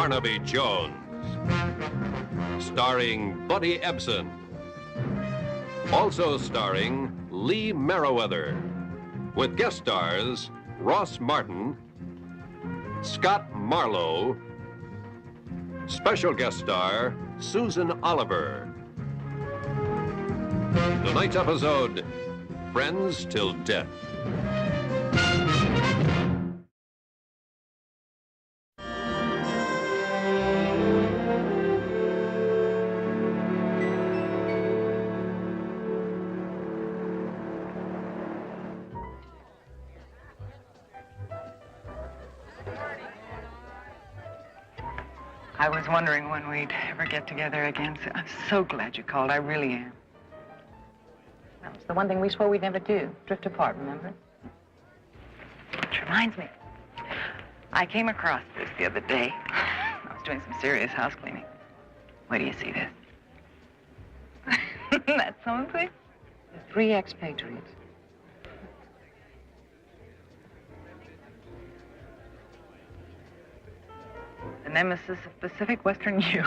Barnaby Jones, starring Buddy Ebsen. Also starring Lee Merriweather, with guest stars Ross Martin, Scott Marlowe, special guest star Susan Oliver. Tonight's episode, Friends Till Death. I was wondering when we'd ever get together again. So I'm so glad you called. I really am. Well, it's the one thing we swore we'd never do. Drift apart, remember? Which reminds me, I came across this the other day. I was doing some serious house cleaning. Where do you see this? That's something? The 3 expatriates. The nemesis of Pacific Western U.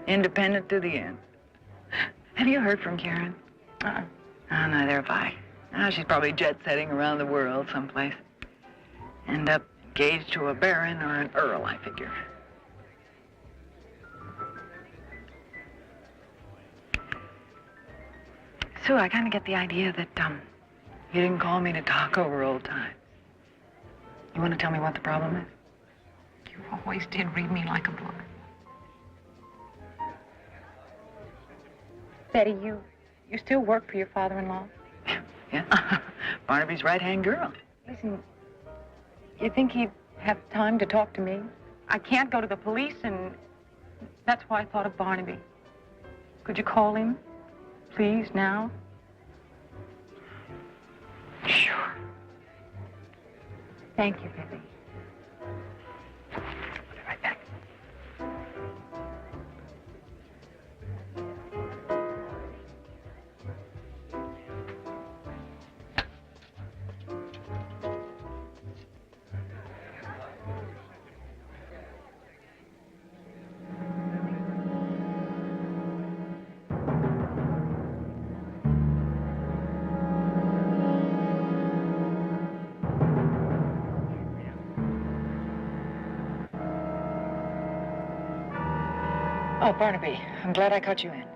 Independent to the end. Have you heard from Karen? Oh, neither have I. She's probably jet-setting around the world someplace. End up engaged to a baron or an earl, I figure. Sue, I kind of get the idea that, you didn't call me to talk over old times. You want to tell me what the problem is? You always did read me like a book. Betty, you still work for your father-in-law? Yeah. Barnaby's right-hand girl. Listen, you think he'd have time to talk to me? I can't go to the police, and that's why I thought of Barnaby. Could you call him, please, now? Sure. Thank you, Betty. I'll be right back. Oh, Barnaby, I'm glad I caught you in.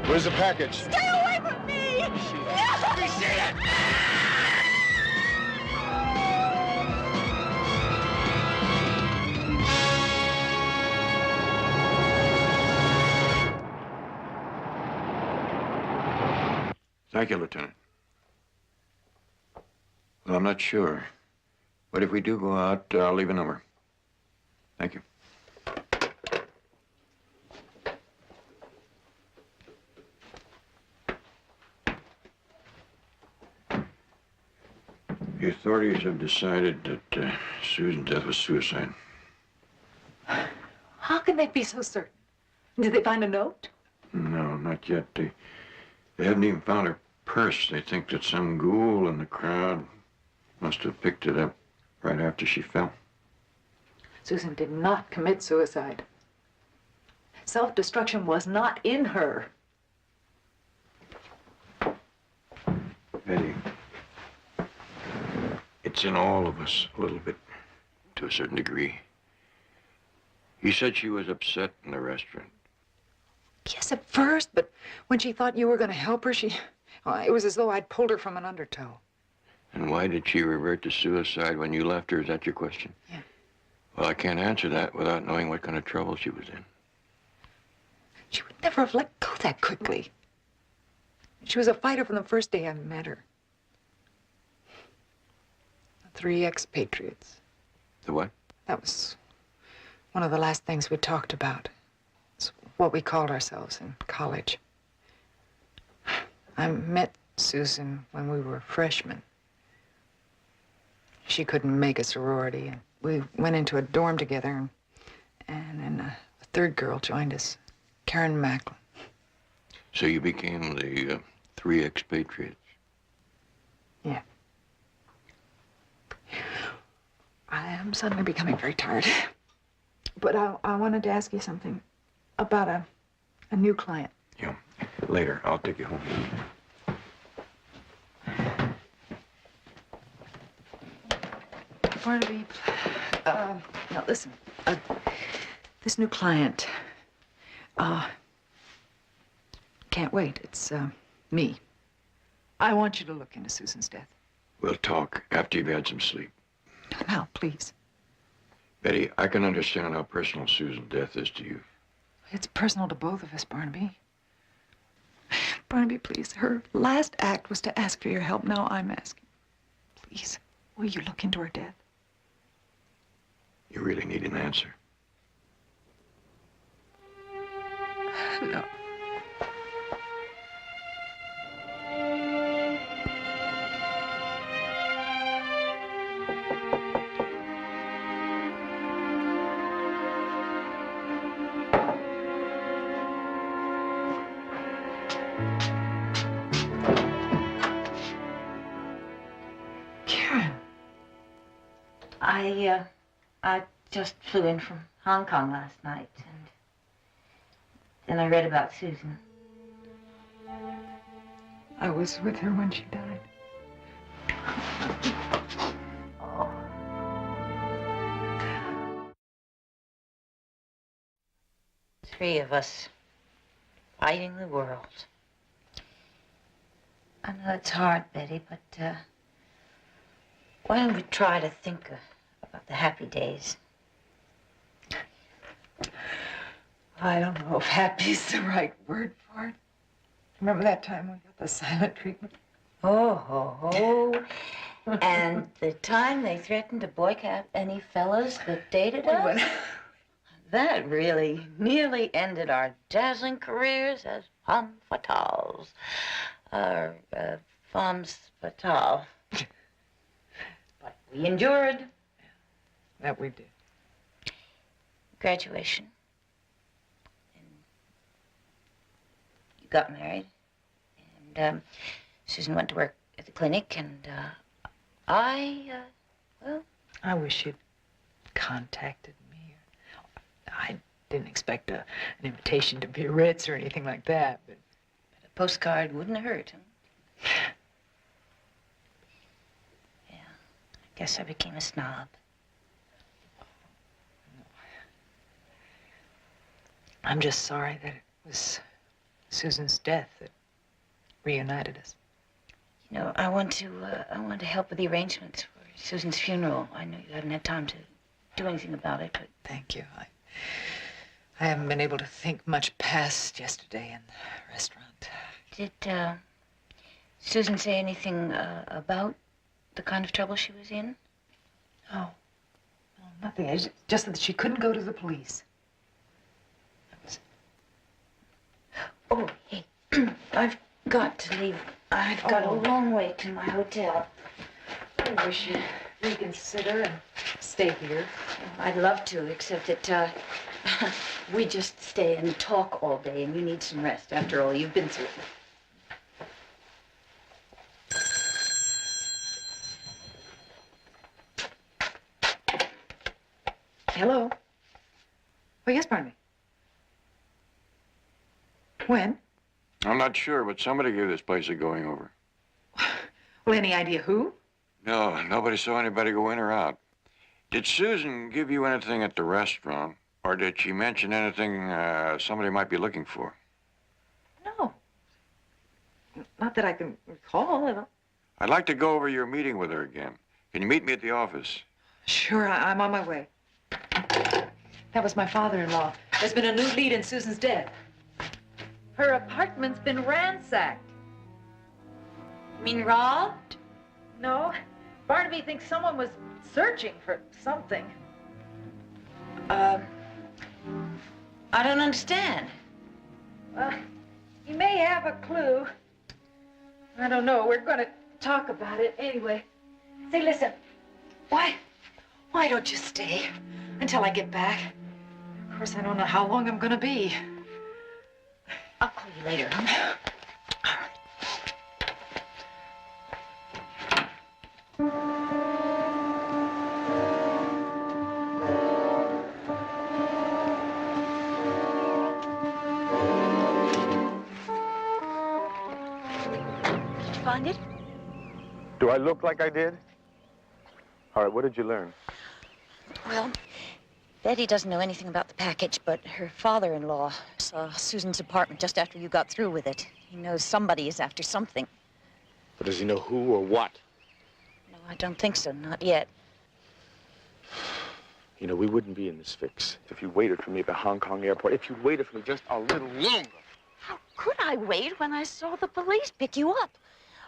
Where's the package? Stay away from me! We see it! Thank you, Lieutenant. Well, I'm not sure. But if we do go out, I'll leave a number. Thank you. The authorities have decided that Susan's death was suicide. How can they be so certain? Did they find a note? No, not yet. They haven't even found her purse. They think that some ghoul in the crowd must have picked it up right after she fell. Susan did not commit suicide. Self-destruction was not in her. Betty, it's in all of us a little bit, to a certain degree. You said she was upset in the restaurant. Yes, at first, but when she thought you were going to help her, well, it was as though I'd pulled her from an undertow. And why did she revert to suicide when you left her? Is that your question? Yeah. Well, I can't answer that without knowing what kind of trouble she was in. She would never have let go that quickly. She was a fighter from the first day I met her. The 3 expatriates. The what? That was one of the last things we talked about. It's what we called ourselves in college. I met Susan when we were freshmen. She couldn't make a sorority, and we went into a dorm together, and then a third girl joined us, Karen Macklin. So you became the 3 expatriates? Yeah. I am suddenly becoming very tired. But I wanted to ask you something about a new client. Yeah. Later. I'll take you home. Barnaby, now listen. This new client, can't wait. It's, me. I want you to look into Susan's death. We'll talk after you've had some sleep. Now, please. Betty, I can understand how personal Susan's death is to you. It's personal to both of us, Barnaby. Barnaby, please. Her last act was to ask for your help. Now I'm asking. Please, will you look into her death? You really need an answer. No. Karen. I just flew in from Hong Kong last night, and then I read about Susan. I was with her when she died. Oh. Three of us fighting the world. I know it's hard, Betty, but why don't we try to think about the happy days? I don't know if happy's the right word for it. Remember that time we got the silent treatment? Oh, ho, ho. And the time they threatened to boycott any fellas that dated us? That really nearly ended our dazzling careers as femme fatales. Or, femmes fatales. But we endured. That we did. Graduation. And you got married. And Susan went to work at the clinic, and well... I wish you'd contacted me. I didn't expect an invitation to Biarritz or anything like that, but... A postcard wouldn't have hurt, huh? Yeah, I guess I became a snob. I'm just sorry that it was Susan's death that reunited us. You know, I want to help with the arrangements for Susan's funeral. I know you haven't had time to do anything about it, but... Thank you. I haven't been able to think much past yesterday in the restaurant. Did Susan say anything about the kind of trouble she was in? No, nothing. It's just that she couldn't go to the police. Oh, hey, I've got to leave. I've got a long way to my hotel. I wish you'd reconsider and stay here. I'd love to, except that we just stay and talk all day, and you need some rest after all you've been through. Hello? Oh, yes, Barnaby. When? I'm not sure, but somebody gave this place a going over. Well, any idea who? No, nobody saw anybody go in or out. Did Susan give you anything at the restaurant, or did she mention anything somebody might be looking for? No. Not that I can recall. I'd like to go over your meeting with her again. Can you meet me at the office? Sure, I'm on my way. That was my father-in-law. There's been a new lead in Susan's death. Her apartment's been ransacked. You mean robbed? No, Barnaby thinks someone was searching for something. I don't understand. You may have a clue. I don't know. We're going to talk about it anyway. Say, listen, why don't you stay until I get back? Of course, I don't know how long I'm going to be. I'll call you later, huh? Did you find it? Do I look like I did? All right, what did you learn? Well, Betty doesn't know anything about the package, but her father-in-law saw Susan's apartment just after you got through with it. He knows somebody is after something. But does he know who or what? No, I don't think so, not yet. You know, we wouldn't be in this fix if you waited for me at the Hong Kong airport. If you waited for me just a little longer. How could I wait when I saw the police pick you up?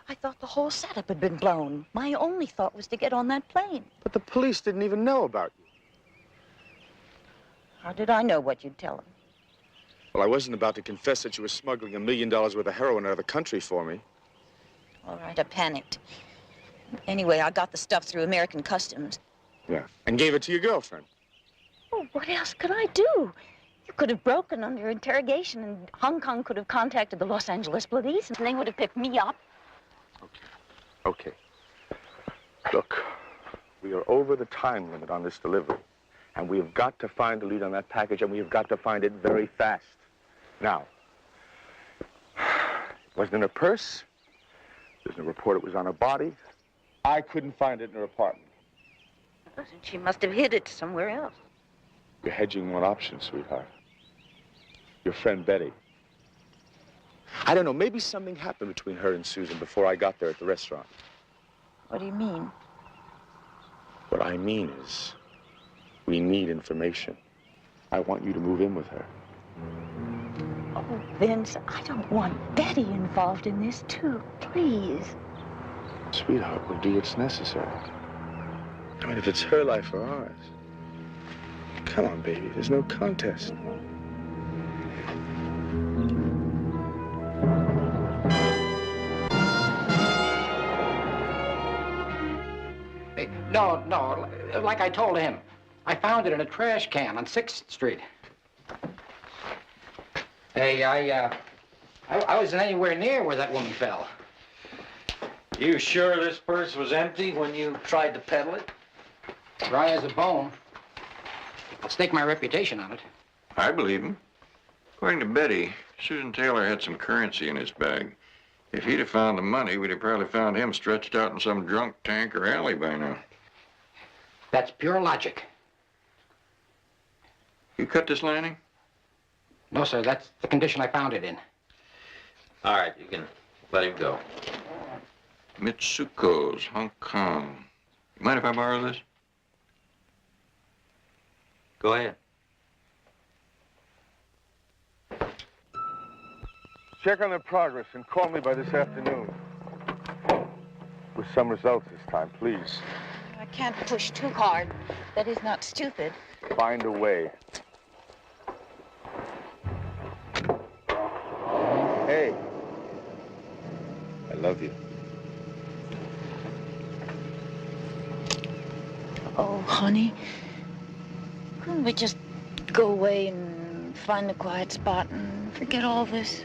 I thought the whole setup had been blown. My only thought was to get on that plane. But the police didn't even know about you. How did I know what you'd tell them? Well, I wasn't about to confess that you were smuggling $1 million worth of heroin out of the country for me. All right, I panicked. Anyway, I got the stuff through American Customs. Yeah. And gave it to your girlfriend. Well, what else could I do? You could have broken under interrogation, and Hong Kong could have contacted the Los Angeles police, and they would have picked me up. Okay. Look, we are over the time limit on this delivery. And we have got to find the lead on that package, and we have got to find it very fast. Now, it wasn't in her purse. There's no report it was on her body. I couldn't find it in her apartment. She must have hid it somewhere else. You're hedging one option, sweetheart. Your friend Betty. I don't know, maybe something happened between her and Susan before I got there at the restaurant. What do you mean? What I mean is, we need information. I want you to move in with her. Oh, Vince, I don't want Betty involved in this, too. Please. Sweetheart, we'll do what's necessary. I mean, if it's her life or ours. Come on, baby, there's no contest. No, like I told him. I found it in a trash can on 6th Street. Hey, I wasn't anywhere near where that woman fell. You sure this purse was empty when you tried to peddle it? Dry as a bone. I'll stake my reputation on it. I believe him. According to Betty, Susan Taylor had some currency in his bag. If he'd have found the money, we'd have probably found him stretched out in some drunk tank or alley by now. That's pure logic. You cut this landing? No, sir, that's the condition I found it in. All right, you can let him go. Mitsuko's, Hong Kong. You mind if I borrow this? Go ahead. Check on their progress and call me by this afternoon. With some results this time, please. I can't push too hard. That is not stupid. Find a way. Hey. I love you. Oh, honey. Couldn't we just go away and find a quiet spot and forget all this?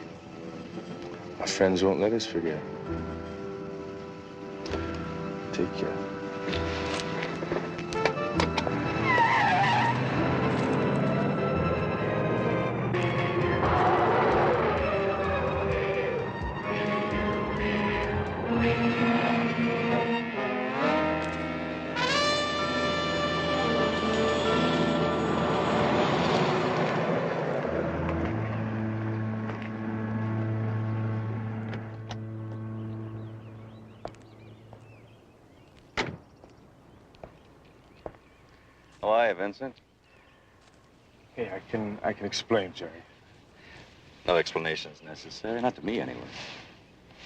Our friends won't let us forget. Take care. Oh, hi, Vincent. Hey, I can explain, Jerry. No explanation's necessary. Not to me, anyway.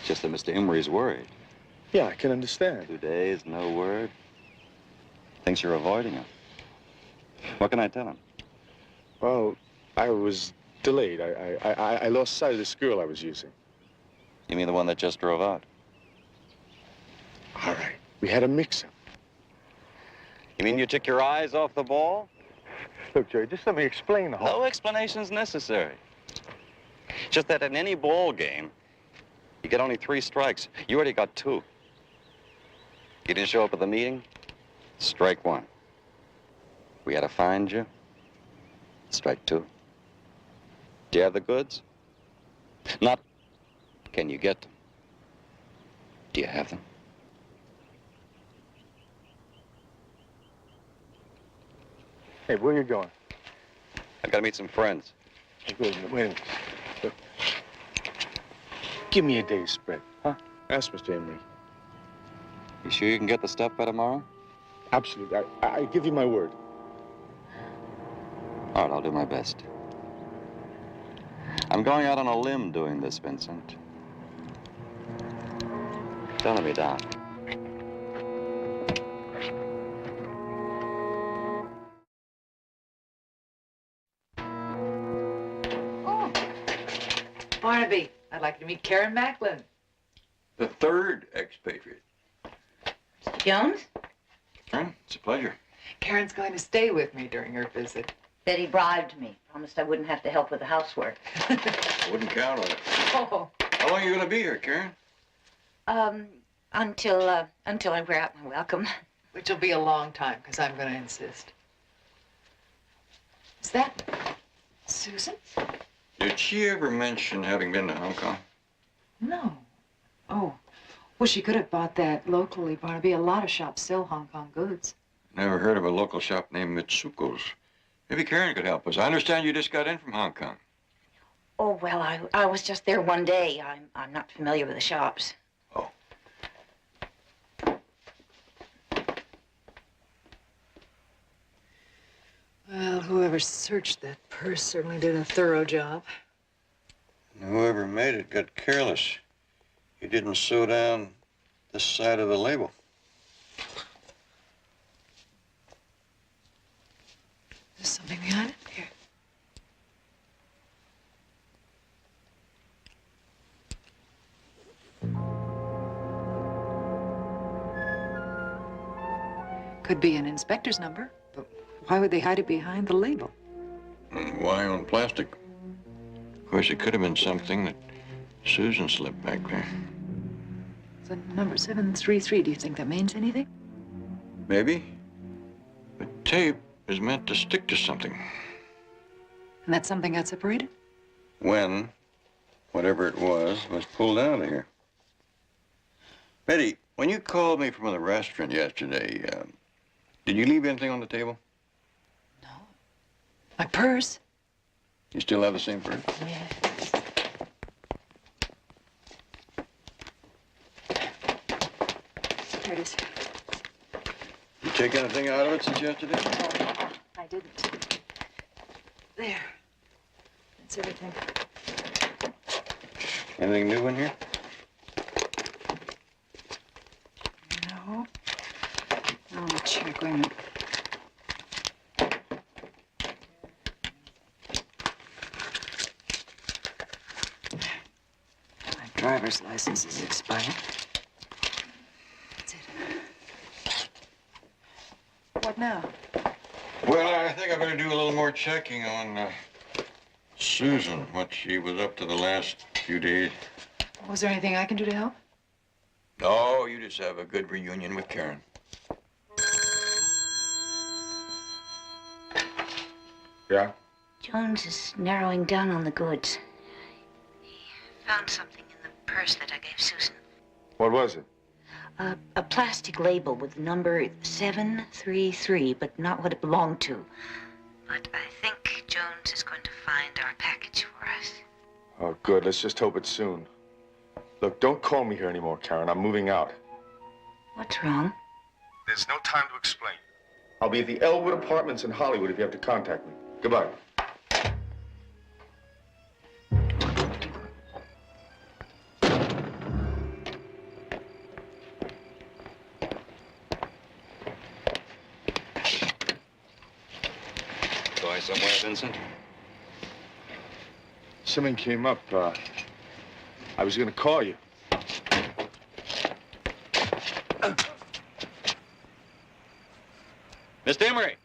Just that Mr. Emery's worried. Yeah, I can understand. 2 days, no word. Thinks you're avoiding him. What can I tell him? Well, I was delayed. I lost sight of this girl I was using. You mean the one that just drove out? All right. We had a mix-up. You mean you took your eyes off the ball? Look, Jerry, just let me explain the whole... No explanation's necessary. Just that in any ball game, you get only 3 strikes. You already got 2. You didn't show up at the meeting? Strike 1. We had to find you? Strike 2. Do you have the goods? Not, can you get them? Do you have them? Hey, where are you going? I've got to meet some friends. Hey, wait a minute. Look. Give me a day's spread, huh? Ask Mr. Emery. You sure you can get the stuff by tomorrow? Absolutely. I give you my word. All right, I'll do my best. I'm going out on a limb doing this, Vincent. Don't let me down. Oh, Barnaby, I'd like to meet Karen Macklin. The 3rd expatriate. Jones? Karen, it's a pleasure. Karen's going to stay with me during her visit. Betty bribed me. Promised I wouldn't have to help with the housework. I wouldn't count on it. Oh. How long are you going to be here, Karen? Until I wear out my welcome. Which will be a long time, because I'm going to insist. Is that Susan? Did she ever mention having been to Hong Kong? No. Oh. Well, she could have bought that locally, Barnaby. A lot of shops sell Hong Kong goods. Never heard of a local shop named Mitsuko's. Maybe Karen could help us. I understand you just got in from Hong Kong. Oh, well, I was just there one day. I'm not familiar with the shops. Oh. Well, whoever searched that purse certainly did a thorough job. And whoever made it got careless. He didn't sew down this side of the label. There's something behind it. Here. Could be an inspector's number, but why would they hide it behind the label? And why on plastic? Of course, it could have been something that Susan slipped back there. The number 733, do you think that means anything? Maybe. But tape is meant to stick to something. And that something got separated? When, whatever it was pulled out of here. Betty, when you called me from the restaurant yesterday, did you leave anything on the table? No. My purse? You still have the same purse? Yes. Here it is. You take anything out of it since yesterday? No, I didn't. There. That's everything. Anything new in here? No. Oh, check. Wait a minute. My driver's license is expired. That's it. What now? Well, I think I better do a little more checking on Susan, what she was up to the last few days. Was there anything I can do to help? No, you just have a good reunion with Karen. Yeah? Jones is narrowing down on the goods. He found something in the purse that I gave Susan. What was it? A plastic label with the number 733, but not what it belonged to. But I think Jones is going to find our package for us. Oh, good. Let's just hope it's soon. Look, don't call me here anymore, Karen. I'm moving out. What's wrong? There's no time to explain. I'll be at the Elwood Apartments in Hollywood if you have to contact me. Goodbye. Going somewhere, Vincent? Something came up. I was gonna call you. Mr. Emery!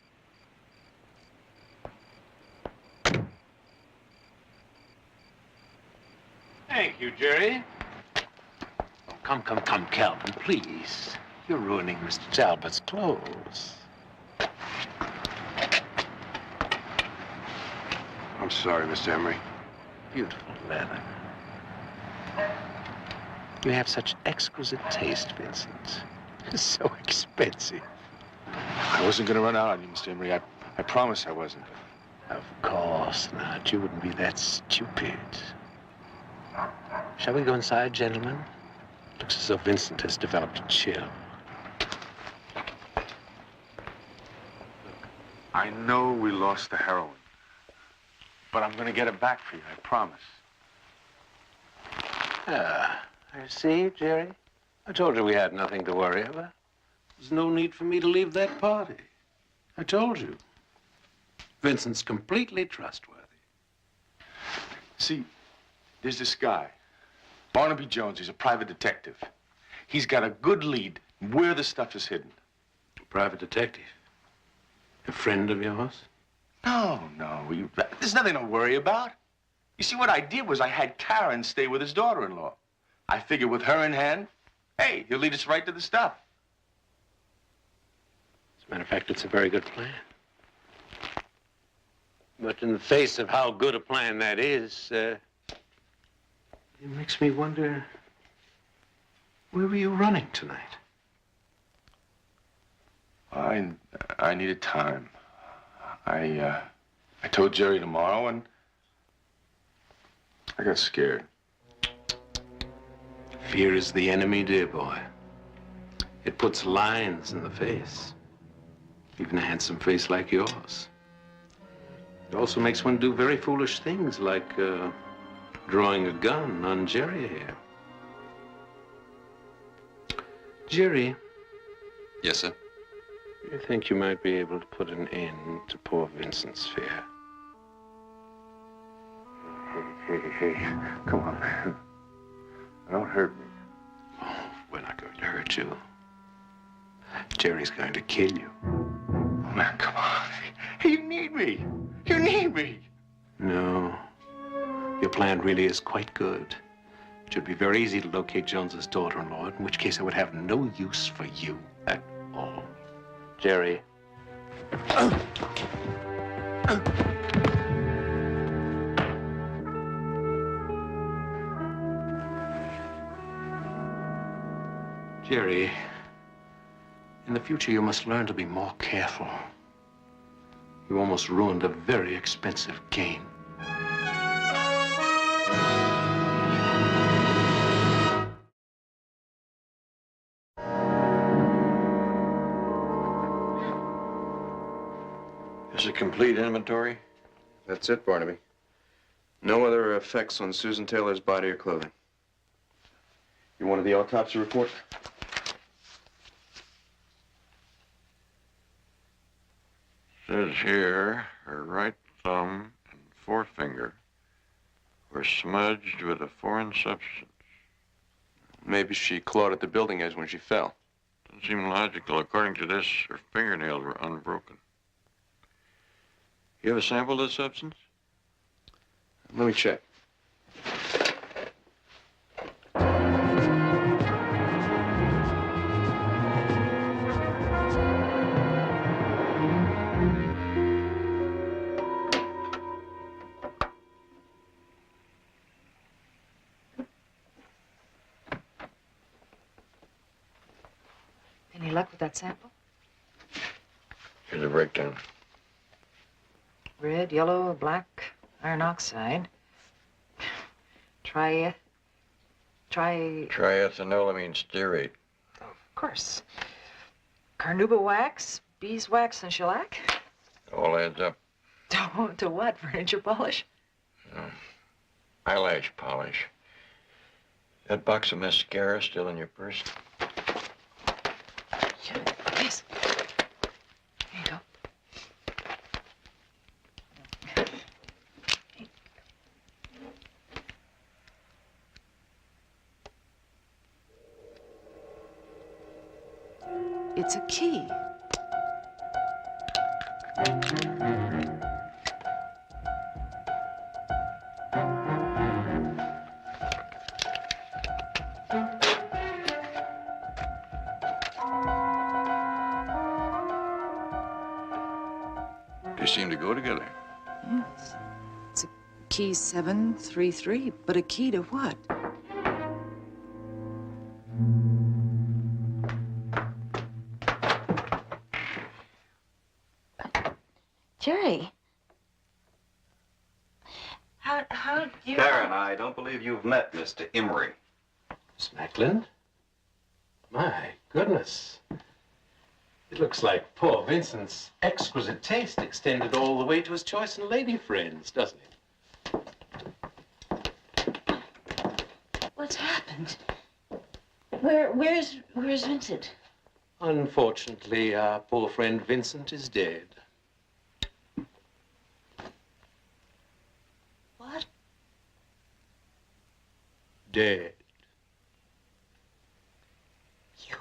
Thank you, Jerry. Oh, come, Calvin, please. You're ruining Mr. Talbot's clothes. I'm sorry, Mr. Emery. Beautiful leather. You have such exquisite taste, Vincent. So expensive. I wasn't gonna run out on you, Mr. Emery. I promise I wasn't. Of course not. You wouldn't be that stupid. Shall we go inside, gentlemen? Looks as though Vincent has developed a chill. I know we lost the heroin, but I'm gonna get it back for you, I promise. Ah, I see, Jerry. I told you we had nothing to worry about. There's no need for me to leave that party. I told you. Vincent's completely trustworthy. See, there's this guy, Barnaby Jones. He's a private detective. He's got a good lead where the stuff is hidden. A private detective? A friend of yours? No. There's nothing to worry about. You see, what I did was I had Karen stay with his daughter-in-law. I figured with her in hand, hey, he'll lead us right to the stuff. As a matter of fact, it's a very good plan. But in the face of how good a plan that is, it makes me wonder, where were you running tonight? I needed time. I told Jerry tomorrow, and I got scared. Fear is the enemy, dear boy. It puts lines in the face. Even a handsome face like yours. It also makes one do very foolish things, like drawing a gun on Jerry here. Jerry. Yes, sir? You think you might be able to put an end to poor Vincent's fear? Hey, come on, man. Don't hurt me. Oh, we're not going to hurt you. Jerry's going to kill you. Oh, man, come on. Hey, you need me. You need me. No. Your plan really is quite good. It should be very easy to locate Jones's daughter-in-law, in which case I would have no use for you at all. Jerry. Jerry, in the future you must learn to be more careful. You almost ruined a very expensive game. Is it complete inventory? That's it, Barnaby. No other effects on Susan Taylor's body or clothing. You wanted the autopsy report? Says here, her right thumb and forefinger were smudged with a foreign substance. Maybe she clawed at the building edge when she fell. Doesn't seem logical. According to this, her fingernails were unbroken. You have a sample of the substance? Let me check. Any luck with that sample? Here's a breakdown. Red, yellow, black, iron oxide. Triethanolamine stearate. Of course. Carnauba wax, beeswax and shellac? All adds up. To what? Furniture polish? Eyelash polish. That box of mascara still in your purse? Yes. Here you go. It's a key. They seem to go together. Yes. It's a key 733, but a key to what? Jerry. How do you... Karen, I don't believe you've met Mr. Emery. Miss Macklin? My goodness. It looks like poor Vincent's exquisite taste extended all the way to his choice in lady friends, doesn't it? What's happened? Where's Vincent? Unfortunately, our poor friend Vincent is dead. What? Dead. You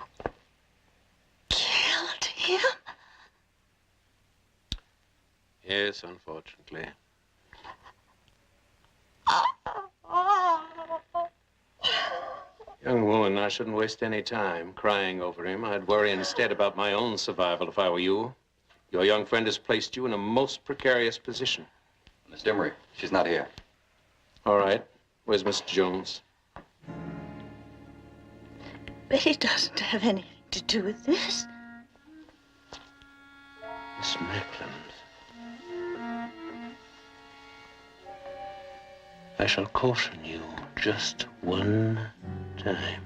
killed him? Yes, unfortunately. Young woman, I shouldn't waste any time crying over him. I'd worry instead about my own survival if I were you. Your young friend has placed you in a most precarious position. Miss Emery, she's not here. All right. Where's Mr. Jones? But he doesn't have anything to do with this. Miss Macklin. I shall caution you just one time.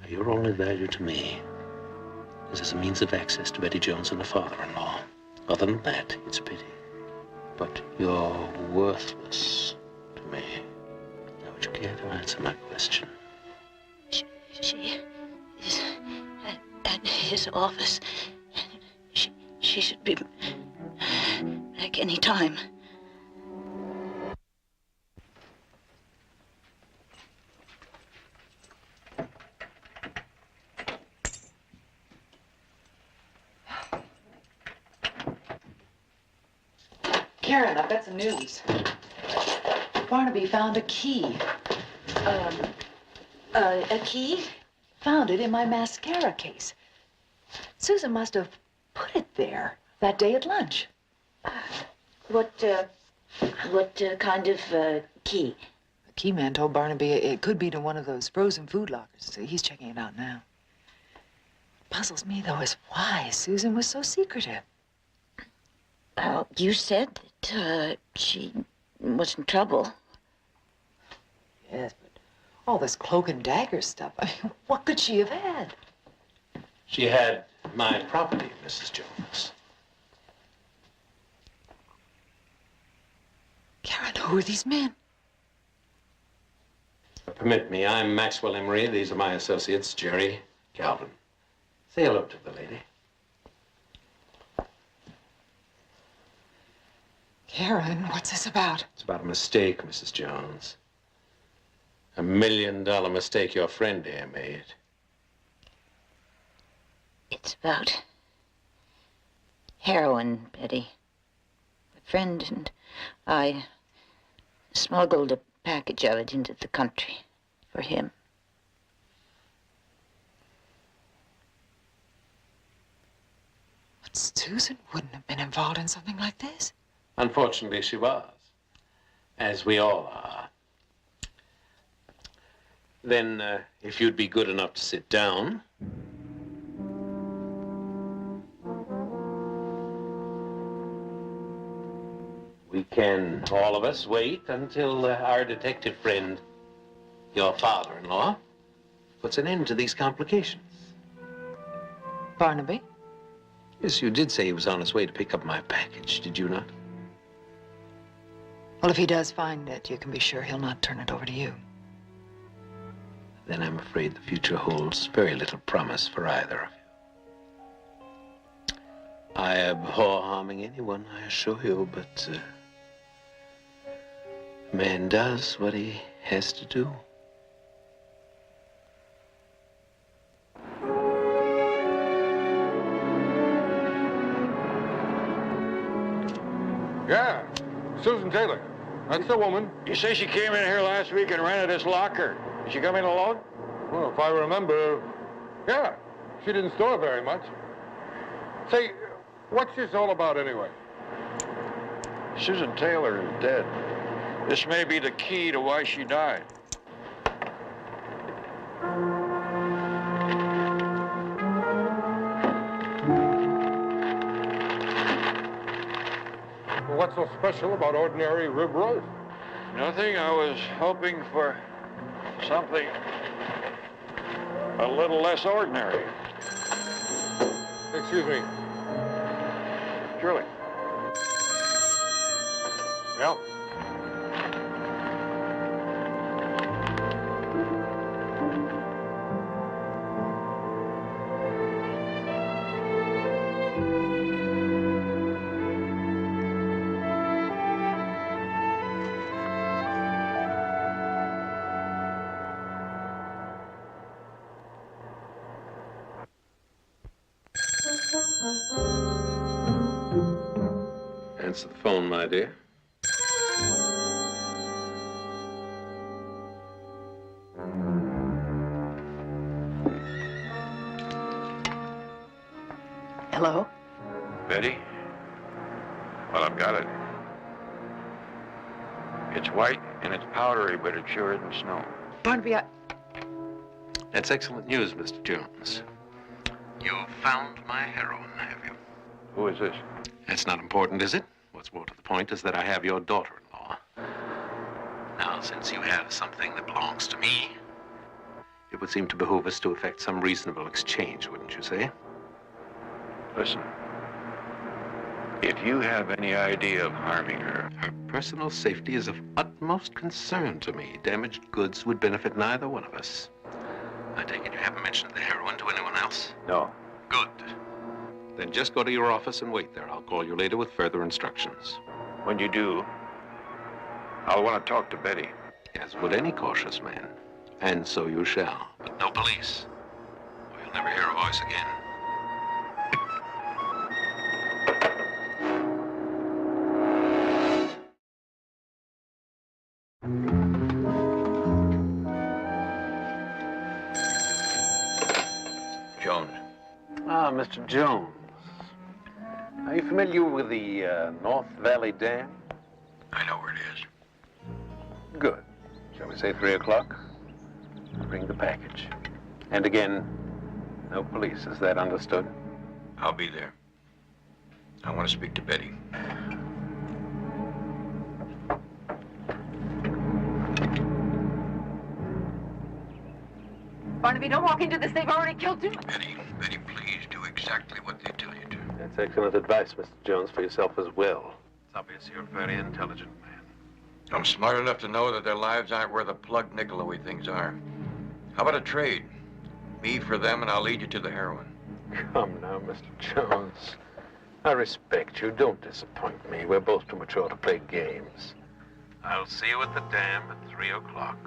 Your only value to me is as a means of access to Betty Jones and her father-in-law. Other than that, it's a pity. But you're worthless to me. Now, would you care to answer my question? She is at his office. She should be back any time. Karen, I've got some news. Barnaby found a key. A key? Found it in my mascara case. Susan must have put it there that day at lunch. What kind of key? The key man told Barnaby it could be to one of those frozen food lockers. He's checking it out now. What puzzles me, though, is why Susan was so secretive. You said that she was in trouble. Yes, but all this cloak and dagger stuff, I mean, what could she have had? She had my property, Mrs. Jones. Karen, who are these men? Permit me, I'm Maxwell Emery. These are my associates, Jerry, Calvin. Say hello to the lady. Karen, what's this about? It's about a mistake, Mrs. Jones. $1 million mistake your friend here made. It's about heroin, Betty. A friend and I smuggled a package of it into the country for him. But Susan wouldn't have been involved in something like this. Unfortunately, she was, as we all are. Then, if you'd be good enough to sit down. We can, all of us, wait until our detective friend, your father-in-law, puts an end to these complications. Barnaby? Yes, you did say he was on his way to pick up my package, did you not? Well, if he does find it, you can be sure he'll not turn it over to you. Then I'm afraid the future holds very little promise for either of you. I abhor harming anyone, I assure you, but man does what he has to do. Yeah, Susan Taylor. That's the woman. You say she came in here last week and rented this locker. Did she come in alone? Well, if I remember, yeah. She didn't store very much. Say, what's this all about anyway? Susan Taylor is dead. This may be the key to why she died. What's so special about ordinary rib roast? Nothing. I was hoping for something a little less ordinary. Excuse me. Surely. Yeah. Answer the phone, my dear. Hello? Betty? Well, I've got it. It's white and it's powdery, but it sure isn't snow. Barnaby, That's excellent news, Mr. Jones. You've found my heroine, have you? Who is this? That's not important, is it? What's more to the point is that I have your daughter-in-law. Now, since you have something that belongs to me, it would seem to behoove us to effect some reasonable exchange, wouldn't you say? Listen. If you have any idea of harming her... Her personal safety is of utmost concern to me. Damaged goods would benefit neither one of us. I take it you haven't mentioned the heroine to anyone else? No. Good. Then just go to your office and wait there. I'll call you later with further instructions. When you do, I'll want to talk to Betty. As would any cautious man. And so you shall. But no police, or you'll never hear a voice again. Jones. Ah, Mr. Jones. Are you familiar with the North Valley Dam? I know where it is. Good. Shall we say 3 o'clock? I'll bring the package. And again, no police. Is that understood? I'll be there. I want to speak to Betty. Barnaby, don't walk into this. They've already killed two. Betty, please do exactly what they tell you to. That's excellent advice, Mr. Jones, for yourself as well. It's obvious you're a very intelligent man. I'm smart enough to know that their lives aren't worth a plugged nickel the way things are. How about a trade? Me for them, and I'll lead you to the heroine. Come now, Mr. Jones. I respect you. Don't disappoint me. We're both too mature to play games. I'll see you at the dam at 3 o'clock.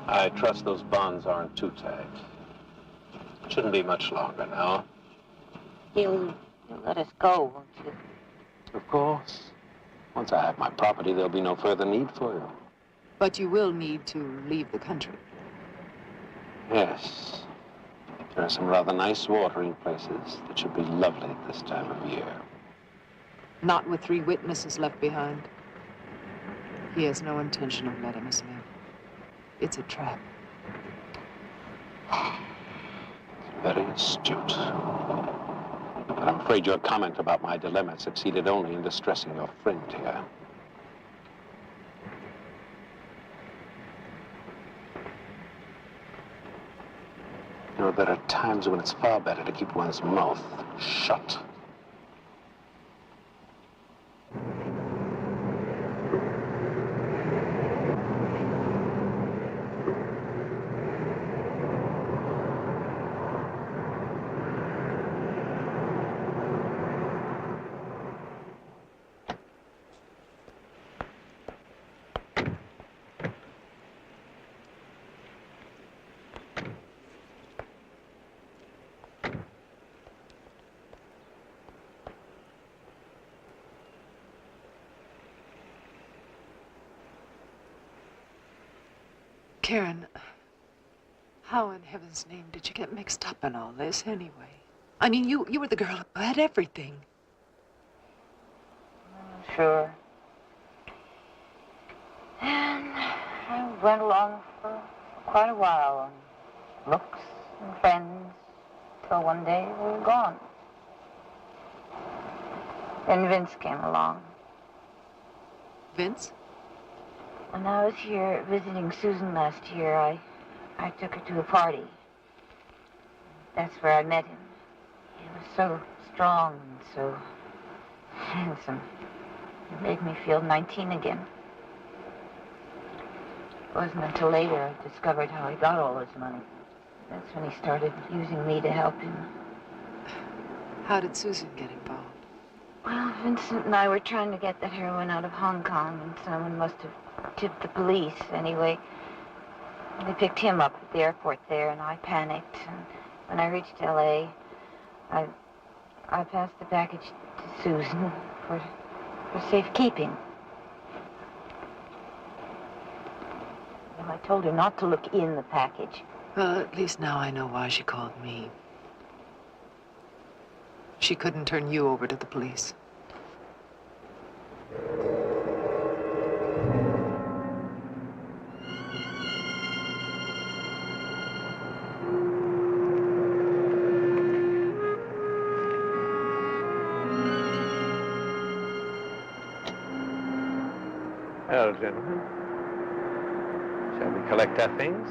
I trust those bonds aren't too tight. Shouldn't be much longer now. You'll let us go, won't you? Of course. Once I have my property, there'll be no further need for you. but you will need to leave the country. Yes. There are some rather nice watering places that should be lovely at this time of year. Not with 3 witnesses left behind. He has no intention of letting us live. It's a trap. Very astute. But I'm afraid your comment about my dilemma succeeded only in distressing your friend here. You know, there are times when it's far better to keep one's mouth shut. Karen, how in heaven's name did you get mixed up in all this anyway? I mean, you were the girl who had everything. Sure. And I went along for quite a while on looks and friends, till one day we were gone. Then Vince came along. Vince? When I was here visiting Susan last year, I took her to a party. That's where I met him. He was so strong and so handsome. It made me feel 19 again. It wasn't until later I discovered how he got all his money. That's when he started using me to help him. How did Susan get involved? Well, Vincent and I were trying to get the heroin out of Hong Kong, and someone must have tipped the police. Anyway, they picked him up at the airport there, and I panicked. And when I reached L.A., I passed the package to Susan for safekeeping. Well, I told her not to look in the package. Well, at least now I know why she called me. She couldn't turn you over to the police. Well, gentlemen, shall we collect our things?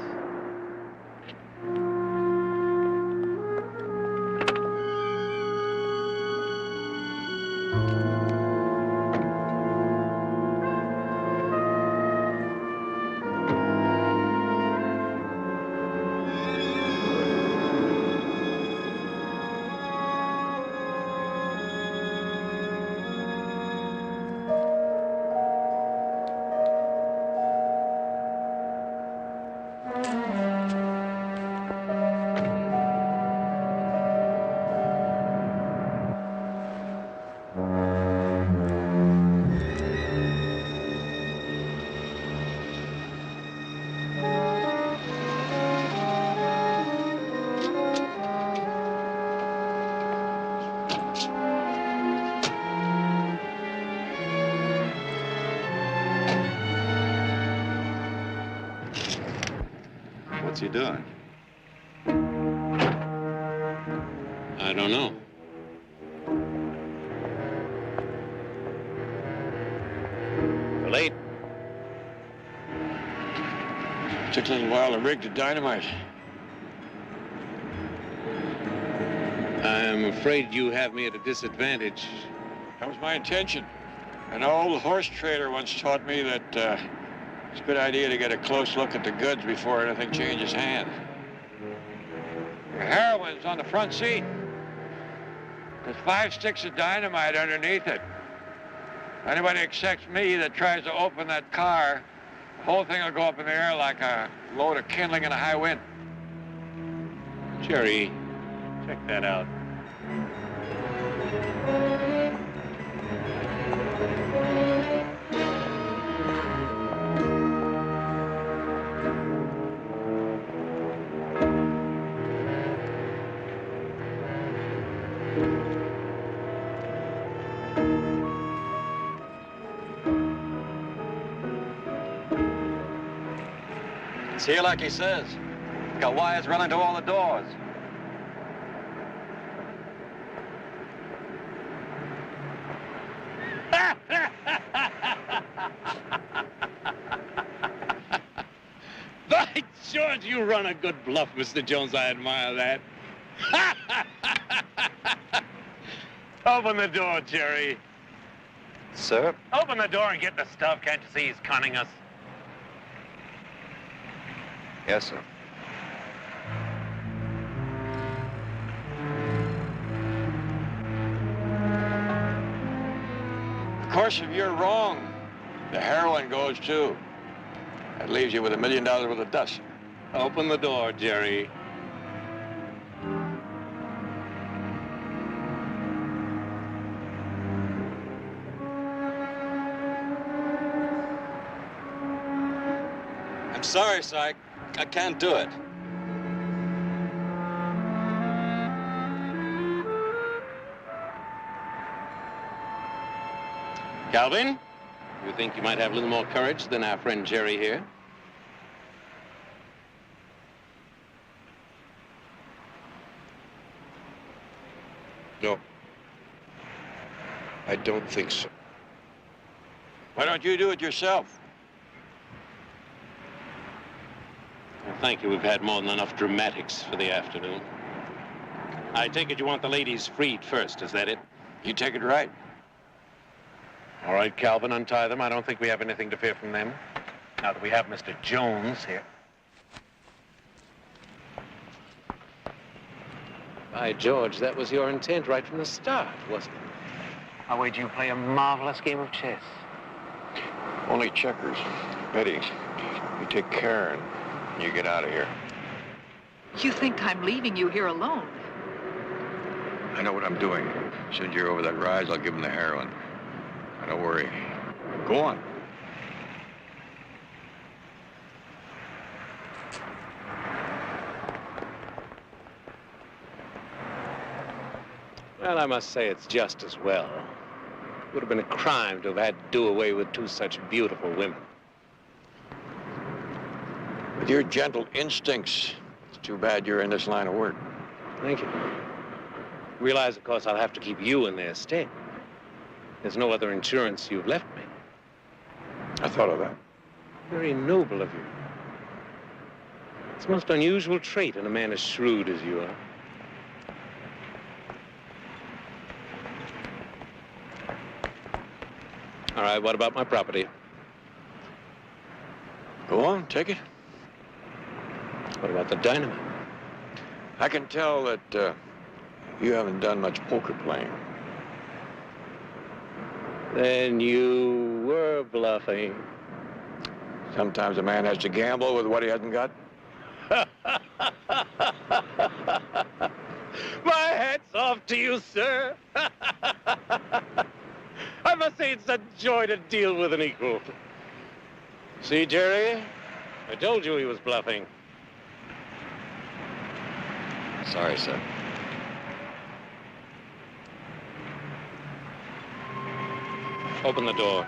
What's he doing? I don't know. Late. Took a little while to rig the dynamite. I'm afraid you have me at a disadvantage. That was my intention. An old horse trader once taught me that it's a good idea to get a close look at the goods before anything changes hands. The heroin's on the front seat. There's 5 sticks of dynamite underneath it. Anybody except me that tries to open that car, the whole thing will go up in the air like a load of kindling in a high wind. Jerry, check that out. It's here like he says. Got wires running to all the doors. By George, you run a good bluff, Mr. Jones. I admire that. Open the door, Jerry. Sir? Open the door and get the stuff. Can't you see he's conning us? Yes, sir. Of course, if you're wrong, the heroin goes too. That leaves you with $1 million worth of dust. Open the door, Jerry. I'm sorry, Syke. I can't do it. Calvin, you think you might have a little more courage than our friend Jerry here? No. I don't think so. Why don't you do it yourself? Well, thank you. We've had more than enough dramatics for the afternoon. I take it you want the ladies freed first, is that it? You take it right. All right, Calvin, untie them. I don't think we have anything to fear from them. Now that we have Mr. Jones here. By George, that was your intent right from the start, wasn't it? I wager you play a marvelous game of chess. Only checkers. Betty, you take care and you get out of here. You think I'm leaving you here alone? I know what I'm doing. As soon as you're over that rise, I'll give him the heroin. Now, don't worry. Go on. Well, I must say it's just as well. It would have been a crime to have had to do away with two such beautiful women. With your gentle instincts, it's too bad you're in this line of work. Thank you. Realize, of course, I'll have to keep you in their stead. There's no other insurance you've left me. I thought of that. Very noble of you. It's a most unusual trait in a man as shrewd as you are. All right, what about my property? Go on, take it. What about the dynamite? I can tell that you haven't done much poker playing. Then you were bluffing. Sometimes a man has to gamble with what he hasn't got. My hat's off to you, sir. I must say it's a joy to deal with an equal. See, Jerry? I told you he was bluffing. Sorry, sir. Open the door.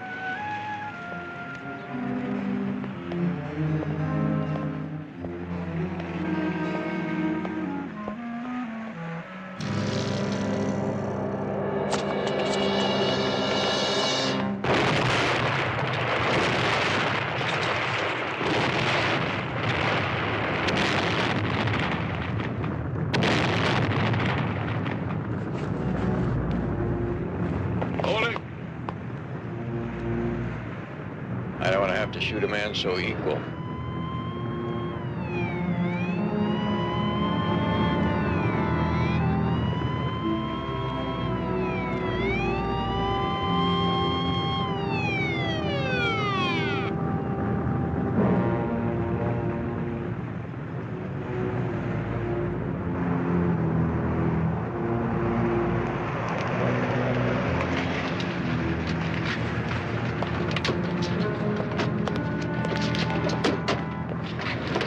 I don't want to have to shoot a man so equal.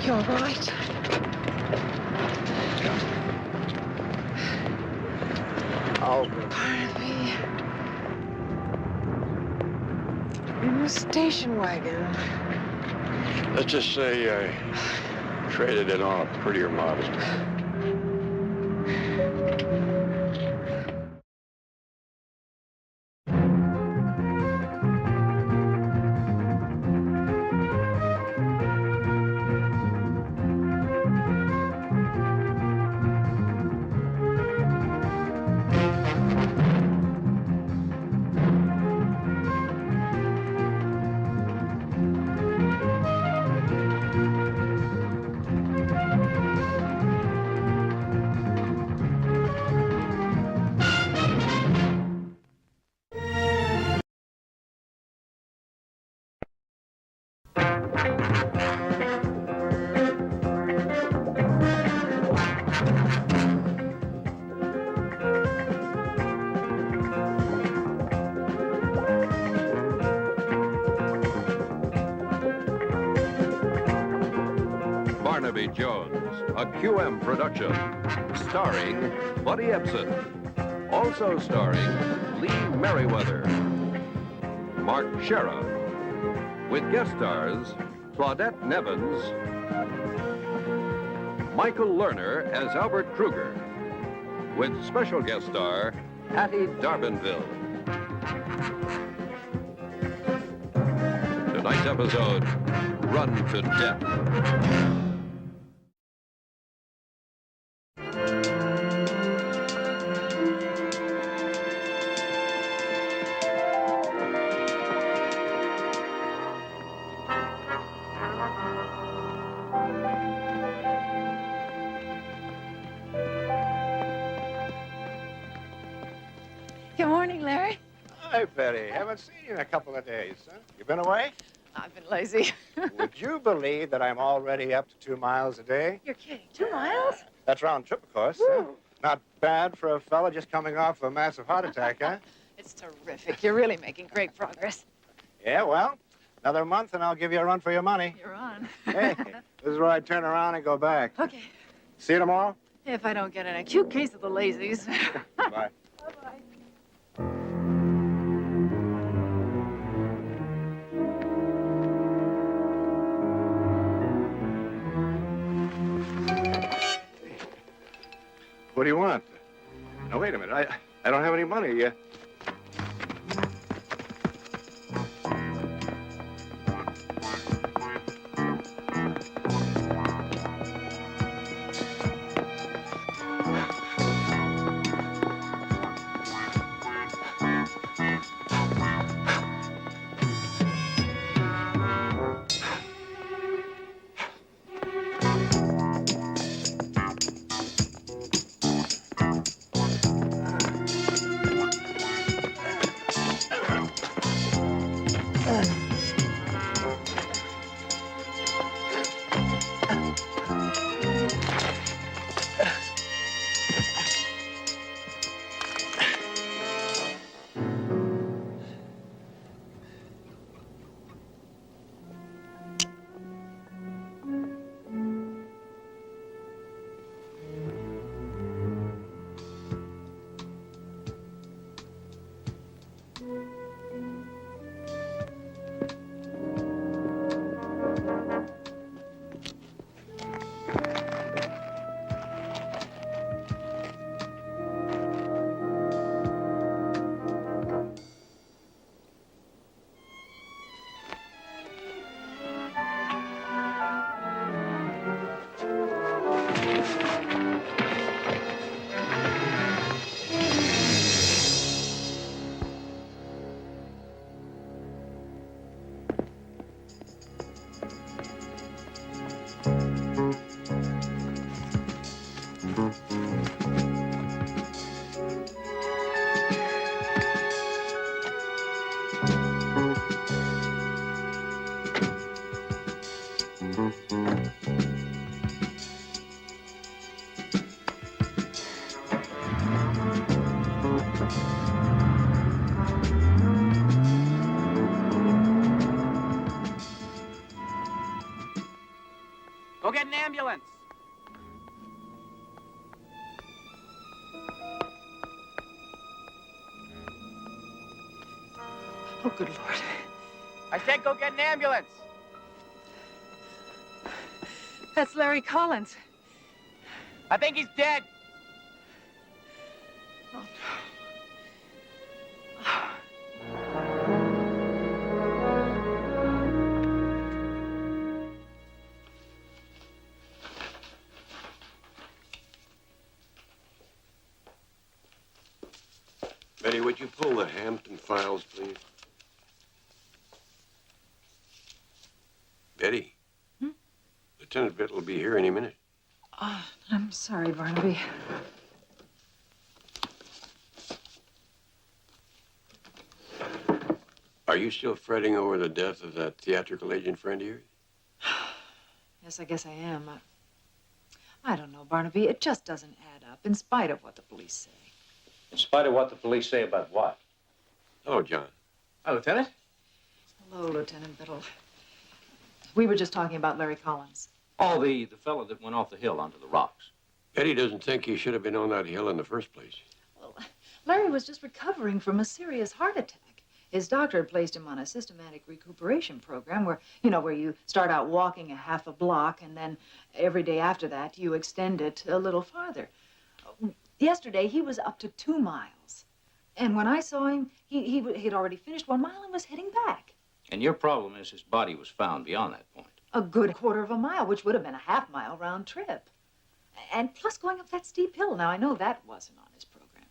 You're right. Oh, Barnaby. In the station wagon. Let's just say I traded it on a prettier model. Barnaby Jones, a QM production, starring Buddy Ebsen. Also starring Lee Merriweather, Mark Sheriff, with guest stars Claudette Nevins, Michael Lerner as Albert Kruger, with special guest star Hattie Darbanville. Tonight's episode, Run to Death. Good morning, Larry. Hi, Betty. Haven't seen you in a couple of days, huh? You been away? I've been lazy. Would you believe that I'm already up to 2 miles a day? You're kidding. 2 miles? That's round trip, of course. Huh? Not bad for a fella just coming off a massive heart attack, huh? It's terrific. You're really making great progress. Yeah, well, another month and I'll give you a run for your money. You're on. Hey, this is where I turn around and go back. Okay. See you tomorrow? If I don't get an acute case of the lazies. Bye. Bye-bye. What do you want? Now, wait a minute. I don't have any money yet. Go get an ambulance. Oh, good Lord. I said go get an ambulance. That's Larry Collins. I think he's dead. Oh, Betty, would you pull the Hampton files, please? Betty? Lieutenant Bitt will be here any minute. Oh, I'm sorry, Barnaby. Are you still fretting over the death of that theatrical agent friend of yours? Yes, I guess I am. I don't know, Barnaby. It just doesn't add up, in spite of what the police say. In spite of what the police say about what? Hello, John. Hi, Lieutenant. Hello, Lieutenant Biddle. We were just talking about Larry Collins. Oh, the fellow that went off the hill onto the rocks. Betty doesn't think he should have been on that hill in the first place. Well, Larry was just recovering from a serious heart attack. His doctor had placed him on a systematic recuperation program where, where you start out walking a half a block and then every day after that you extend it a little farther. Yesterday, he was up to 2 miles. And when I saw him, he'd already finished 1 mile and was heading back. And your problem is his body was found beyond that point. A good quarter of a mile, which would have been a half-mile round trip. And plus going up that steep hill. Now, I know that wasn't on his program.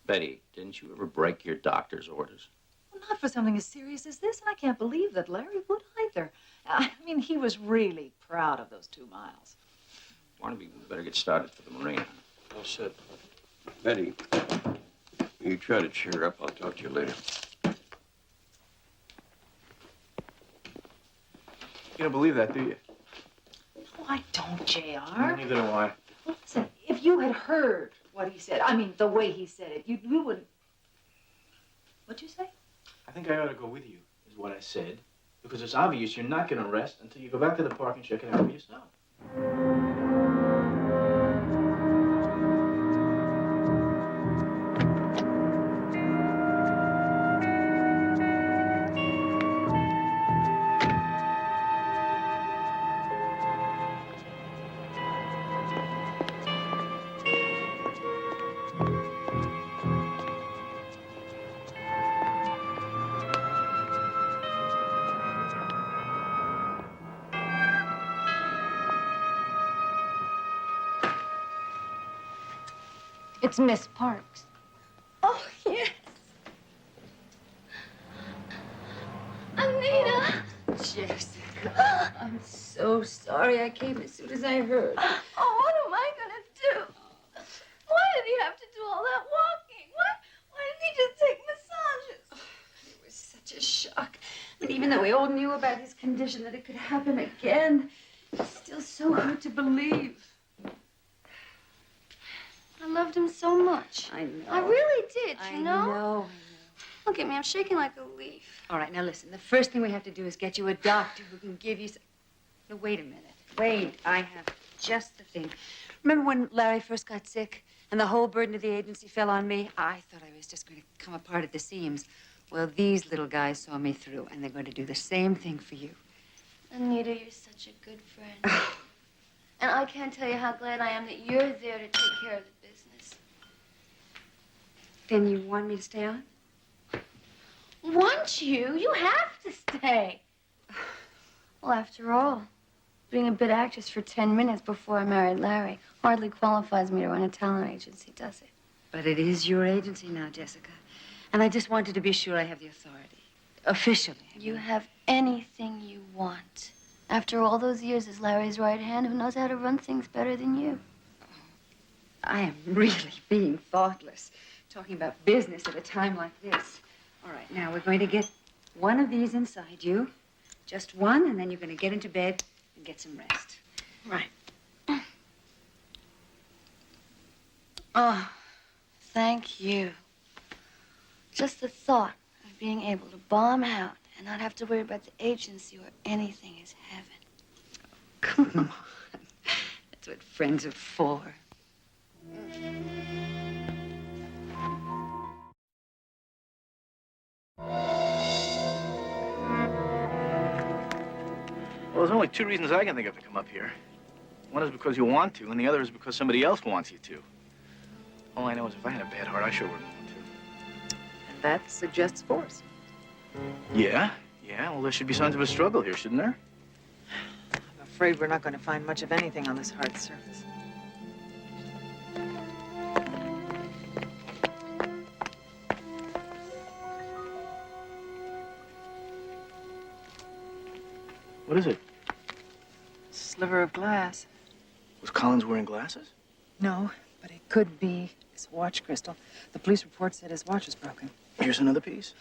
Betty, didn't you ever break your doctor's orders? Well, not for something as serious as this, and I can't believe that Larry would either. I mean, he was really proud of those 2 miles. Barnaby, we better get started for the marina. All set. Betty, you try to cheer up. I'll talk to you later. You don't believe that, do you? No, I don't, J.R. Neither do I. Well, listen, if you had heard what he said, I mean, the way he said it, you wouldn't... What'd you say? I think I ought to go with you, is what I said. Because it's obvious you're not going to rest until you go back to the park and check it out for yourself. It's Miss Parks. Oh, yes. Anita! Jessica, I'm so sorry. I came as soon as I heard. Oh, what am I gonna do? Why did he have to do all that walking? Why didn't he just take massages? It was such a shock. And even though we all knew about his condition, that it could happen again, it's still so hard to believe. I loved him so much. I know. I really did, I you know? know. Look at me, I'm shaking like a leaf. All right, now listen. The first thing we have to do is get you a doctor who can give you some... No, wait a minute. Wait, I have just the thing. Remember when Larry first got sick and the whole burden of the agency fell on me? I thought I was just going to come apart at the seams. Well, these little guys saw me through, and they're going to do the same thing for you. Anita, you're such a good friend. And I can't tell you how glad I am that you're there to take care of the business. Then you want me to stay on? Want you? You have to stay. Well, after all, being a bit actress for 10 minutes before I married Larry hardly qualifies me to run a talent agency, does it? But it is your agency now, Jessica. And I just wanted to be sure I have the authority. Officially. You have anything you want. After all those years as Larry's right hand, who knows how to run things better than you? I am really being thoughtless, talking about business at a time like this. All right, now we're going to get one of these inside you. Just one, and then you're going to get into bed and get some rest. Right. Oh, thank you. Just the thought of being able to bomb out and not have to worry about the agency or anything is heaven. Come on. That's what friends are for. Well, there's only two reasons I can think of to come up here. One is because you want to, and the other is because somebody else wants you to. All I know is if I had a bad heart, I sure wouldn't want to. And that suggests force. Yeah? Yeah, well, there should be signs of a struggle here, shouldn't there? I'm afraid we're not going to find much of anything on this hard surface. What is it? Sliver of glass. Was Collins wearing glasses? No, but it could be his watch crystal. The police report said his watch was broken. Here's another piece.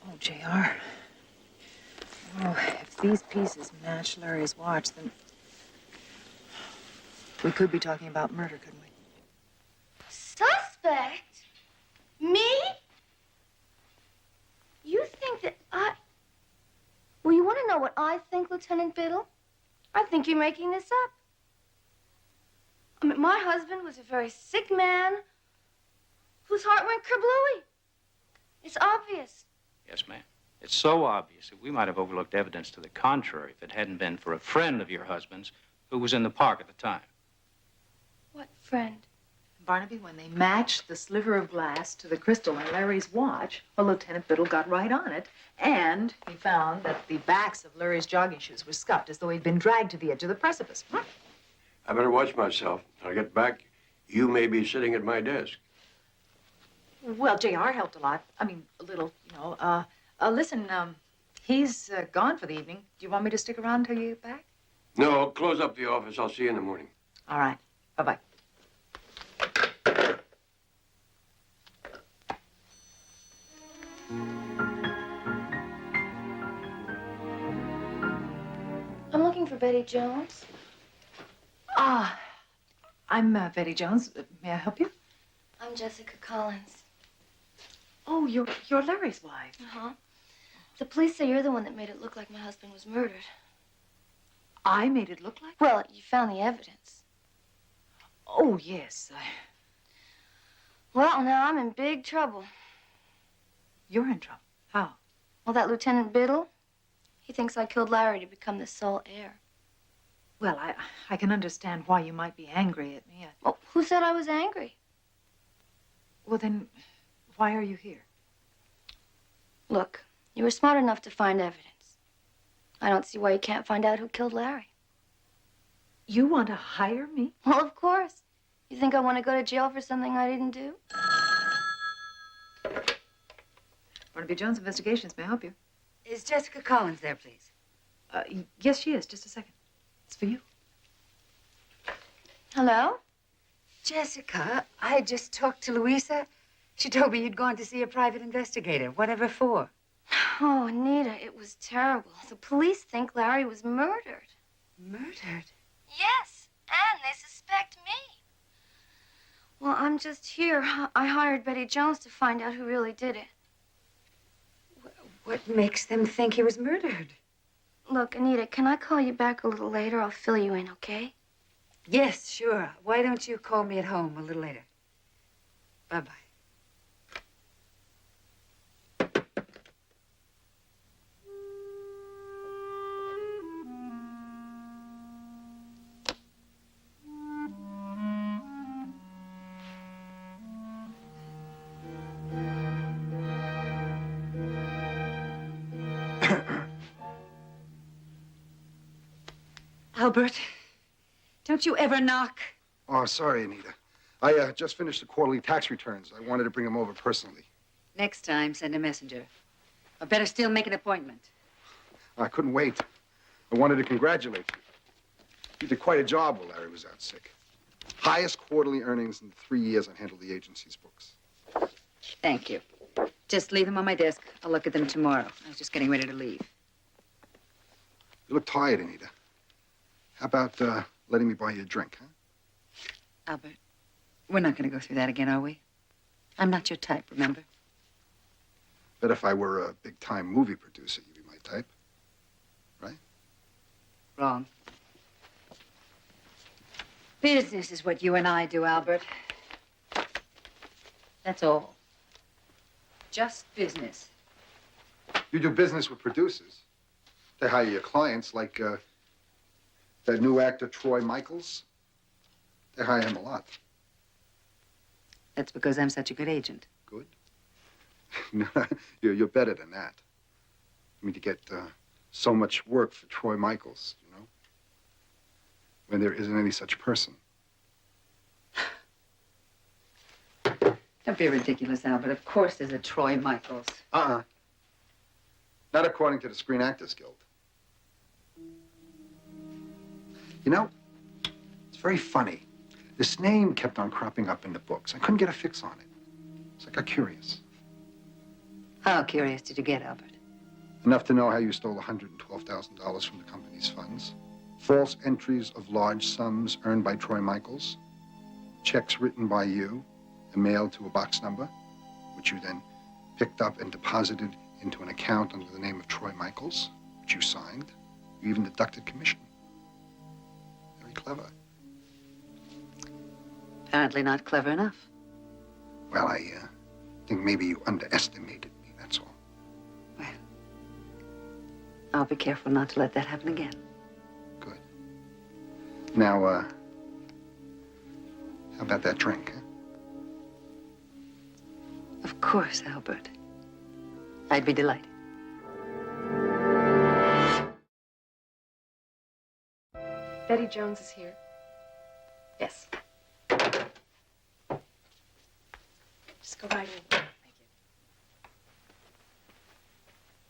Oh, JR. Oh, if these pieces match Larry's watch, then we could be talking about murder, couldn't we? Suspect? Me? You think that I... Well, you want to know what I think, Lieutenant Biddle? I think you're making this up. I mean, my husband was a very sick man whose heart went kerblooey. It's obvious. Yes, ma'am. It's so obvious that we might have overlooked evidence to the contrary if it hadn't been for a friend of your husband's who was in the park at the time. What friend? Barnaby, when they matched the sliver of glass to the crystal in Larry's watch, well, Lieutenant Biddle got right on it, and he found that the backs of Larry's jogging shoes were scuffed as though he'd been dragged to the edge of the precipice. Huh? I better watch myself. When I get back, you may be sitting at my desk. Well, JR helped a lot. I mean, a little, you know. Listen, he's gone for the evening. Do you want me to stick around until you get back? No, close up the office. I'll see you in the morning. All right. Bye-bye. I'm looking for Betty Jones. Ah, I'm Betty Jones. May I help you? I'm Jessica Collins. Oh, you're Larry's wife. Uh-huh. The police say you're the one that made it look like my husband was murdered. I made it look like? Well, you found the evidence. Oh, yes. Well, now I'm in big trouble. You're in trouble? How? Well, that Lieutenant Biddle, he thinks I killed Larry to become the sole heir. Well, I can understand why you might be angry at me. Well, who said I was angry? Well, then, why are you here? Look, you were smart enough to find evidence. I don't see why you can't find out who killed Larry. You want to hire me? Well, of course. You think I want to go to jail for something I didn't do? Barnaby Jones Investigations. May I help you? Is Jessica Collins there, please? Yes, she is. Just a second. It's for you. Hello? Jessica, I just talked to Louisa. She told me you'd gone to see a private investigator. Whatever for? Oh, Anita, it was terrible. The police think Larry was murdered. Murdered? Yes, and they suspect me. Well, I'm just here. I hired Betty Jones to find out who really did it. What makes them think he was murdered? Look, Anita, can I call you back a little later? I'll fill you in, okay? Yes, sure. Why don't you call me at home a little later? Bye-bye. Albert, don't you ever knock? Oh, sorry, Anita. I just finished the quarterly tax returns. I wanted to bring them over personally. Next time, send a messenger. Or better still, make an appointment. I couldn't wait. I wanted to congratulate you. You did quite a job while Larry was out sick. Highest quarterly earnings in the 3 years I handled the agency's books. Thank you. Just leave them on my desk. I'll look at them tomorrow. I was just getting ready to leave. You look tired, Anita. How about letting me buy you a drink, huh? Albert, we're not going to go through that again, are we? I'm not your type, remember? Bet if I were a big-time movie producer, you'd be my type. Right? Wrong. Business is what you and I do, Albert. That's all. Just business. You do business with producers. They hire your clients like That new actor, Troy Michaels, they hire him a lot. That's because I'm such a good agent. Good? No, you're better than that. I mean, to get so much work for Troy Michaels, you know, when there isn't any such person. Don't be ridiculous, Albert. Of course there's a Troy Michaels. Uh-uh. Not according to the Screen Actors Guild. You know, it's very funny. This name kept on cropping up in the books. I couldn't get a fix on it. So I got curious. How curious did you get, Albert? Enough to know how you stole $112,000 from the company's funds, false entries of large sums earned by Troy Michaels, checks written by you and mailed to a box number, which you then picked up and deposited into an account under the name of Troy Michaels, which you signed. You even deducted commission. Very clever. Apparently not clever enough. Well, I think maybe you underestimated me, that's all. Well, I'll be careful not to let that happen again. Good. Now, how about that drink, huh? Of course, Albert. I'd be delighted. Betty Jones is here. Yes. Just go right in. Thank you.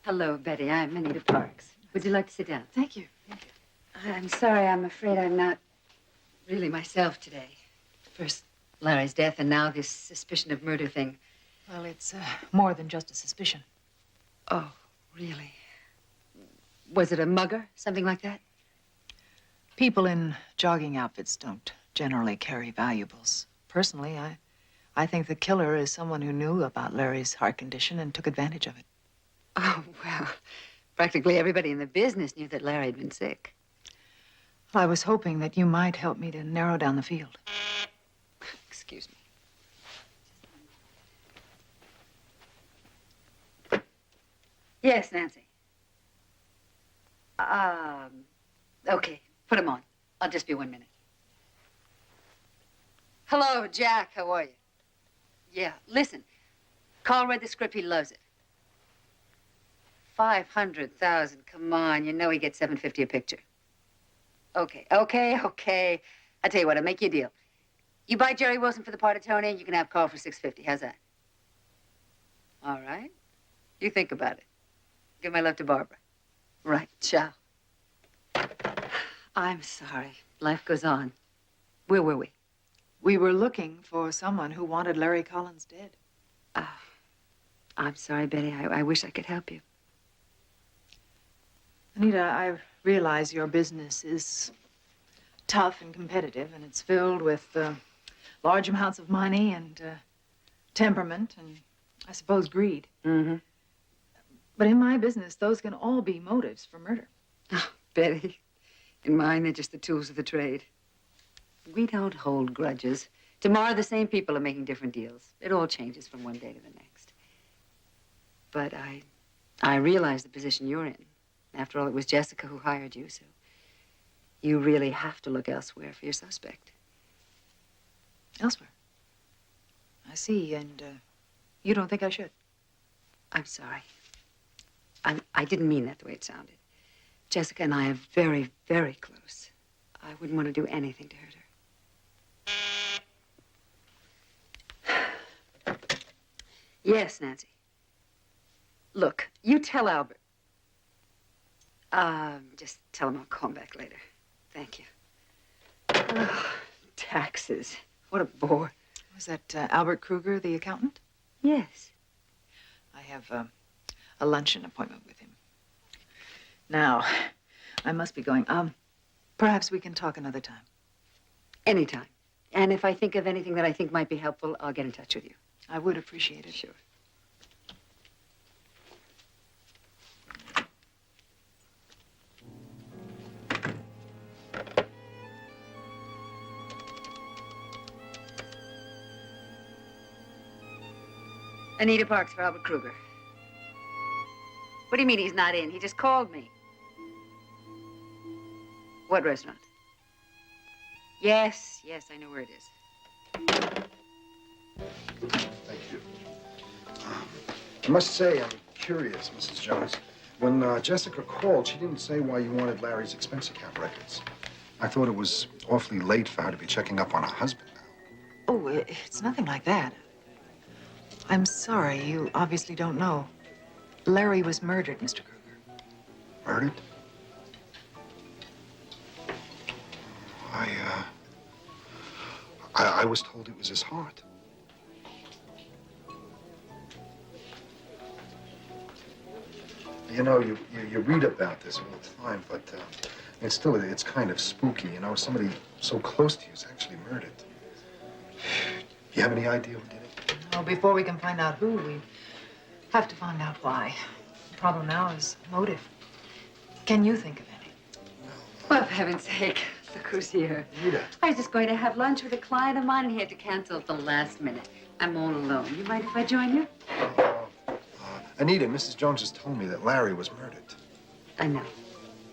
Hello, Betty. I'm Anita Parks. Would you like to sit down? Thank you. Thank you. I'm sorry. I'm afraid I'm not really myself today. First Larry's death, and now this suspicion of murder thing. Well, it's more than just a suspicion. Oh, really? Was it a mugger? Something like that? People in jogging outfits don't generally carry valuables. Personally, I think the killer is someone who knew about Larry's heart condition and took advantage of it. Oh, well, practically everybody in the business knew that Larry had been sick. Well, I was hoping that you might help me to narrow down the field. Excuse me. Yes, Nancy. Okay, put him on. I'll just be 1 minute. Hello, Jack, how are you? Yeah, listen. Carl read the script, he loves it. 500,000, come on, you know he gets $750 a picture. Okay. I tell you what, I'll make you a deal. You buy Jerry Wilson for the part of Tony, and you can have Carl for $650. How's that? All right. You think about it. Give my love to Barbara. Right, ciao. I'm sorry. Life goes on. Where were we? We were looking for someone who wanted Larry Collins dead. I'm sorry, Betty. I wish I could help you. Anita, I realize your business is tough and competitive, and it's filled with large amounts of money and temperament and, I suppose, greed. Mm-hmm. But in my business, those can all be motives for murder. Oh, Betty, in mine, they're just the tools of the trade. We don't hold grudges. Tomorrow, the same people are making different deals. It all changes from one day to the next. But I realize the position you're in. After all, it was Jessica who hired you, so you really have to look elsewhere for your suspect. Elsewhere? I see, and you don't think I should? I'm sorry. I didn't mean that the way it sounded. Jessica and I are very, very close. I wouldn't want to do anything to hurt her. Yes, Nancy. Look, you tell Albert. Just tell him I'll call him back later. Thank you. Oh, taxes. What a bore. Was that Albert Kruger, the accountant? Yes. I have a luncheon appointment with him. Now, I must be going. Perhaps we can talk another time. Anytime. And if I think of anything that I think might be helpful, I'll get in touch with you. I would appreciate it. Sure. Anita Parks for Albert Kruger. What do you mean he's not in? He just called me. What restaurant? Yes, yes, I know where it is. Thank you. I must say, I'm curious, Mrs. Jones. When Jessica called, she didn't say why you wanted Larry's expense account records. I thought it was awfully late for her to be checking up on her husband now. Oh, it's nothing like that. I'm sorry, you obviously don't know. Larry was murdered, Mr. Kruger. Murdered? I was told it was his heart. You know, you read about this all the time, but it's kind of spooky, you know? Somebody so close to you is actually murdered. You have any idea who did it? Well, before we can find out who, we have to find out why. The problem now is motive. Can you think of any? Well, for heaven's sake, look who's here. Rita. I was just going to have lunch with a client of mine and he had to cancel at the last minute. I'm all alone. You mind if I join you? Anita, Mrs. Jones has told me that Larry was murdered. I know.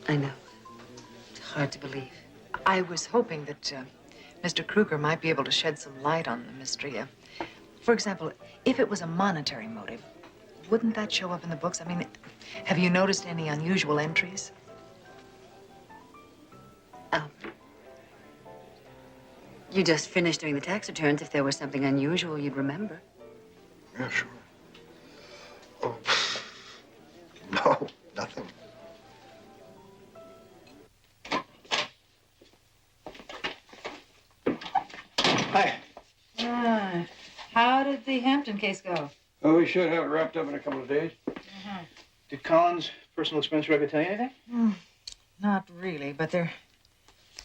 I know. It's hard to believe. I was hoping that Mr. Kruger might be able to shed some light on the mystery. For example, if it was a monetary motive, wouldn't that show up in the books? I mean, have you noticed any unusual entries? Oh. You just finished doing the tax returns. If there was something unusual, you'd remember. Yeah, sure. Oh, no, nothing. Hi. How did the Hampton case go? Oh, we should have it wrapped up in a couple of days. Did Collins' personal expense record tell you anything? Not really, but there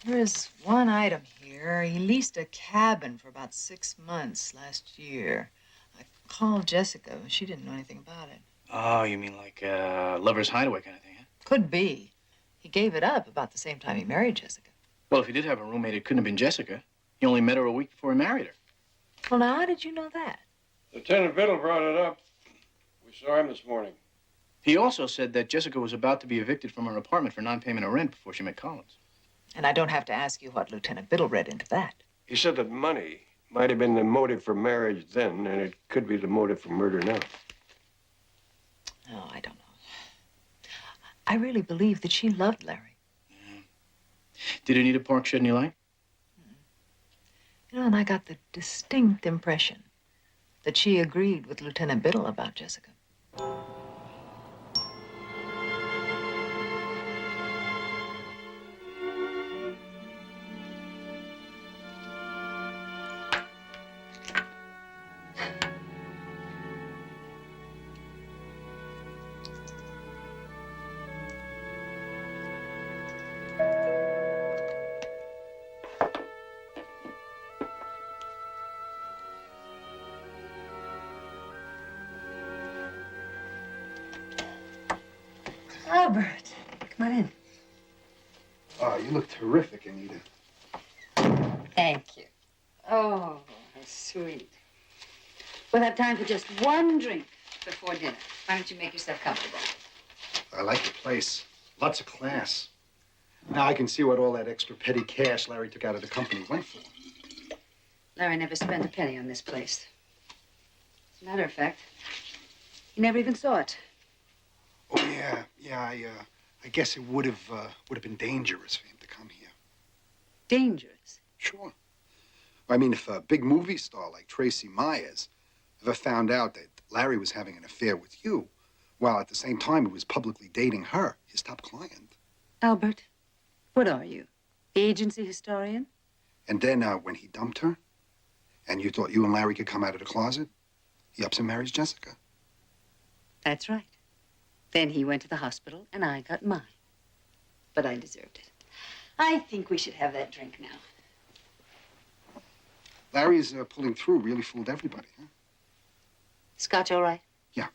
is one item here. He leased a cabin for about 6 months last year. I called Jessica. She didn't know anything about it. Oh, you mean like Lover's Hideaway kind of thing, huh? Could be. He gave it up about the same time he married Jessica. Well, if he did have a roommate, it couldn't have been Jessica. He only met her a week before he married her. Well, now, how did you know that? Lieutenant Biddle brought it up. We saw him this morning. He also said that Jessica was about to be evicted from her apartment for non-payment of rent before she met Collins. And I don't have to ask you what Lieutenant Biddle read into that. He said that money might have been the motive for marriage then, and it could be the motive for murder now. Oh, I don't know. I really believe that she loved Larry. Did Anita Park shed any light? You know, and I got the distinct impression that she agreed with Lieutenant Biddle about Jessica. Albert, come on in. Oh, you look terrific, Anita. Thank you. Oh, how sweet. We'll have time for just one drink before dinner. Why don't you make yourself comfortable? I like the place. Lots of class. Now I can see what all that extra petty cash Larry took out of the company went for. Larry never spent a penny on this place. As a matter of fact, he never even saw it. Oh, yeah. I guess it would have been dangerous for him to come here. Dangerous? Sure. I mean, if a big movie star like Tracy Myers ever found out that Larry was having an affair with you, while at the same time he was publicly dating her, his top client. Albert, what are you? Agency historian? And then when he dumped her, and you thought you and Larry could come out of the closet, he ups and marries Jessica. That's right. Then he went to the hospital, and I got mine. But I deserved it. I think we should have that drink now. Larry's pulling through really fooled everybody, huh? Scotch all right? Yeah.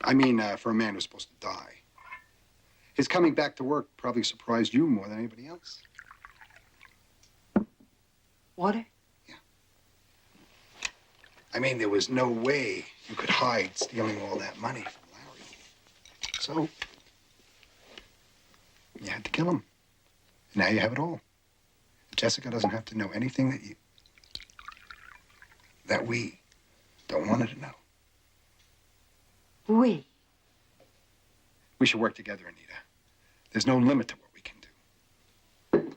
I mean, for a man who's supposed to die. His coming back to work probably surprised you more than anybody else. Water? Yeah. I mean, there was no way you could hide stealing all that money from Larry. So, you had to kill him. Now you have it all. Jessica doesn't have to know anything that we don't want her to know. We? We should work together, Anita. There's no limit to what we can do.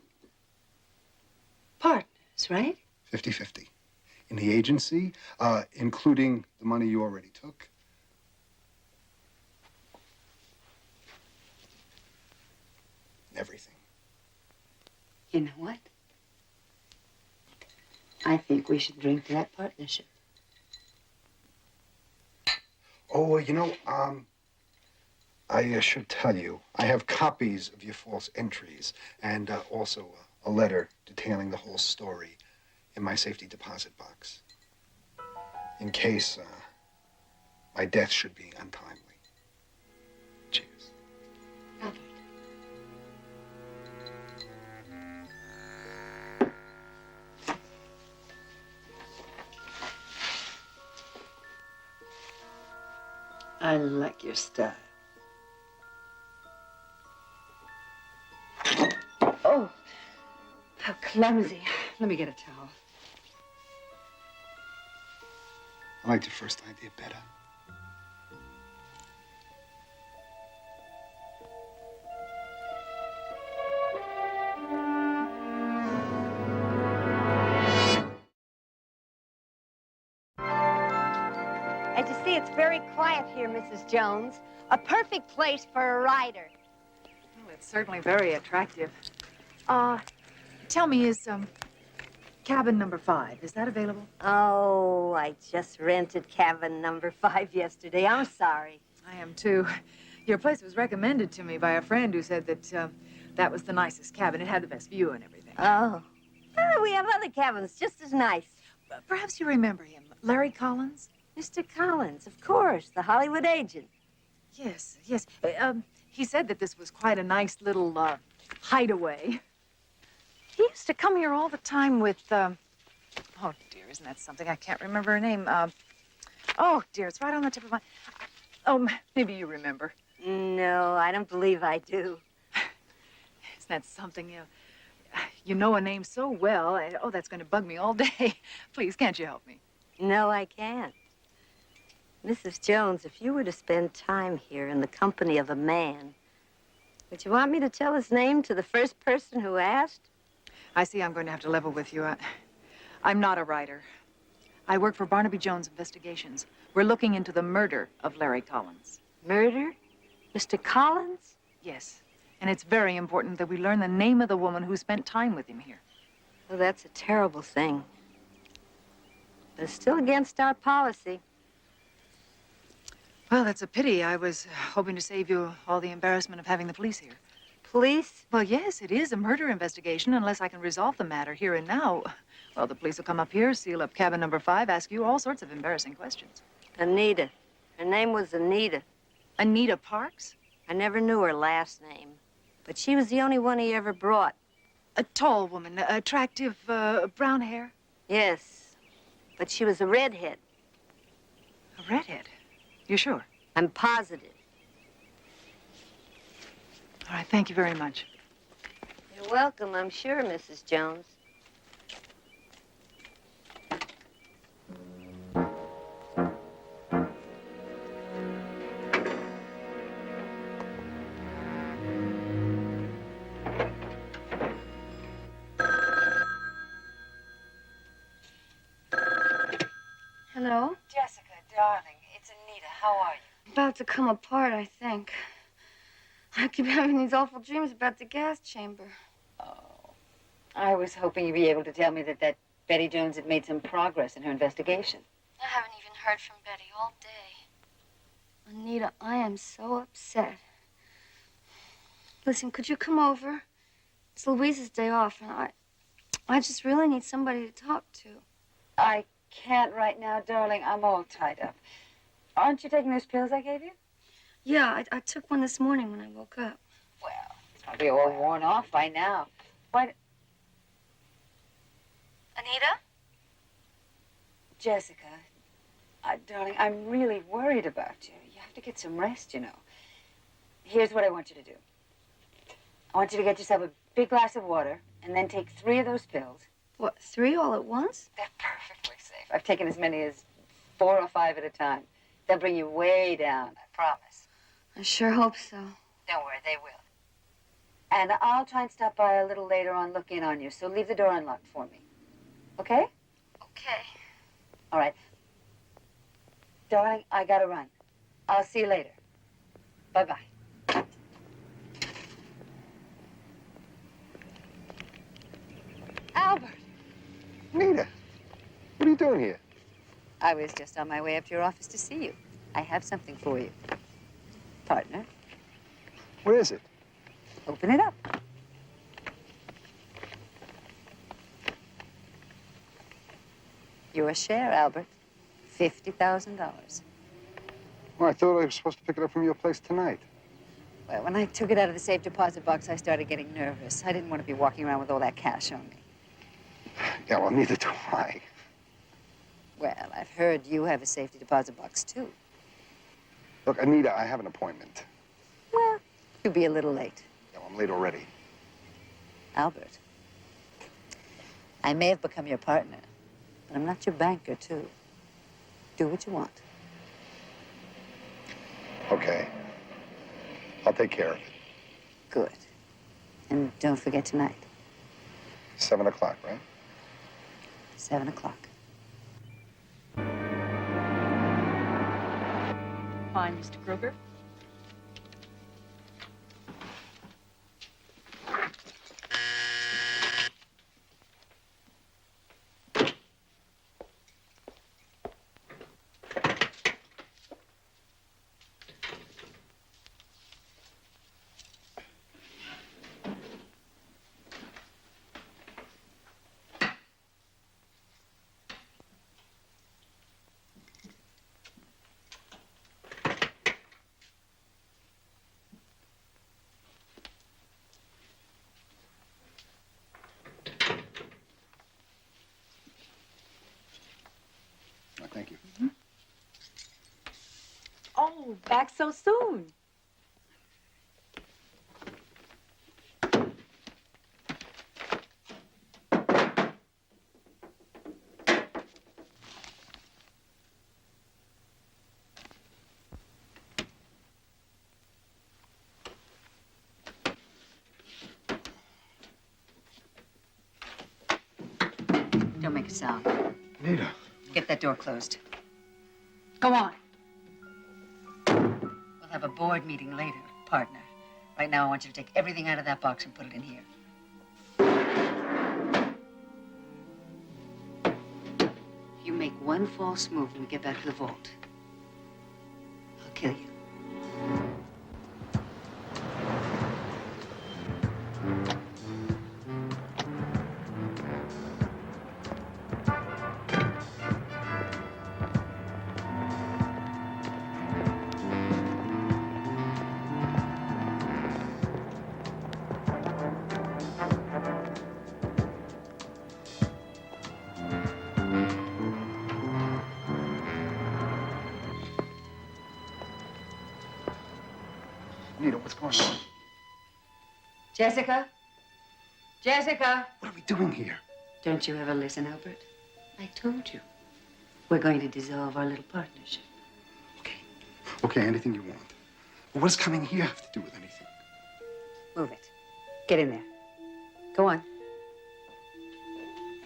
Partners, right? 50-50. In the agency, including the money you already took. Everything. You know what? I think we should drink to that partnership. Oh, you know, I should tell you, I have copies of your false entries and also a letter detailing the whole story in my safety deposit box. In case my death should be untimely. Cheers. Albert. I like your style. Oh, how clumsy. Let me get a towel. I like the first idea better. As you see, it's very quiet here, Mrs. Jones. A perfect place for a rider. Well, it's certainly very attractive. Tell me, is cabin number 5, is that available? Oh, I just rented cabin number 5 yesterday. I'm sorry. I am too. Your place was recommended to me by a friend who said that that was the nicest cabin. It had the best view and everything. Oh. We have other cabins just as nice. Perhaps you remember him, Larry Collins? Mr. Collins, of course, the Hollywood agent. Yes, yes. He said that this was quite a nice little hideaway. He used to come here all the time with, oh, dear, isn't that something? I can't remember her name. Oh, dear, it's right on the tip of my... Oh, maybe you remember. No, I don't believe I do. Isn't that something? You know a name so well. Oh, that's going to bug me all day. Please, can't you help me? No, I can't. Mrs. Jones, if you were to spend time here in the company of a man, would you want me to tell his name to the first person who asked? I see I'm going to have to level with you. I'm not a writer. I work for Barnaby Jones Investigations. We're looking into the murder of Larry Collins. Murder? Mr. Collins? Yes. And it's very important that we learn the name of the woman who spent time with him here. Well, that's a terrible thing. But it's still against our policy. Well, that's a pity. I was hoping to save you all the embarrassment of having the police here. Police? Well, yes, it is a murder investigation. Unless I can resolve the matter here and now, well, the police will come up here, seal up cabin number 5, ask you all sorts of embarrassing questions. Anita. Her name was Anita. Anita Parks? I never knew her last name, but she was the only one he ever brought. A tall woman, attractive, brown hair? Yes, but she was a redhead. A redhead? You sure? I'm positive. All right, thank you very much. You're welcome, I'm sure, Mrs. Jones. Hello? Jessica, darling, it's Anita. How are you? About to come apart, I think. I keep having these awful dreams about the gas chamber. I was hoping you'd be able to tell me that Betty Jones had made some progress in her investigation. I haven't even heard from Betty all day. Anita, I am so upset. Listen, could you come over? It's Louise's day off, and I just really need somebody to talk to. I can't right now, darling. I'm all tied up. Aren't you taking those pills I gave you? Yeah, I took one this morning when I woke up. Well, it's probably all worn off by now. Why... Anita? Jessica, darling, I'm really worried about you. You have to get some rest, you know. Here's what I want you to do. I want you to get yourself a big glass of water and then take 3 of those pills. What, 3 all at once? They're perfectly safe. I've taken as many as 4 or 5 at a time. They'll bring you way down, I promise. I sure hope so. Don't worry, they will. And I'll try and stop by a little later on, look in on you, so leave the door unlocked for me. Okay? Okay. All right. Darling, I gotta run. I'll see you later. Bye-bye. Albert! Nita, what are you doing here? I was just on my way up to your office to see you. I have something for you. Partner, What is it? open it up. Your share, Albert. $50,000. Well, I thought I was supposed to pick it up from your place tonight. Well, when I took it out of the safe deposit box, I started getting nervous. I didn't want to be walking around with all that cash on me. Yeah, well, neither do I. Well, I've heard you have a safety deposit box, too. Look, Anita, I have an appointment. Well, you'll be a little late. Yeah, well, I'm late already. Albert, I may have become your partner, but I'm not your banker, too. Do what you want. Okay. I'll take care of it. Good. And don't forget tonight, 7 o'clock, right? 7 o'clock. Fine, Mr. Kruger. Oh, thank you. Oh, back so soon. Don't make a sound. Nita. Get that door closed. Go on. We'll have a board meeting later, partner. Right now, I want you to take everything out of that box and put it in here. If you make one false move when we get back to the vault, I'll kill you. Nita, what's going on? Jessica? Jessica? What are we doing here? Don't you ever listen, Albert? I told you. We're going to dissolve our little partnership. Okay, anything you want. But what does coming here have to do with anything? Move it. Get in there. Go on.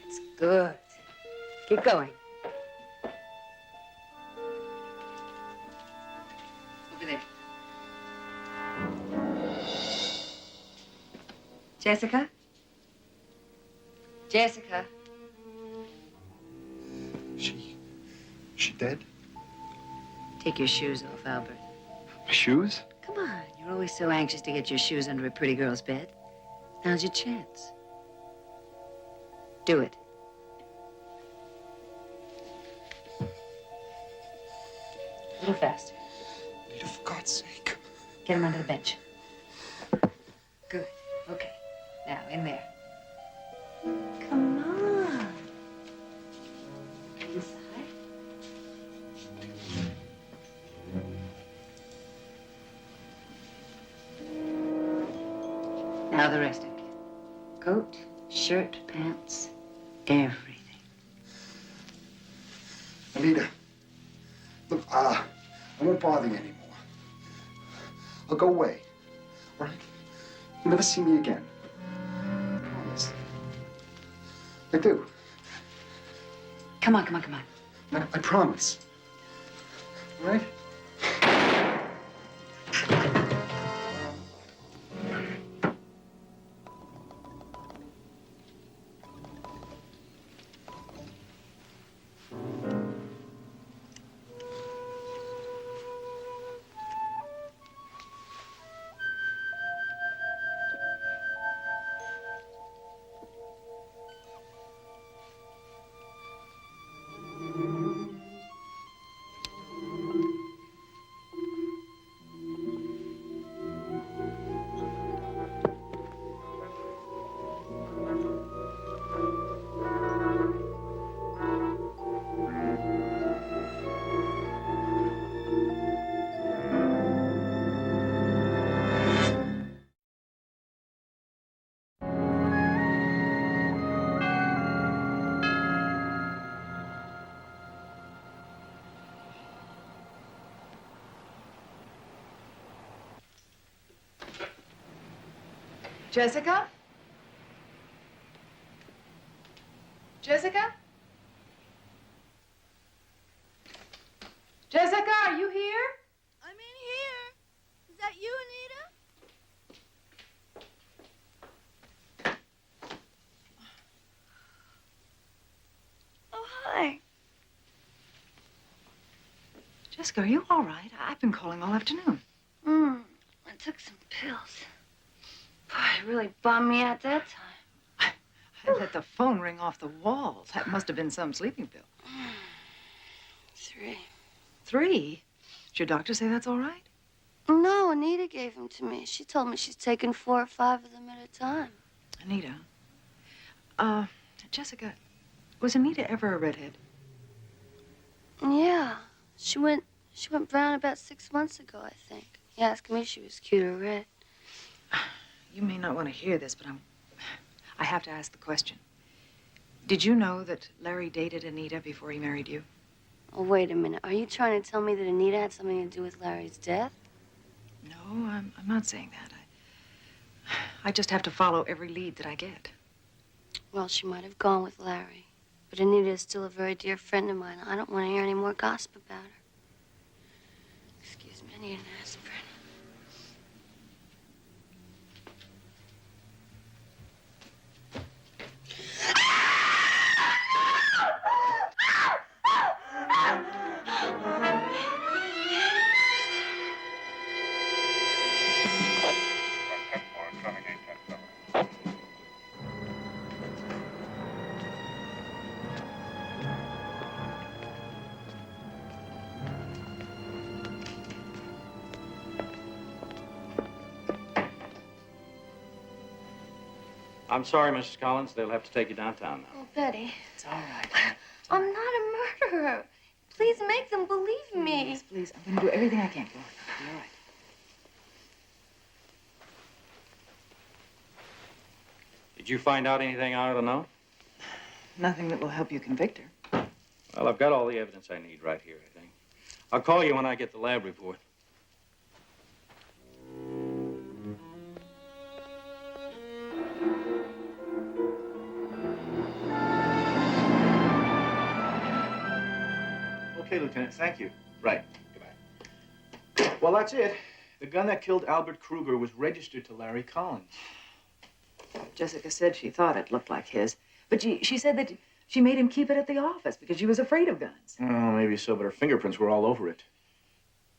That's good. Keep going. Over there. Jessica? Jessica? She dead? Take your shoes off, Albert. My shoes? Come on. You're always so anxious to get your shoes under a pretty girl's bed. Now's your chance. Do it. A little faster. Nita, for God's sake. Get him under the bench. Good. Okay. Now, in there. Come on. Inside. Now the rest of you. Coat, shirt, pants, everything. Anita, look, I won't bother you anymore. I'll go away, all right? You'll never see me again. I promise. I do. Come on, come on, come on. I promise. All right? Jessica? Jessica? Jessica, are you here? I'm in here. Is that you, Anita? Oh, hi. Jessica, are you all right? I've been calling all afternoon. I took some pills. Boy, it really bummed me out that time. I let the phone ring off the walls. That must have been some sleeping pill. 3. 3? Did your doctor say that's all right? No, Anita gave them to me. She told me she's taking 4 or 5 of them at a time. Anita? Jessica, was Anita ever a redhead? Yeah. She went brown about 6 months ago, I think. He asked me if she was cute or red. You may not want to hear this, but I have to ask the question. Did you know that Larry dated Anita before he married you? Oh, wait a minute. Are you trying to tell me that Anita had something to do with Larry's death? No, I'm not saying that. I just have to follow every lead that I get. Well, she might have gone with Larry. But Anita is still a very dear friend of mine. I don't want to hear any more gossip about her. Excuse me, I need an aspirin. I'm sorry, Mrs. Collins. They'll have to take you downtown now. Oh, Betty. It's all right. I'm not a murderer. Please make them believe me. Please, please. I'm going to do everything I can. Go on. It'll be all right. Did you find out anything I ought to know? Nothing that will help you convict her. Well, I've got all the evidence I need right here, I think. I'll call you when I get the lab report. Okay, Lieutenant, thank you. Right. Goodbye. Well, that's it. The gun that killed Albert Kruger was registered to Larry Collins. Jessica said she thought it looked like his. But she said that she made him keep it at the office because she was afraid of guns. Oh, maybe so, but her fingerprints were all over it.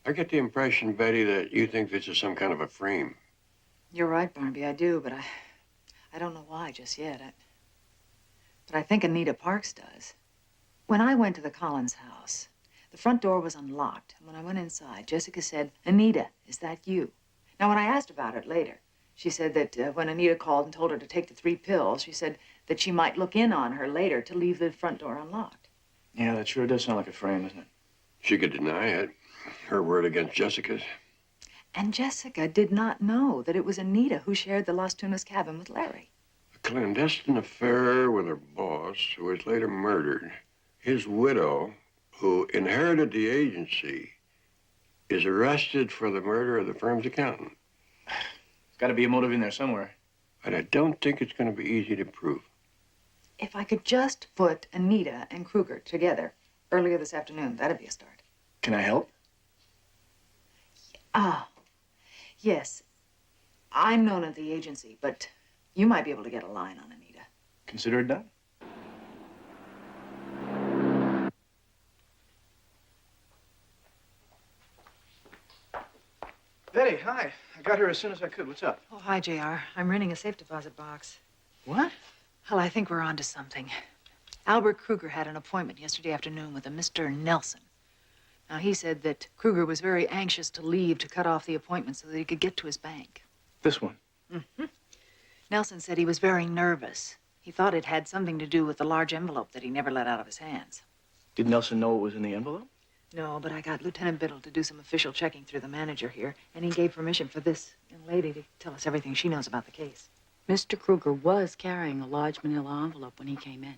I get the impression, Betty, that you think this is some kind of a frame. You're right, Barnaby, I do, but I don't know why just yet. But I think Anita Parks does. When I went to the Collins house, the front door was unlocked. And when I went inside, Jessica said, "Anita, is that you?" Now, when I asked about it later, she said that when Anita called and told her to take the 3 pills, she said that she might look in on her later to leave the front door unlocked. Yeah, that sure does sound like a frame, doesn't it? She could deny it. Her word against Jessica's. And Jessica did not know that it was Anita who shared the Las Tunas cabin with Larry. Clandestine affair with her boss, who was later murdered. His widow, who inherited the agency, is arrested for the murder of the firm's accountant. There's got to be a motive in there somewhere. But I don't think it's going to be easy to prove. If I could just put Anita and Kruger together earlier this afternoon, that'd be a start. Can I help? Ah, yes. I'm known at the agency, but you might be able to get a line on Anita. Consider it done. Betty, hi. I got here as soon as I could. What's up? Oh, hi, JR. I'm renting a safe deposit box. What? Well, I think we're on to something. Albert Kruger had an appointment yesterday afternoon with a Mr. Nelson. Now, he said that Kruger was very anxious to leave to cut off the appointment so that he could get to his bank. This one? Mm-hmm. Nelson said he was very nervous. He thought it had something to do with the large envelope that he never let out of his hands. Did Nelson know what was in the envelope? No, but I got Lieutenant Biddle to do some official checking through the manager here, and he gave permission for this young lady to tell us everything she knows about the case. Mr. Kruger was carrying a large manila envelope when he came in.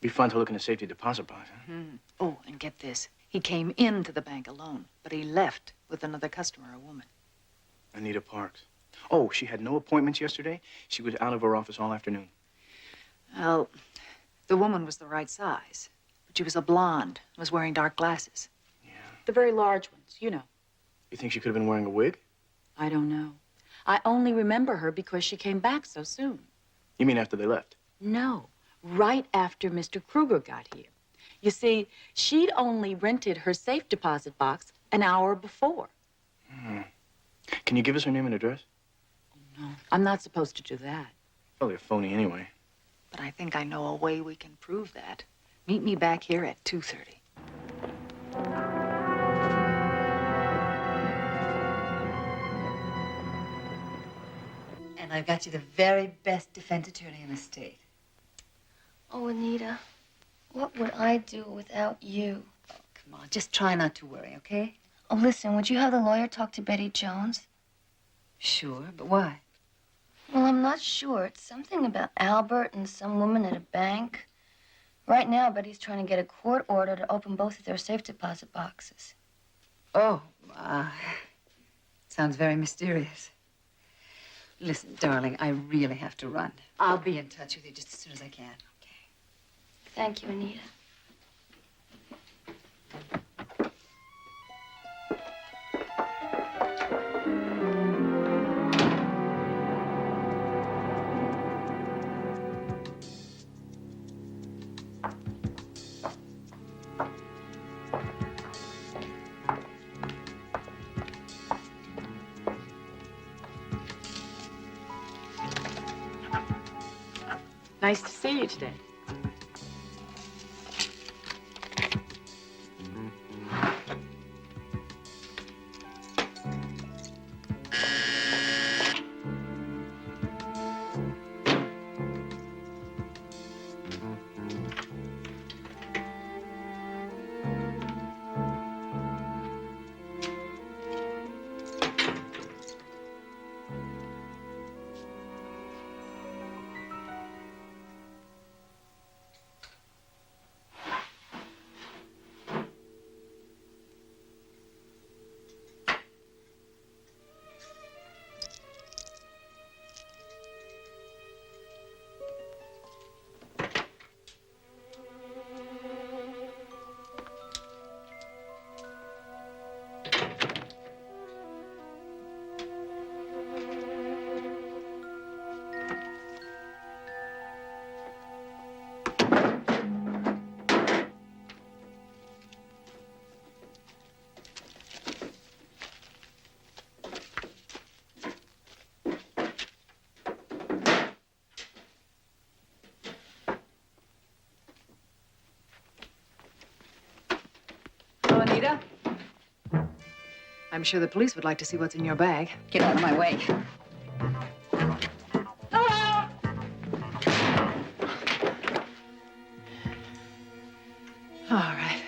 Be fun to look in a safety deposit box, huh? Mm. Oh, and get this. He came into the bank alone, but he left with another customer, a woman. Anita Parks. Oh, she had no appointments yesterday? She was out of her office all afternoon. Well, the woman was the right size, but she was a blonde, was wearing dark glasses. The very large ones, you know. You think she could have been wearing a wig? I don't know. I only remember her because she came back so soon. You mean after they left? No, right after Mr. Kruger got here. You see, she'd only rented her safe deposit box an hour before. Can you give us her name and address? No, I'm not supposed to do that. Probably a phony anyway. But I think I know a way we can prove that. Meet me back here at 2:30. And I've got you the very best defense attorney in the state. Oh, Anita, what would I do without you? Oh, come on, just try not to worry, okay? Oh, listen, would you have the lawyer talk to Betty Jones? Sure, but why? Well, I'm not sure. It's something about Albert and some woman at a bank. Right now, Betty's trying to get a court order to open both of their safe deposit boxes. Oh, sounds very mysterious. Listen, darling, I really have to run. I'll be in touch with you just as soon as I can. Thank you, Anita. Nice to see you today. Anita? I'm sure the police would like to see what's in your bag. Get out of my way. All right.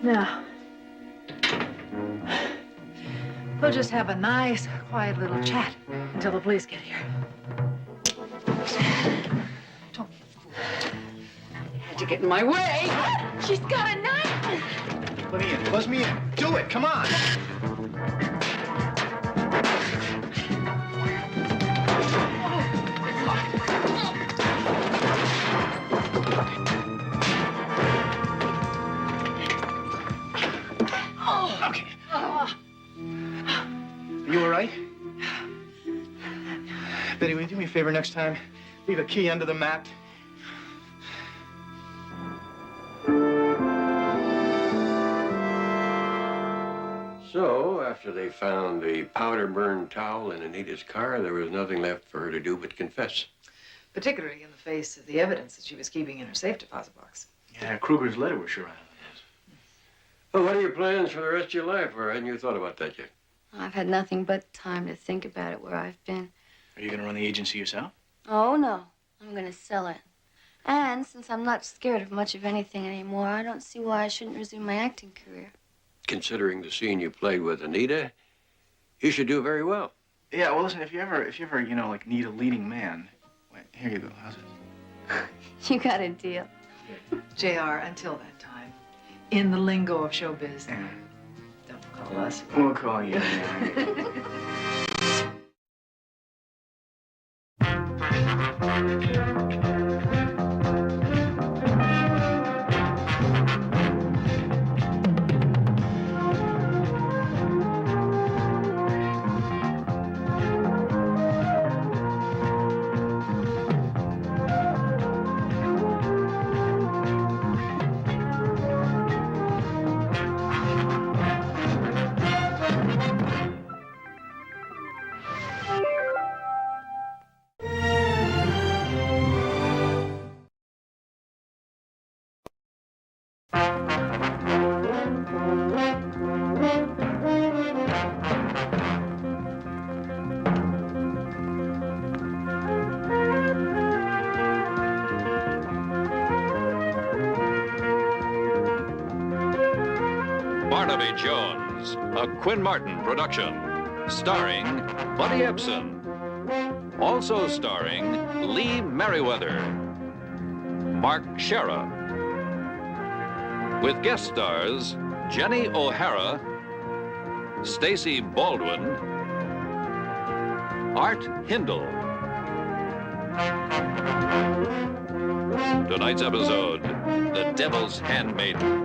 Now, we'll just have a nice, quiet little chat until the police get here. Don't be a fool. Had to get in my way. She's got a knife. Let me in. Buzz me in. Do it. Come on. Okay. Are you all right? Betty, will you do me a favor next time? Leave a key under the mat. So, after they found the powder-burned towel in Anita's car, there was nothing left for her to do but confess. Particularly in the face of the evidence that she was keeping in her safe deposit box. Yeah, Kruger's letter was sure out. Well, what are your plans for the rest of your life, or hadn't you thought about that yet? I've had nothing but time to think about it where I've been. Are you going to run the agency yourself? Oh, no. I'm going to sell it. And since I'm not scared of much of anything anymore, I don't see why I shouldn't resume my acting career. Considering the scene you played with Anita, you should do very well. Yeah, well, listen, if you ever, you know, like, need a leading man, wait, here you go. How's it? You got a deal. JR, until that time, in the lingo of showbiz, don't call us. We'll call you. Barnaby Jones, a Quinn Martin production, starring Buddy Ebsen. Also starring Lee Merriweather, Mark Shera, with guest stars Jenny O'Hara, Stacy Baldwin, Art Hindle. Tonight's episode, The Devil's Handmaiden.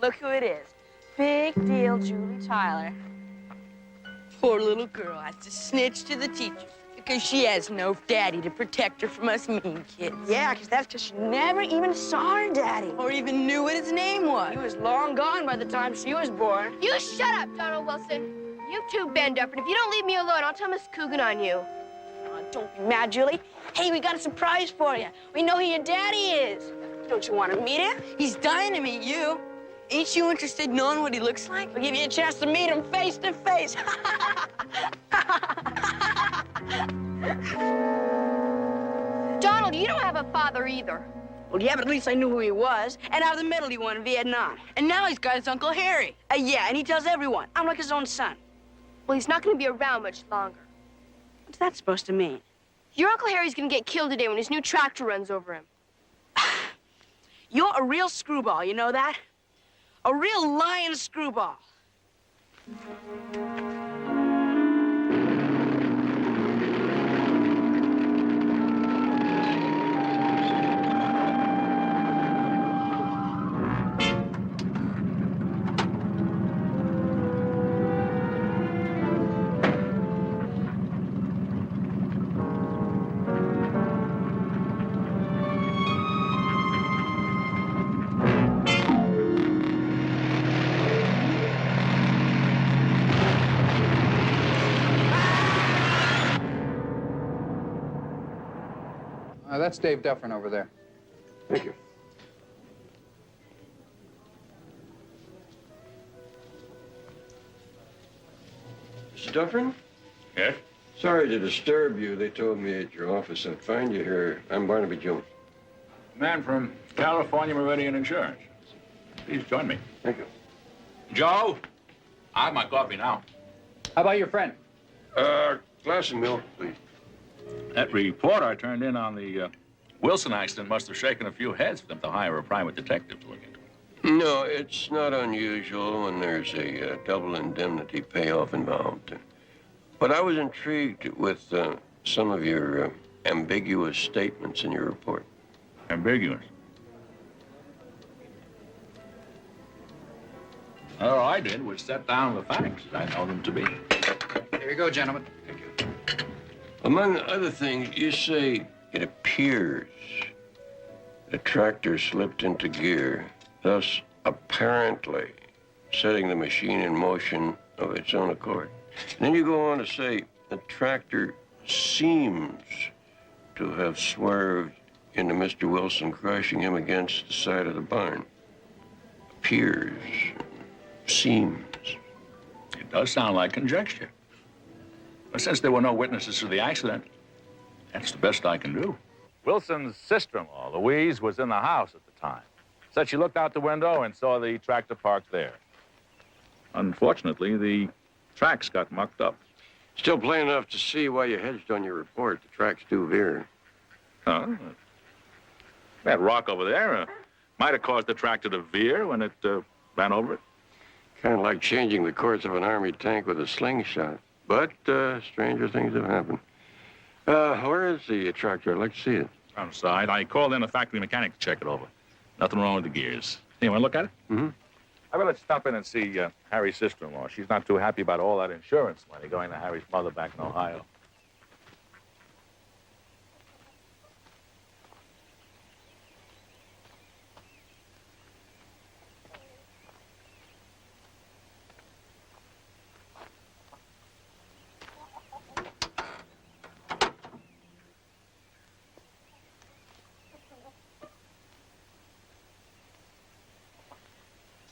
Look who it is. Big deal, Julie Tyler. Poor little girl has to snitch to the teacher because she has no daddy to protect her from us mean kids. Yeah, because that's because she never even saw her daddy or even knew what his name was. He was long gone by the time she was born. You shut up, Donald Wilson. You two bend up, and if you don't leave me alone, I'll tell Miss Coogan on you. Oh, don't be mad, Julie. Hey, we got a surprise for you. We know who your daddy is. Don't you want to meet him? He's dying to meet you. Ain't you interested in knowing what he looks like? We'll give you a chance to meet him face to face. Donald, you don't have a father either. Well, yeah, but at least I knew who he was. And out of the medal he won in Vietnam. And now he's got his Uncle Harry. Yeah, and he tells everyone. I'm like his own son. Well, he's not going to be around much longer. What's that supposed to mean? Your Uncle Harry's going to get killed today when his new tractor runs over him. You're a real screwball, you know that? A real lion screwball. That's Dave Dufferin over there. Thank you. Mr. Dufferin? Yes? Sorry to disturb you. They told me at your office I'd find you here. I'm Barnaby Jones. Man from California Meridian Insurance. Please join me. Thank you. Joe, I have my coffee now. How about your friend? Glass of milk, please. That report I turned in on the Wilson accident must have shaken a few heads for them to hire a private detective to look into it. No, it's not unusual when there's a double indemnity payoff involved. But I was intrigued with some of your ambiguous statements in your report. Ambiguous? All I did was set down the facts as I know them to be. Here you go, gentlemen. Among other things, you say it appears the tractor slipped into gear, thus apparently setting the machine in motion of its own accord. And then you go on to say the tractor seems to have swerved into Mr. Wilson, crashing him against the side of the barn. Appears, seems. It does sound like conjecture. But since there were no witnesses to the accident, that's the best I can do. Wilson's sister-in-law, Louise, was in the house at the time. Said she looked out the window and saw the tractor parked there. Unfortunately, the tracks got mucked up. Still plain enough to see why you hedged on your report. The tracks do veer. Huh? That rock over there might have caused the tractor to veer when it ran over it. Kind of like changing the course of an army tank with a slingshot. But stranger things have happened. Where is the tractor? I'd like to see it. Outside. I called in a factory mechanic to check it over. Nothing wrong with the gears. You want to look at it? Mm-hmm. I will let you stop in and see Harry's sister-in-law. She's not too happy about all that insurance money going to Harry's mother back in Ohio.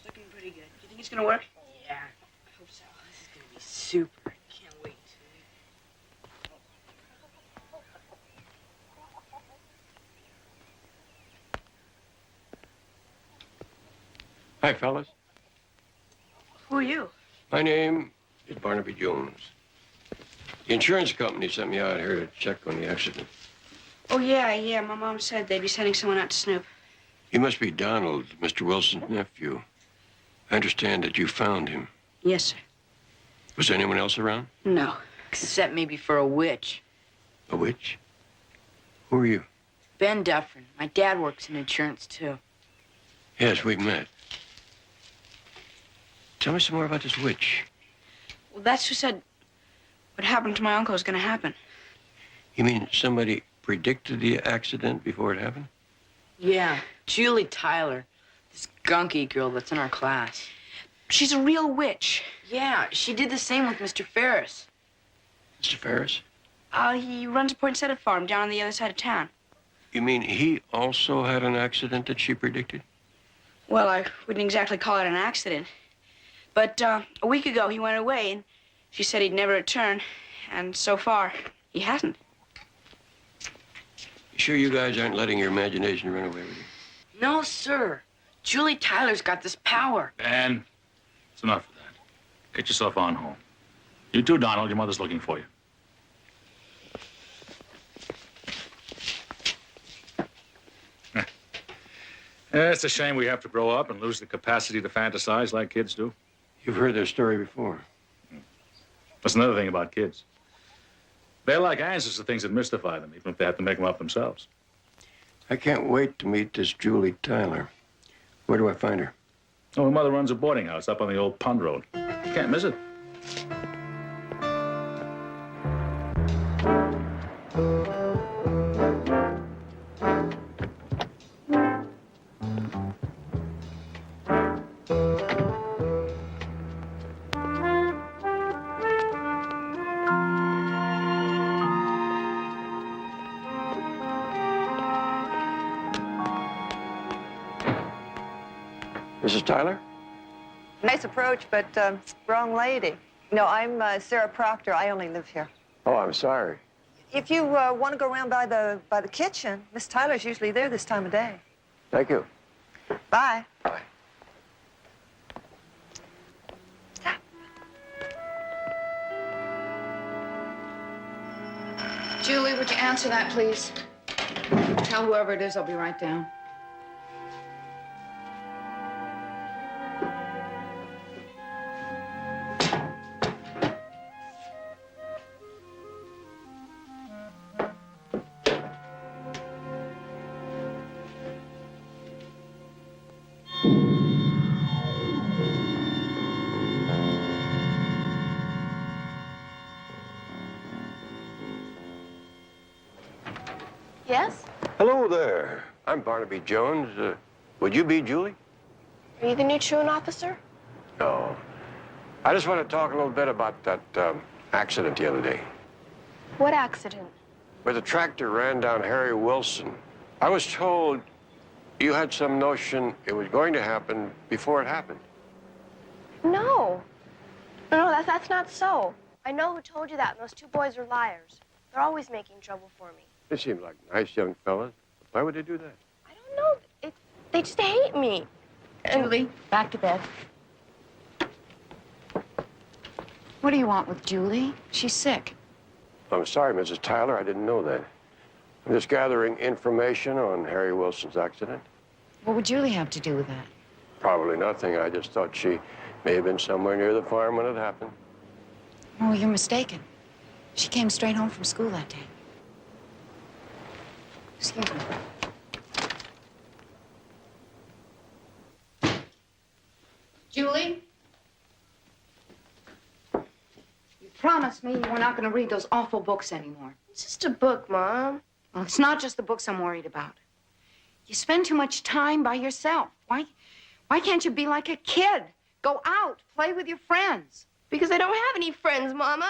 Looking pretty good. Do you think it's gonna work? Yeah, I hope so. This is gonna be super. Can't wait. Hi, fellas. Who are you? My name is Barnaby Jones. The insurance company sent me out here to check on the accident. Oh, yeah. My mom said they'd be sending someone out to snoop. You must be Donald, Mr. Wilson's nephew. I understand that you found him. Yes, sir. Was anyone else around? No, except maybe for a witch. A witch? Who are you? Ben Dufferin. My dad works in insurance, too. Yes, we've met. Tell me some more about this witch. Well, that's who said what happened to my uncle was gonna happen. You mean somebody predicted the accident before it happened? Yeah, Julie Tyler. This gunky girl that's in our class. She's a real witch. Yeah, she did the same with Mr. Ferris. Mr. Ferris? He runs a poinsettia farm down on the other side of town. You mean he also had an accident that she predicted? Well, I wouldn't exactly call it an accident. But a week ago, he went away, and she said he'd never return. And so far, he hasn't. You sure you guys aren't letting your imagination run away with you? No, sir. Julie Tyler's got this power. Ben, it's enough of that. Get yourself on home. You too, Donald. Your mother's looking for you. It's a shame we have to grow up and lose the capacity to fantasize like kids do. You've heard their story before. That's another thing about kids. They like answers to things that mystify them, even if they have to make them up themselves. I can't wait to meet this Julie Tyler. Where do I find her? Oh, her mother runs a boarding house up on the old Pond Road. You can't miss it. Mrs. Tyler? Nice approach, but wrong lady. No, I'm Sarah Proctor. I only live here. Oh, I'm sorry. If you want to go around by the kitchen, Miss Tyler's usually there this time of day. Thank you. Bye. Bye. Julie, would you answer that, please? Tell whoever it is I'll be right down. Yes? Hello there. I'm Barnaby Jones. Would you be Julie? Are you the new truant officer? No. I just want to talk a little bit about that accident the other day. What accident? Where the tractor ran down Harry Wilson. I was told you had some notion it was going to happen before it happened. No. No, that's not so. I know who told you that, and those two boys are liars. They're always making trouble for me. They seem like nice young fellas. Why would they do that? I don't know. They just hate me. Julie, back to bed. What do you want with Julie? She's sick. I'm sorry, Mrs. Tyler. I didn't know that. I'm just gathering information on Harry Wilson's accident. What would Julie have to do with that? Probably nothing. I just thought she may have been somewhere near the farm when it happened. Oh, you're mistaken. She came straight home from school that day. Excuse me. Julie? You promised me you were not going to read those awful books anymore. It's just a book, Mom. Well, it's not just the books I'm worried about. You spend too much time by yourself. Why can't you be like a kid? Go out, play with your friends. Because I don't have any friends, Mama.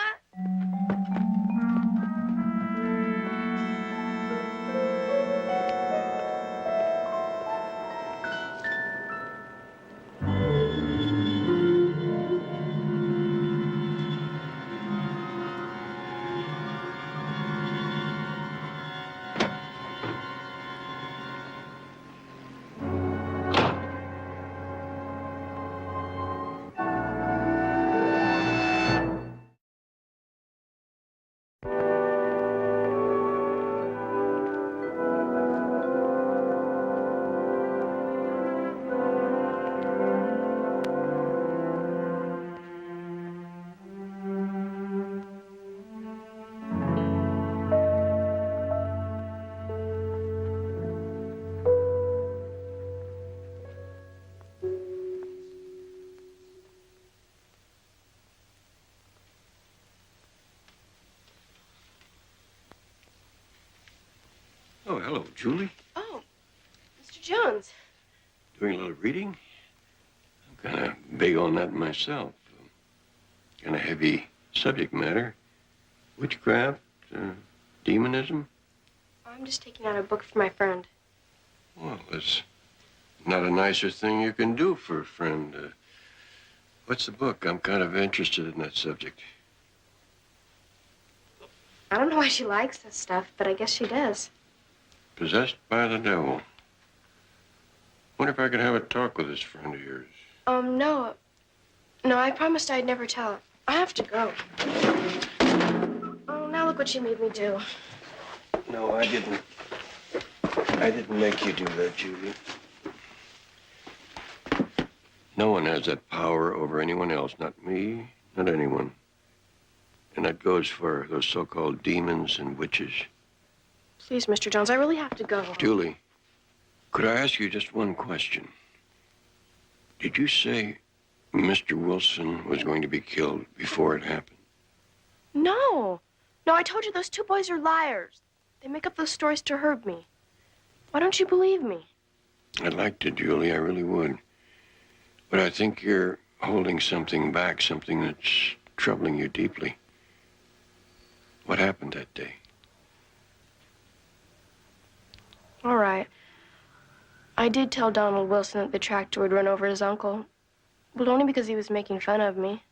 Oh, hello, Julie. Oh, Mr. Jones. Doing a little reading? I'm kind of big on that myself. Kind of heavy subject matter. Witchcraft, demonism. I'm just taking out a book for my friend. Well, that's not a nicer thing you can do for a friend. What's the book? I'm kind of interested in that subject. I don't know why she likes this stuff, but I guess she does. Possessed by the devil. Wonder if I could have a talk with this friend of yours. No. No, I promised I'd never tell her. I have to go. Oh, now look what you made me do. No, I didn't. I didn't make you do that, Julie. No one has that power over anyone else. Not me, not anyone. And that goes for those so-called demons and witches. Please, Mr. Jones, I really have to go. Julie, could I ask you just one question? Did you say Mr. Wilson was going to be killed before it happened? No. No, I told you those two boys are liars. They make up those stories to hurt me. Why don't you believe me? I'd like to, Julie, I really would. But I think you're holding something back, something that's troubling you deeply. What happened that day? All right. I did tell Donald Wilson that the tractor would run over his uncle, but only because he was making fun of me.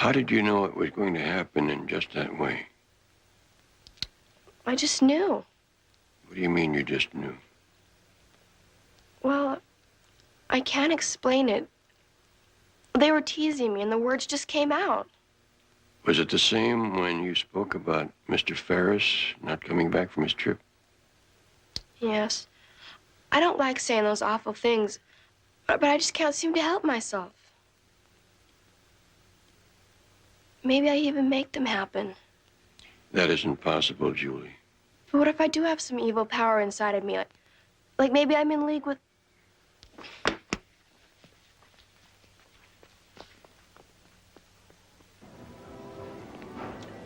How did you know it was going to happen in just that way? I just knew. What do you mean you just knew? Well, I can't explain it. They were teasing me, and the words just came out. Was it the same when you spoke about Mr. Ferris not coming back from his trip? Yes. I don't like saying those awful things, but I just can't seem to help myself. Maybe I even make them happen. That isn't possible, Julie. But what if I do have some evil power inside of me? Like maybe I'm in league with...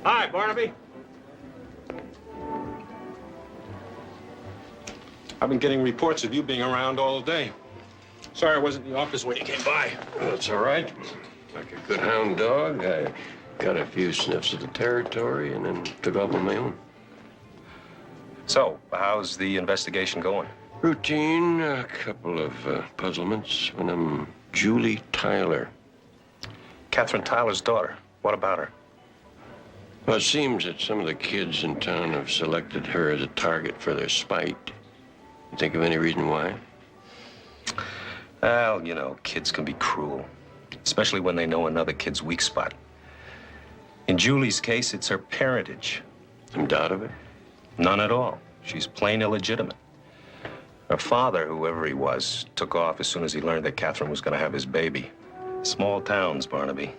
Hi, Barnaby. I've been getting reports of you being around all day. Sorry I wasn't in the office when you came by. That's all right. Like a good hound dog, I got a few sniffs of the territory and then took off on my own. So, how's the investigation going? Routine, a couple of puzzlements. When Julie Tyler. Catherine Tyler's daughter. What about her? Well, it seems that some of the kids in town have selected her as a target for their spite. You think of any reason why? Well, you know, kids can be cruel, especially when they know another kid's weak spot. In Julie's case, it's her parentage. Some doubt of it? None at all. She's plain illegitimate. Her father, whoever he was, took off as soon as he learned that Catherine was going to have his baby. Small towns, Barnaby.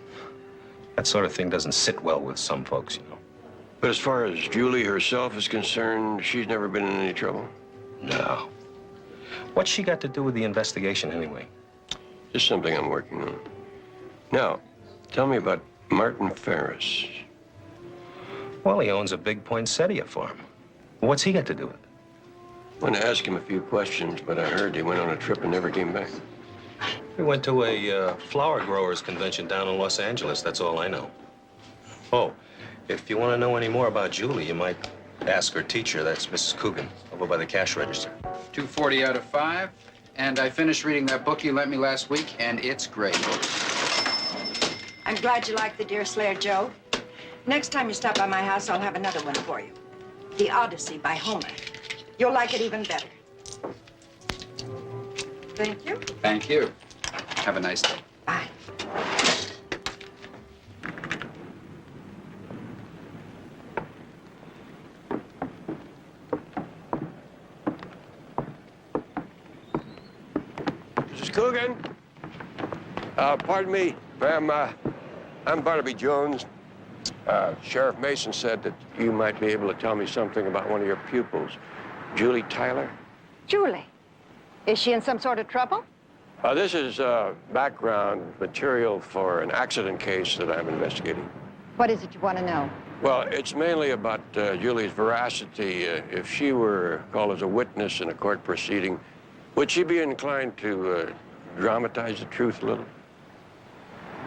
That sort of thing doesn't sit well with some folks, you know. But as far as Julie herself is concerned, she's never been in any trouble? No. What's she got to do with the investigation, anyway? Just something I'm working on. Now, tell me about Martin Ferris. Well, he owns a big poinsettia farm. What's he got to do with it? I want to ask him a few questions, but I heard he went on a trip and never came back. We went to a flower growers convention down in Los Angeles. That's all I know. Oh, if you want to know any more about Julie, you might ask her teacher. That's Mrs. Coogan, over by the cash register. 240 out of 5. And I finished reading that book you lent me last week, and it's great. I'm glad you like the Deerslayer, Joe. Next time you stop by my house, I'll have another one for you. The Odyssey by Homer. You'll like it even better. Thank you. Thank you. Have a nice day. Bye. Mrs. Coogan? Pardon me, ma'am. I'm Barnaby Jones. Sheriff Mason said that you might be able to tell me something about one of your pupils, Julie Tyler. Julie, is she in some sort of trouble? This is background material for an accident case that I'm investigating. What is it you want to know? Well, it's mainly about Julie's veracity. If she were called as a witness in a court proceeding, would she be inclined to dramatize the truth a little?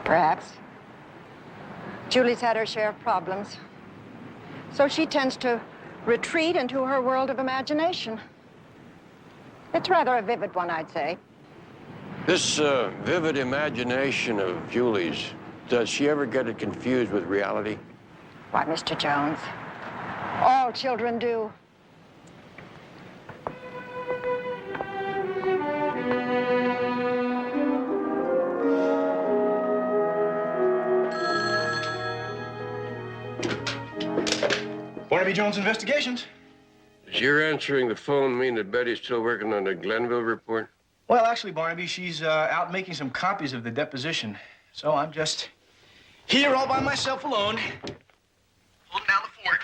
Perhaps. Julie's had her share of problems. So she tends to retreat into her world of imagination. It's rather a vivid one, I'd say. This vivid imagination of Julie's, does she ever get it confused with reality? Why, Mr. Jones, all children do. Barnaby Jones Investigations. Does your answering the phone mean that Betty's still working on the Glenville report? Well, actually, Barnaby, she's out making some copies of the deposition. So I'm just here all by myself alone, holding down the fort.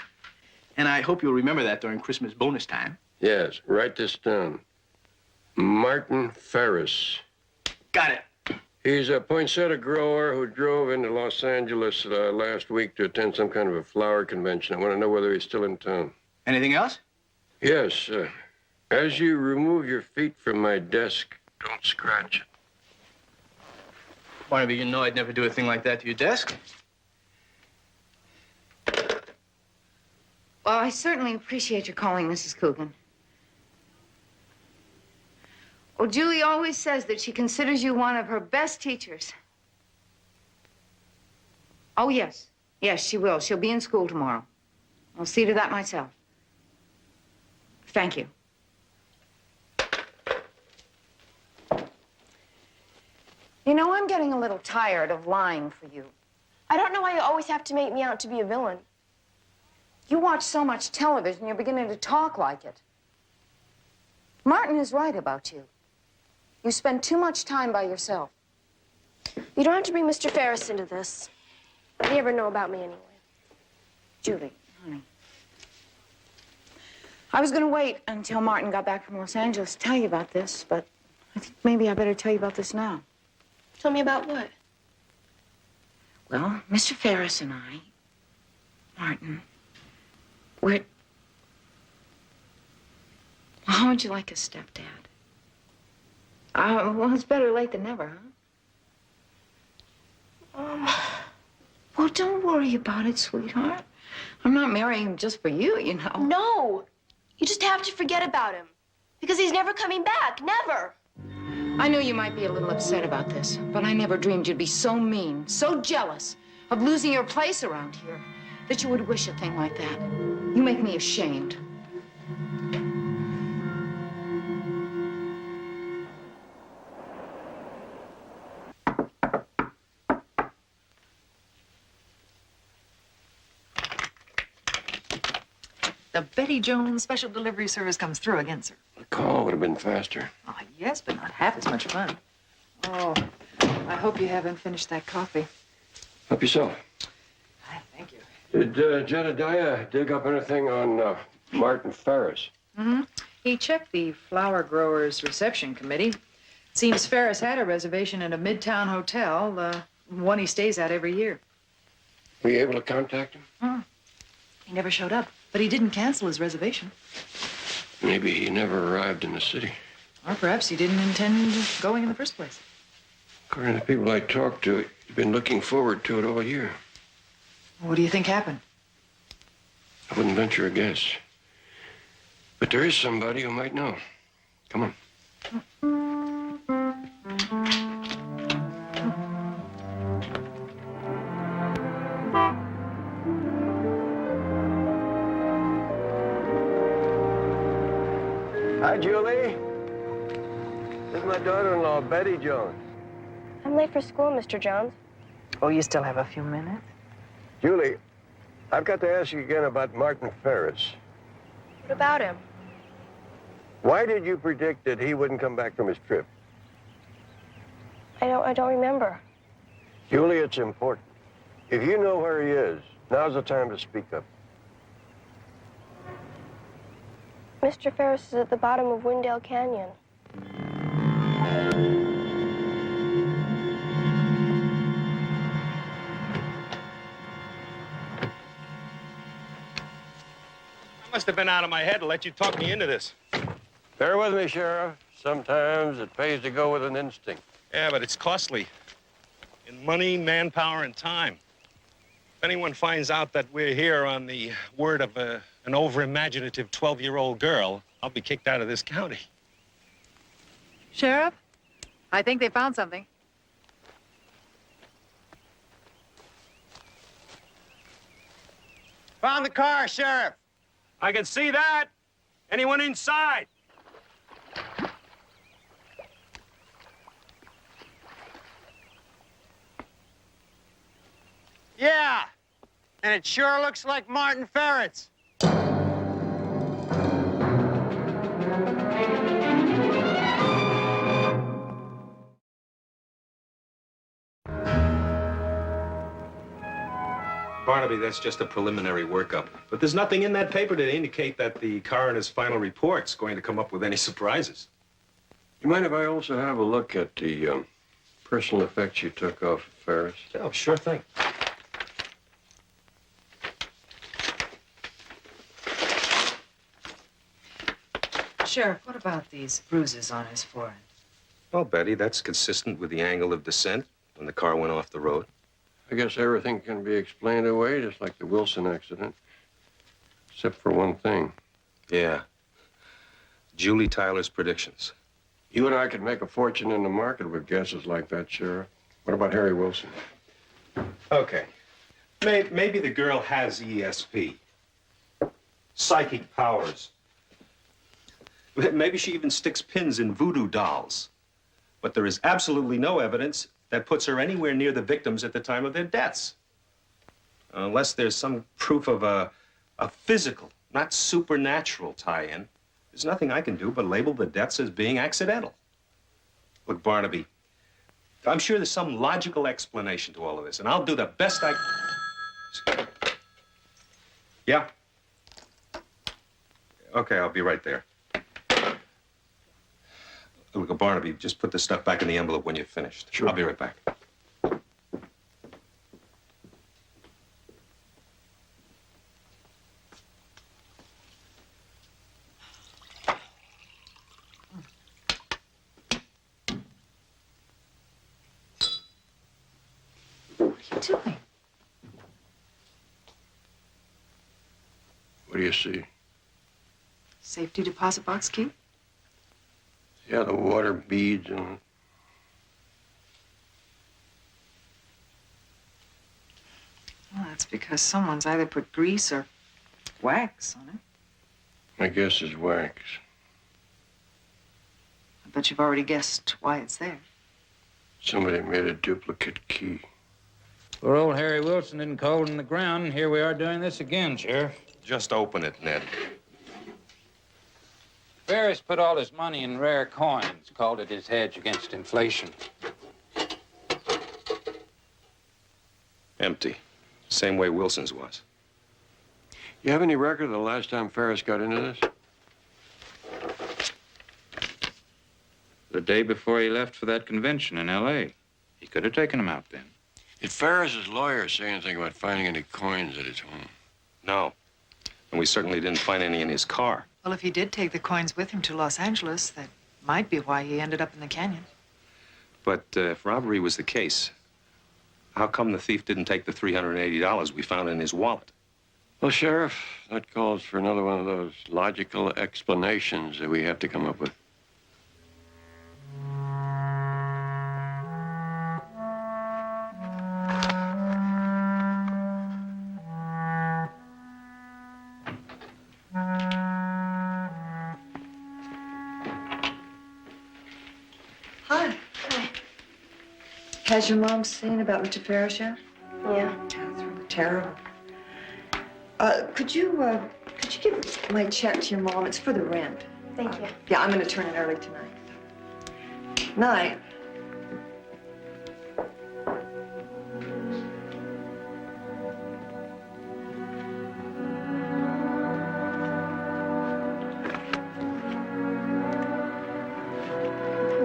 And I hope you'll remember that during Christmas bonus time. Yes, write this down. Martin Ferris. Got it. He's a poinsettia grower who drove into Los Angeles last week to attend some kind of a flower convention. I want to know whether he's still in town. Anything else? Yes. As you remove your feet from my desk, don't scratch it. Barnaby, you know I'd never do a thing like that to your desk. Well, I certainly appreciate your calling, Mrs. Coogan. Well, Julie always says that she considers you one of her best teachers. Oh, yes. Yes, she will. She'll be in school tomorrow. I'll see to that myself. Thank you. You know, I'm getting a little tired of lying for you. I don't know why you always have to make me out to be a villain. You watch so much television, you're beginning to talk like it. Martin is right about you. You spend too much time by yourself. You don't have to bring Mr. Ferris into this. He never know about me anyway. Julie, honey. I was going to wait until Martin got back from Los Angeles to tell you about this, but I think maybe I better tell you about this now. Tell me about what? Well, Mr. Ferris and I, Martin, we're... How would you like a stepdad? Well, it's better late than never, huh? Well, don't worry about it, sweetheart. I'm not marrying him just for you, you know. No! You just have to forget about him. Because he's never coming back. Never! I knew you might be a little upset about this, but I never dreamed you'd be so mean, so jealous of losing your place around here that you would wish a thing like that. You make me ashamed. The Betty Jones special delivery service comes through again, sir. The call would have been faster. Oh, yes, but not half as much fun. Oh, I hope you haven't finished that coffee. Help yourself. Thank you. Did Jedediah dig up anything on Martin Ferris? Mm-hmm. He checked the flower growers' reception committee. Seems Ferris had a reservation at a midtown hotel, the one he stays at every year. Were you able to contact him? Oh, he never showed up, but he didn't cancel his reservation. Maybe he never arrived in the city. Or perhaps he didn't intend going in the first place. According to the people I talked to, he's been looking forward to it all year. What do you think happened? I wouldn't venture a guess. But there is somebody who might know. Come on. Hi, Julie. This is my daughter-in-law, Betty Jones. I'm late for school, Mr. Jones. Oh, you still have a few minutes? Julie, I've got to ask you again about Martin Ferris. What about him? Why did you predict that he wouldn't come back from his trip? I don't remember. Julie, it's important. If you know where he is, now's the time to speak up. Mr. Ferris is at the bottom of Windale Canyon. I must have been out of my head to let you talk me into this. Bear with me, Sheriff. Sometimes it pays to go with an instinct. Yeah, but it's costly. In money, manpower, and time. If anyone finds out that we're here on the word of an over-imaginative 12-year-old girl, I'll be kicked out of this county. Sheriff, I think they found something. Found the car, Sheriff. I can see that. Anyone inside? Yeah, and it sure looks like Martin Ferris. Barnaby, that's just a preliminary workup. But there's nothing in that paper to indicate that the coroner's final report's going to come up with any surprises. You mind if I also have a look at the personal effects you took off of Ferris? Oh, sure thing. Sheriff, what about these bruises on his forehead? Well, Betty, that's consistent with the angle of descent when the car went off the road. I guess everything can be explained away, just like the Wilson accident. Except for one thing. Yeah. Julie Tyler's predictions. You and I could make a fortune in the market with guesses like that, Sheriff. What about Harry Wilson? Okay. Maybe the girl has ESP. Psychic powers. Maybe she even sticks pins in voodoo dolls. But there is absolutely no evidence that puts her anywhere near the victims at the time of their deaths. Unless there's some proof of a physical, not supernatural tie-in, there's nothing I can do but label the deaths as being accidental. Look, Barnaby, I'm sure there's some logical explanation to all of this, and I'll do the best I can. Yeah? Okay, I'll be right there. Look, Barnaby, just put the stuff back in the envelope when you're finished. Sure. I'll be right back. What are you doing? What do you see? Safety deposit box key? Yeah, the water beads and... Well, that's because someone's either put grease or wax on it. I guess it's wax. I bet you've already guessed why it's there. Somebody made a duplicate key. Poor old Harry Wilson didn't cold in the ground, and here we are doing this again, Sheriff. Just open it, Ned. Ferris put all his money in rare coins, called it his hedge against inflation. Empty. Same way Wilson's was. You have any record of the last time Ferris got into this? The day before he left for that convention in L.A. He could have taken him out then. Did Ferris's lawyer say anything about finding any coins at his home? No. And we certainly didn't find any in his car. Well, if he did take the coins with him to Los Angeles, that might be why he ended up in the canyon. But if robbery was the case, how come the thief didn't take the $380 we found in his wallet? Well, Sheriff, that calls for another one of those logical explanations that we have to come up with. Hi. Hi. Has your mom seen about Mr. Ferris yet? Yeah. It's really terrible. Could you give my check to your mom? It's for the rent. Thank you. Yeah, I'm going to turn it early tonight. Night.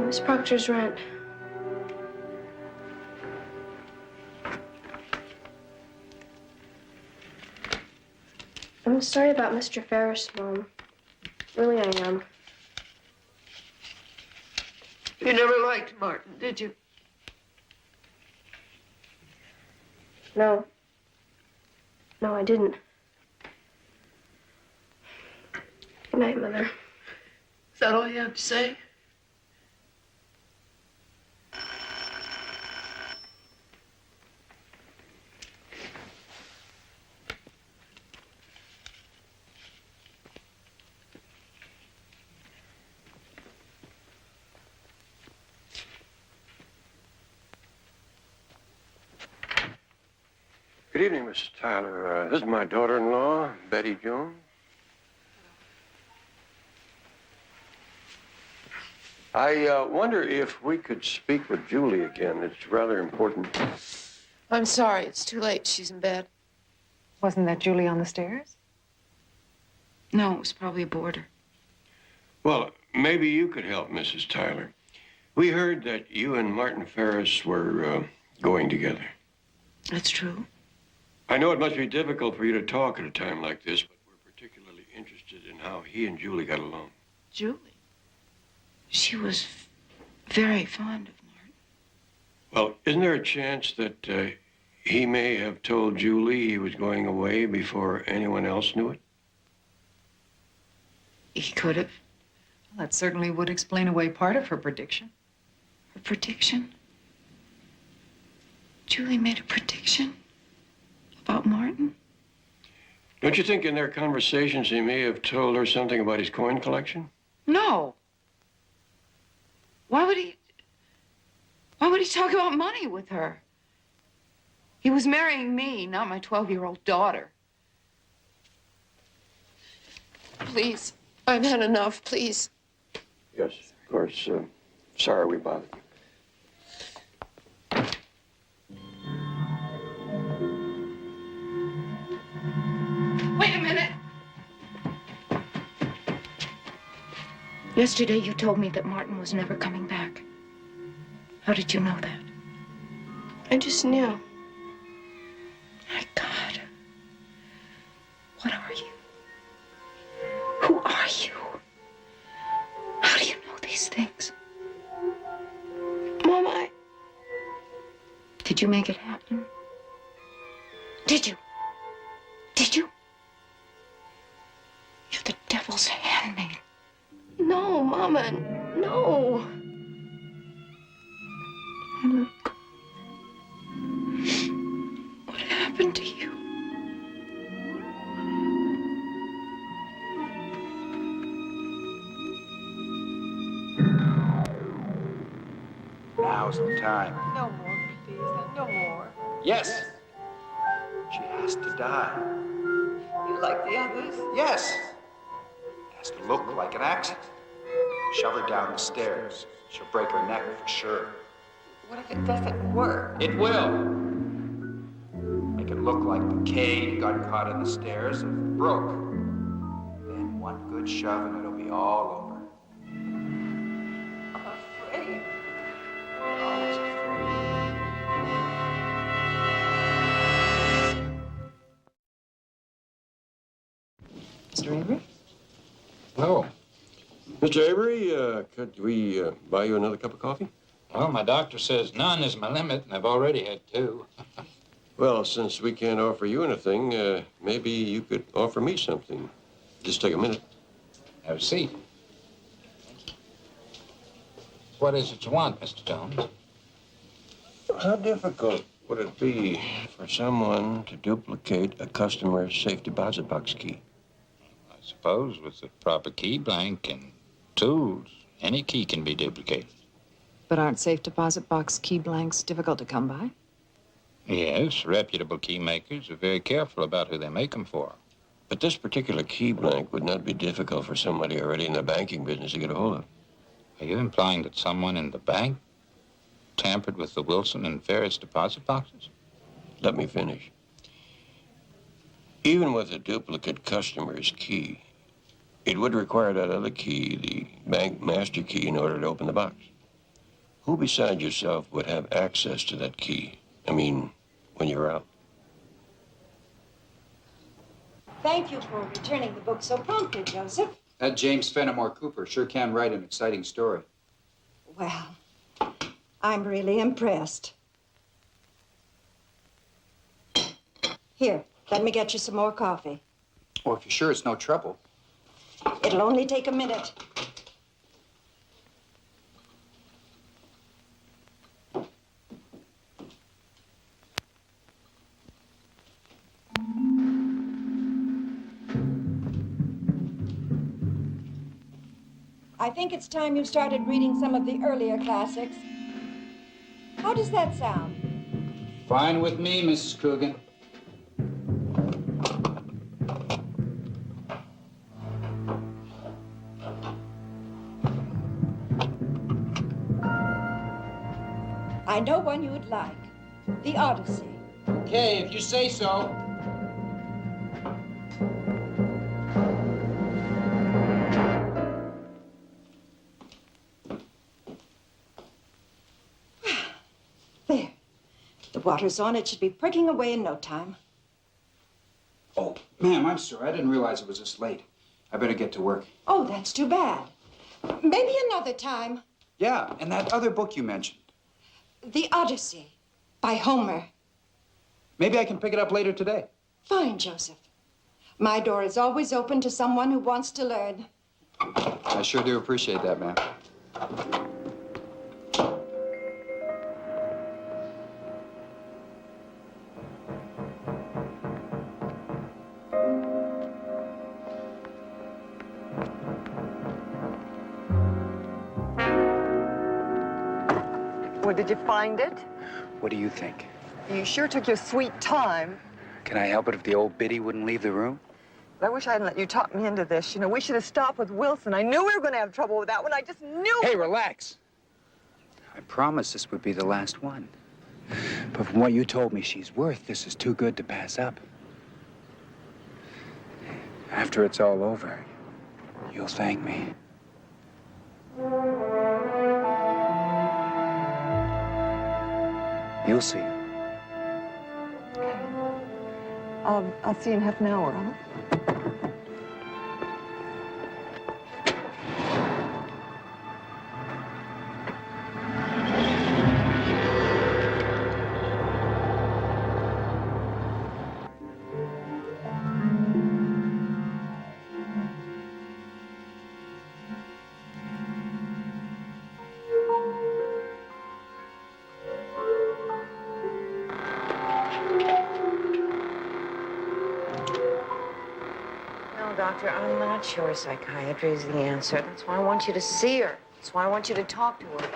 Miss Proctor's rent. I'm sorry about Mr. Ferris, Mom. Really, I am. You never liked Martin, did you? No. No, I didn't. Good night, Mother. Is that all you have to say? Good evening, Mrs. Tyler. This is my daughter-in-law, Betty Jones. I wonder if we could speak with Julie again. It's rather important. I'm sorry. It's too late. She's in bed. Wasn't that Julie on the stairs? No, it was probably a boarder. Well, maybe you could help, Mrs. Tyler. We heard that you and Martin Ferris were going together. That's true. I know it must be difficult for you to talk at a time like this, but we're particularly interested in how he and Julie got along. Julie? She was very fond of Martin. Well, isn't there a chance that he may have told Julie he was going away before anyone else knew it? He could have. Well, that certainly would explain away part of her prediction. Her prediction? Julie made a prediction? about Martin? Don't you think in their conversations he may have told her something about his coin collection? No. Why would he talk about money with her? He was marrying me, not my 12-year-old daughter. Please, I've had enough, please. Yes, of course. Sorry we bothered you. Wait a minute. Yesterday you told me that Martin was never coming back. How did you know that? I just knew. My God. What are you? Who are you? How do you know these things? Mama, Did you make it happen? Did you? Did you? You're the devil's handmaid. No, Mama, no. Look. What happened to you? Now's the time. No more, please. No more. Yes. She has to die. You like the others? Yes. It has to look like an accident. Shove her down the stairs. She'll break her neck for sure. What if it doesn't work? It will. Make it look like the cane got caught in the stairs and broke. Then one good shove and it'll be all over. I'm afraid. Always afraid. Mr. Avery? Oh. Mr. Avery, could we buy you another cup of coffee? Well, my doctor says none is my limit, and I've already had 2. Well, since we can't offer you anything, maybe you could offer me something. Just take a minute. Have a seat. What is it you want, Mr. Jones? How difficult would it be for someone to duplicate a customer's safe deposit box key? I suppose with the proper key blank and tools, any key can be duplicated. But aren't safe deposit box key blanks difficult to come by? Yes, reputable key makers are very careful about who they make them for. But this particular key blank would not be difficult for somebody already in the banking business to get a hold of. Are you implying that someone in the bank tampered with the Wilson and Ferris deposit boxes? Let me finish. Even with a duplicate customer's key, it would require that other key, the bank master key, in order to open the box. Who besides yourself would have access to that key? I mean, when you're out. Thank you for returning the book so promptly, Joseph. That James Fenimore Cooper sure can write an exciting story. Well, I'm really impressed. Here, let me get you some more coffee. Oh, if you're sure it's no trouble. It'll only take a minute. I think it's time you started reading some of the earlier classics. How does that sound? Fine with me, Mrs. Coogan. I know one you would like. The Odyssey. Okay, if you say so. There. The water's on. It should be pricking away in no time. Oh, ma'am, I'm sorry. I didn't realize it was this late. I better get to work. Oh, that's too bad. Maybe another time. Yeah, and that other book you mentioned. The Odyssey by Homer. Maybe I can pick it up later today. Fine, Joseph. My door is always open to someone who wants to learn. I sure do appreciate that, ma'am. Well, did you find it? What do you think? You sure took your sweet time. Can I help it if the old biddy wouldn't leave the room? But I wish I hadn't let you talk me into this. You know, we should have stopped with Wilson. I knew we were going to have trouble with that one. I just knew. Hey, relax. I promised this would be the last one. But from what you told me she's worth, this is too good to pass up. After it's all over, you'll thank me. You'll see. I'll see you in half an hour, huh? Doctor, I'm not sure psychiatry is the answer. That's why I want you to see her. That's why I want you to talk to her.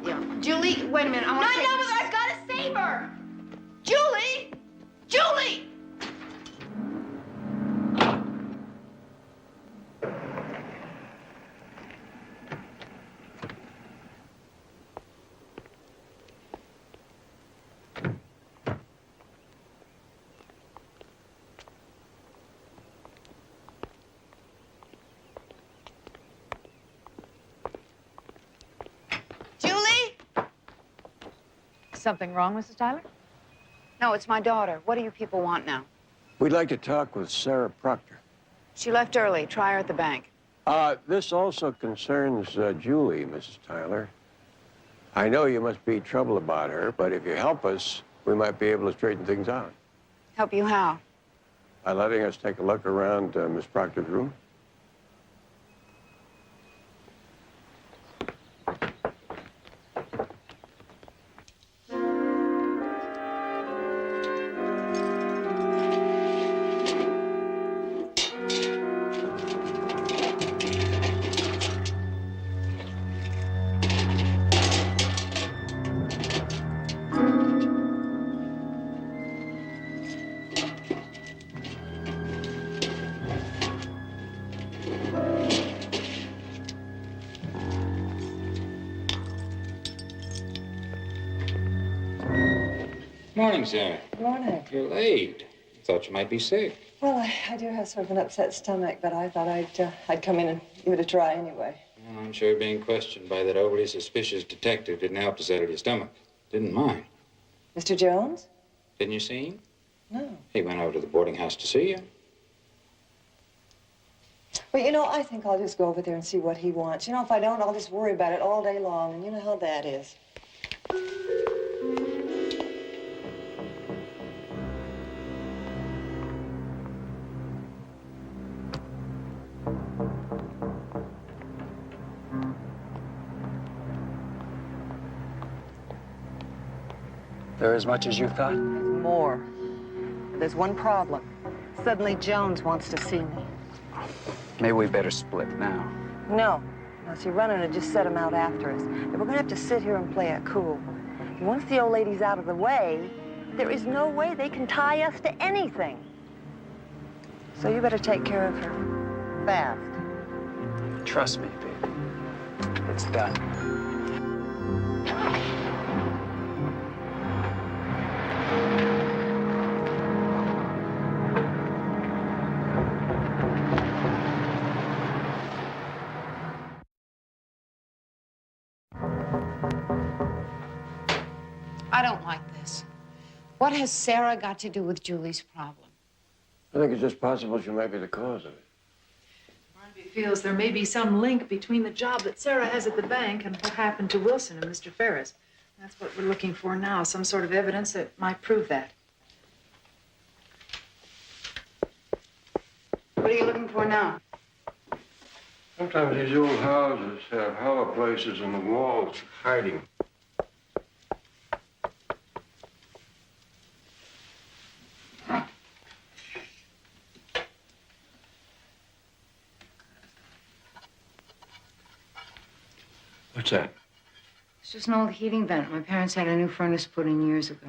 Yeah. Julie, wait a minute. I want to. No, I've got to save her. Julie! Julie! Something wrong, Mrs. Tyler? No, it's my daughter. What do you people want now? We'd like to talk with Sarah Proctor. She left early. Try her at the bank. This also concerns Julie, Mrs. Tyler. I know you must be troubled about her, but if you help us, we might be able to straighten things out. Help you how? By letting us take a look around Miss Proctor's room. Morning, Sarah. Morning. You're late. I thought you might be sick. Well, I do have sort of an upset stomach, but I thought I'd come in and give it a try anyway. Well, I'm sure being questioned by that overly suspicious detective didn't help to settle your stomach. Didn't mine. Mr. Jones? Didn't you see him? No. He went over to the boarding house to see you. Well, you know, I think I'll just go over there and see what he wants. You know, if I don't, I'll just worry about it all day long, and you know how that is. They're as much as you thought? There's more. There's one problem. Suddenly Jones wants to see me. Maybe we better split now. No. No, see, running would just set him out after us. We're going to have to sit here and play it cool. And once the old lady's out of the way, there is no way they can tie us to anything. So you better take care of her fast. Trust me, baby. It's done. I don't like this. What has Sarah got to do with Julie's problem? I think it's just possible she might be the cause of it. Barnaby feels there may be some link between the job that Sarah has at the bank and what happened to Wilson and Mr. Ferris. That's what we're looking for now, some sort of evidence that might prove that. What are you looking for now? Sometimes these old houses have hollow places in the walls hiding. What's that? It's just an old heating vent. My parents had a new furnace put in years ago.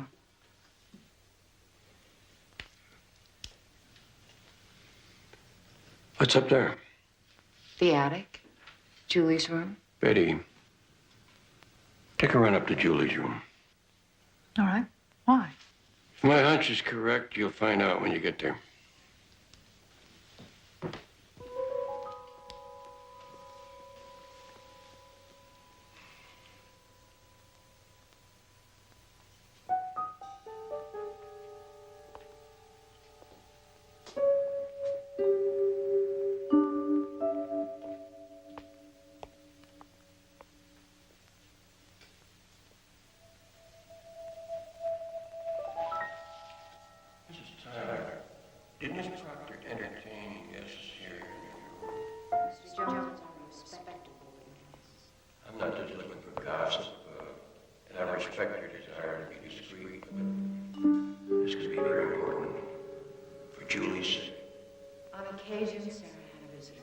What's up there? The attic. Julie's room. Betty, take a run up to Julie's room. All right. Why? If my hunch is correct, you'll find out when you get there. Didn't Miss Proctor entertain guests here? Mr. Jones, I'm respectable. I'm not just looking for gossip, and I respect your desire to be discreet, but this could be very important for Julie's sake. On occasion, Sarah had a visitor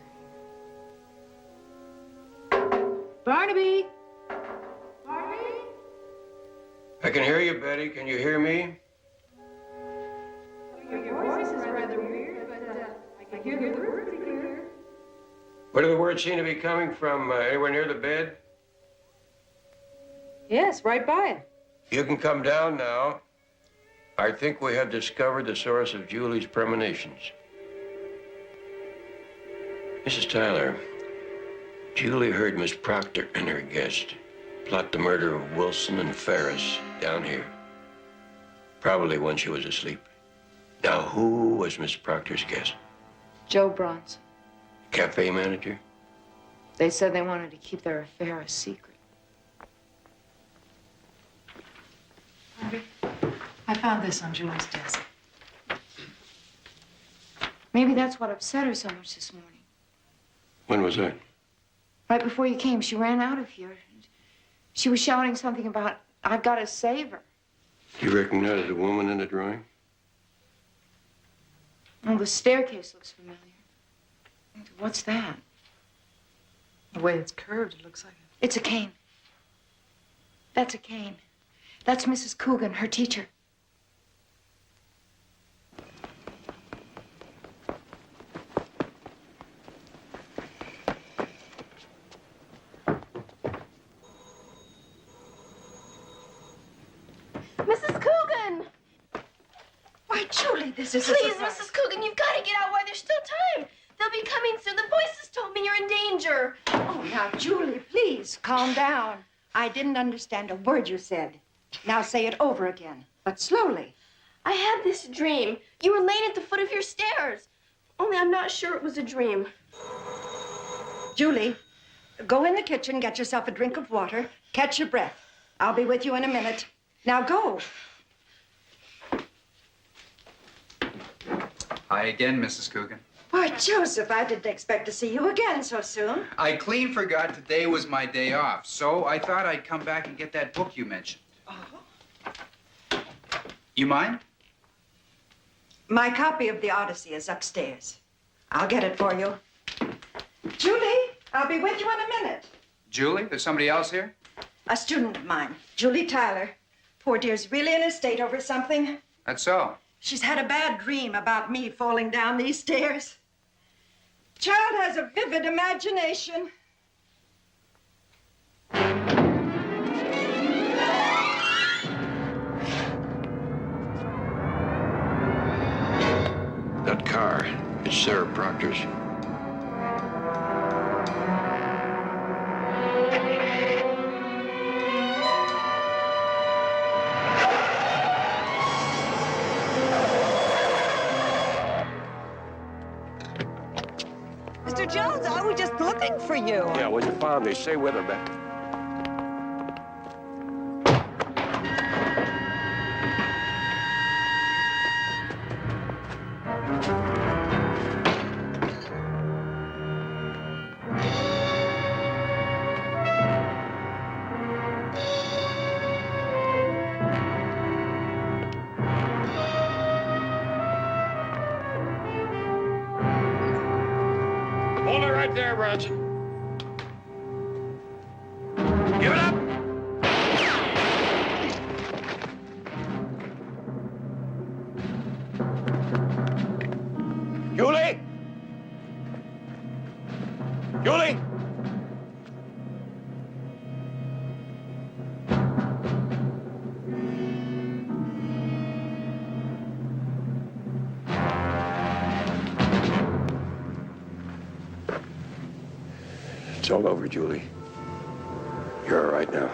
here. Barnaby! Barnaby? I can hear you, Betty. Can you hear me? Your voice is rather weird, but I can hear the words pretty clear. Where do the words seem to be coming from? Anywhere near the bed? Yes, right by it. You can come down now. I think we have discovered the source of Julie's premonitions. Mrs. Tyler, Julie heard Miss Proctor and her guest plot the murder of Wilson and Ferris down here. Probably when she was asleep. Now, who was Miss Proctor's guest? Joe Bronson. Cafe manager? They said they wanted to keep their affair a secret. I found this on Julie's desk. Maybe that's what upset her so much this morning. When was that? Right before you came, she ran out of here. She was shouting something about, I've got to save her. You recognize the woman in the drawing? Oh, the staircase looks familiar. What's that? The way it's curved, it looks like it. It's a cane. That's a cane. That's Mrs. Coogan, her teacher. Mrs. Coogan! Why, Julie, this is Please, Mrs. Coogan, you've got to get out while there's still time. They'll be coming soon. The voices told me you're in danger. Oh, now, Julie, please, calm down. I didn't understand a word you said. Now say it over again, but slowly. I had this dream. You were laying at the foot of your stairs. Only I'm not sure it was a dream. Julie, go in the kitchen, get yourself a drink of water, catch your breath. I'll be with you in a minute. Now go. Hi again, Mrs. Coogan. Why, Joseph, I didn't expect to see you again so soon. I clean forgot today was my day off, so I thought I'd come back and get that book you mentioned. Oh. You mind? My copy of the Odyssey is upstairs. I'll get it for you. Julie, I'll be with you in a minute. Julie, there's somebody else here? A student of mine, Julie Tyler. Poor dear's really in a state over something. That's so. She's had a bad dream about me falling down these stairs. Child has a vivid imagination. That car is Sarah Proctor's. Mr. Jones, I was just looking for you. Yeah, when you found me, stay with her, Betty. Hold it right there, Bronson. Give it up! Julie! It's all over, Julie. You're all right now.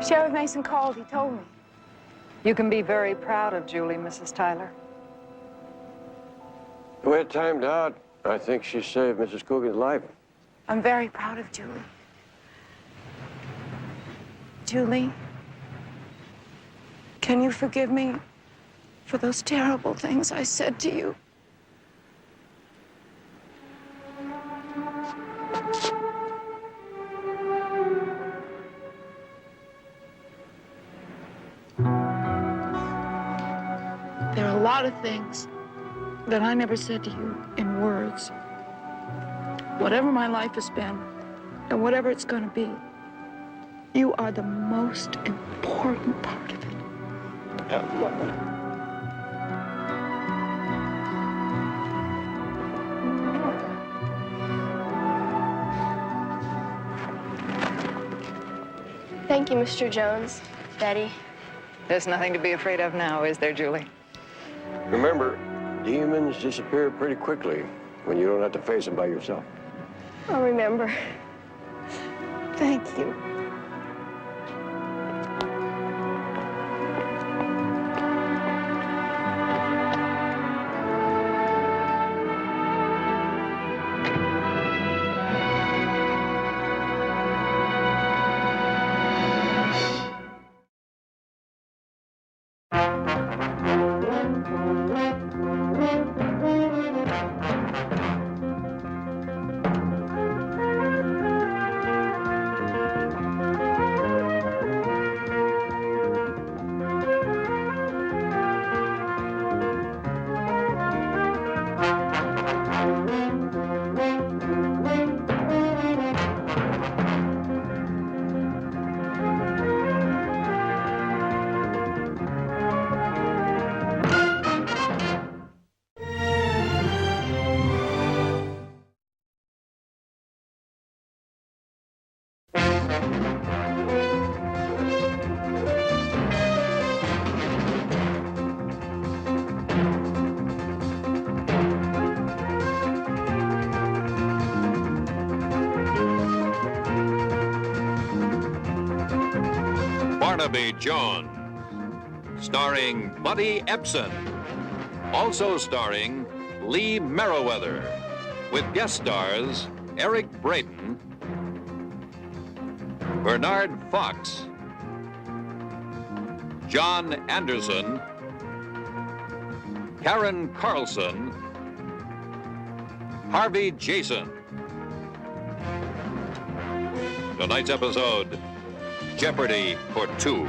Sheriff Mason called, he told me. You can be very proud of Julie, Mrs. Tyler. The way it timed out, I think she saved Mrs. Coogan's life. I'm very proud of Julie. Julie, can you forgive me for those terrible things I said to you? There are a lot of things that I never said to you in words. Whatever my life has been, and whatever it's going to be, you are the most important part of it. Thank you, Mr. Jones. Betty. There's nothing to be afraid of now, is there, Julie? Remember, demons disappear pretty quickly when you don't have to face them by yourself. I'll remember. Thank you. Barnaby Jones, starring Buddy Ebsen, also starring Lee Merriweather, with guest stars Eric Braden, Bernard Fox, John Anderson, Karen Carlson, Harvey Jason. Tonight's episode, Jeopardy for Two.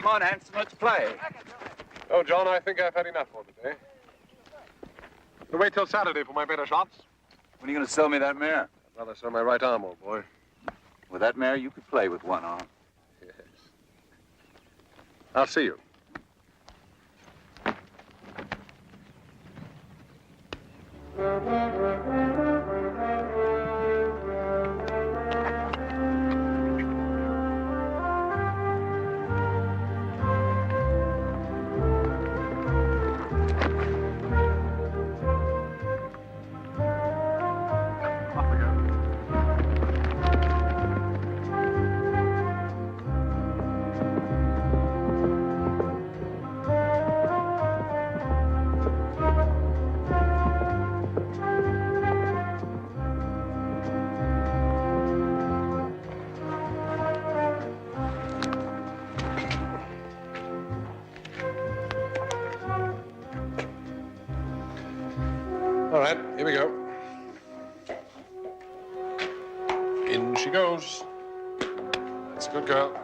Come on, Hanson, let's play. Oh, John, I think I've had enough for today. I'll wait till Saturday for my better shots. When are you going to sell me that mare? I'd rather sell my right arm, old boy. With that mare, you could play with one arm. Yes. I'll see you. All right, here we go. In she goes. That's a good girl.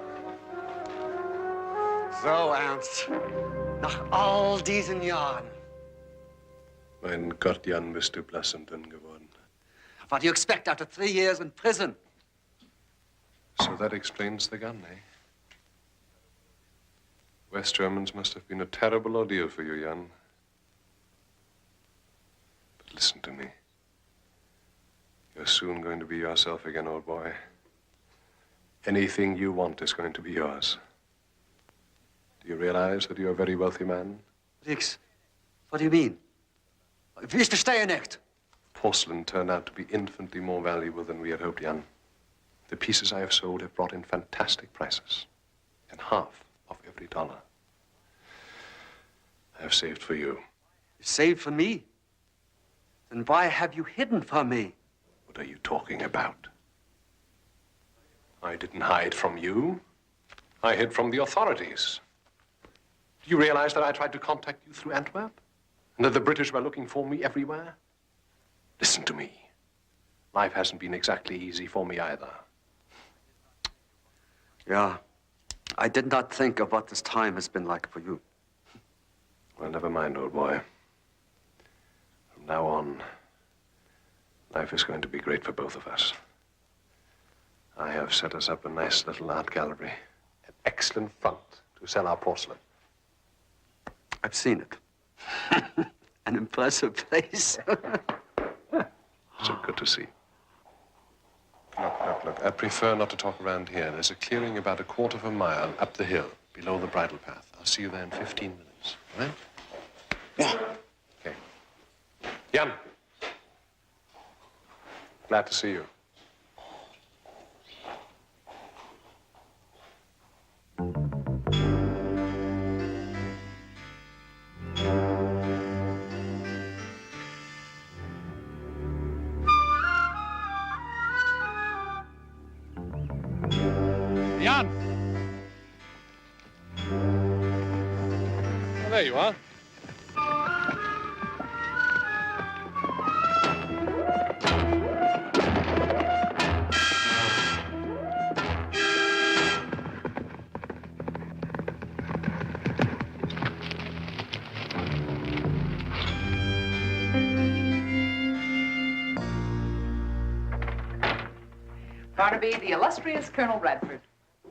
So, Ernst, nach all diesen Jahren. Mein Gott, Jan, bist du blass und dünn geworden. What do you expect after 3 years in prison? So that explains the gun, eh? West Germans must have been a terrible ordeal for you, Jan. But listen to me. You're soon going to be yourself again, old boy. Anything you want is going to be yours. Do you realize that you're a very wealthy man? Nix. What do you mean? Ich verstehe nicht. Porcelain turned out to be infinitely more valuable than we had hoped, Jan. The pieces I have sold have brought in fantastic prices. And half of every dollar I have saved for you. You saved for me? Then why have you hidden from me? What are you talking about? I didn't hide from you. I hid from the authorities. Do you realize that I tried to contact you through Antwerp? And that the British were looking for me everywhere? Listen to me. Life hasn't been exactly easy for me either. Yeah, I did not think of what this time has been like for you. Well, never mind, old boy. From now on, life is going to be great for both of us. I have set us up a nice little art gallery, an excellent front to sell our porcelain. I've seen it. An impressive place. So good to see. Look. I prefer not to talk around here. There's a clearing about 1/4 mile up the hill, below the bridle path. I'll see you there in 15 minutes. All right? Yeah. Okay. Jan. Glad to see you. Jan! Oh, there you are. Barnaby, the illustrious Colonel Bradford.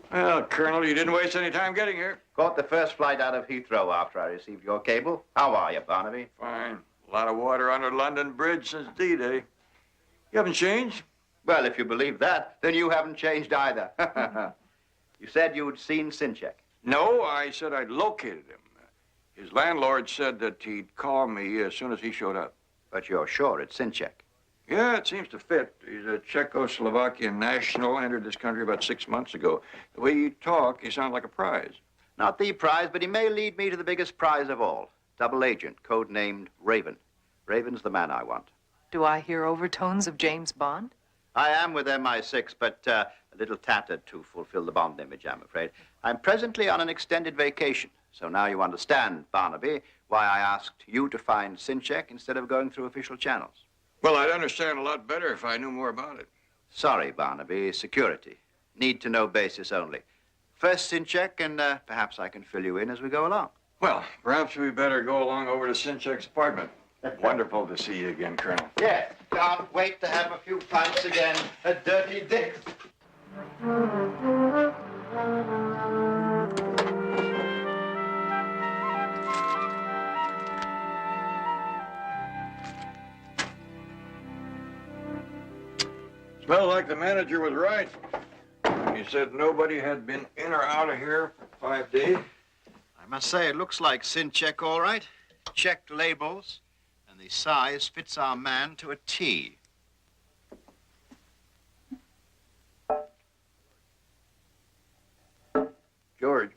Well, Colonel, you didn't waste any time getting here. Caught the first flight out of Heathrow after I received your cable. How are you, Barnaby? Fine. A lot of water under London Bridge since D-Day. You haven't changed? Well, if you believe that, then you haven't changed either. You said you'd seen Sinchek. No, I said I'd located him. His landlord said that he'd call me as soon as he showed up. But you're sure it's Sinchek? Yeah, it seems to fit. He's a Czechoslovakian national, entered this country about 6 months ago. The way you talk, he sounds like a prize. Not the prize, but he may lead me to the biggest prize of all. Double agent, codenamed Raven. Raven's the man I want. Do I hear overtones of James Bond? I am with MI6, but a little tattered to fulfill the Bond image, I'm afraid. I'm presently on an extended vacation. So now you understand, Barnaby, why I asked you to find Sinchek instead of going through official channels. Well, I'd understand a lot better if I knew more about it. Sorry, Barnaby. Security. Need-to-know basis only. First Sinchek, and perhaps I can fill you in as we go along. Well, perhaps we better go along over to Sinchek's apartment. Wonderful to see you again, Colonel. Yes, can't wait to have a few pints again at Dirty Dick's. Smells like the manager was right. He said nobody had been in or out of here for 5 days. I must say, it looks like Sinchek all right. Checked labels, and the size fits our man to a T. George.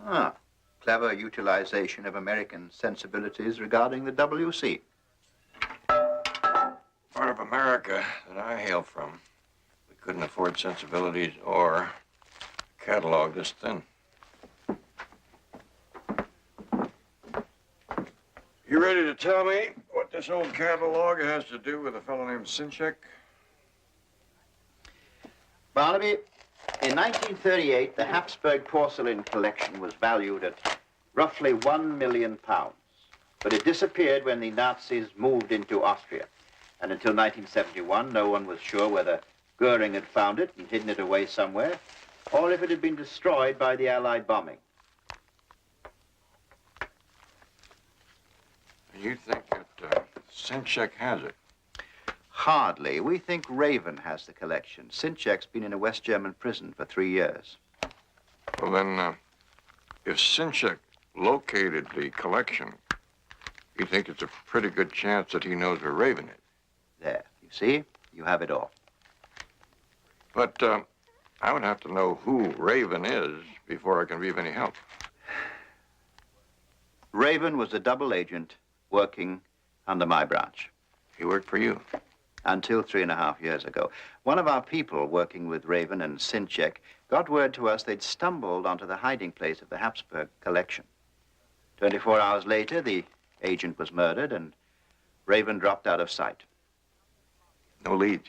Ah, clever utilization of American sensibilities regarding the WC. Part of America that I hail from, we couldn't afford sensibilities or a catalog this thin. You ready to tell me what this old catalog has to do with a fellow named Sinchek? Barnaby, in 1938, the Habsburg porcelain collection was valued at roughly £1 million. But it disappeared when the Nazis moved into Austria. And until 1971, no one was sure whether Goering had found it and hidden it away somewhere, or if it had been destroyed by the Allied bombing. You think that Sinchek has it? Hardly. We think Raven has the collection. Sinchek's been in a West German prison for 3 years. Well, then, if Sinchek located the collection, you think it's a pretty good chance that he knows where Raven is? There, you see? You have it all. But I would have to know who Raven is before I can be of any help. Raven was a double agent working under my branch. He worked for you? Until 3.5 years ago. One of our people working with Raven and Sinchek got word to us they'd stumbled onto the hiding place of the Habsburg collection. 24 hours later, the agent was murdered and Raven dropped out of sight. No lead?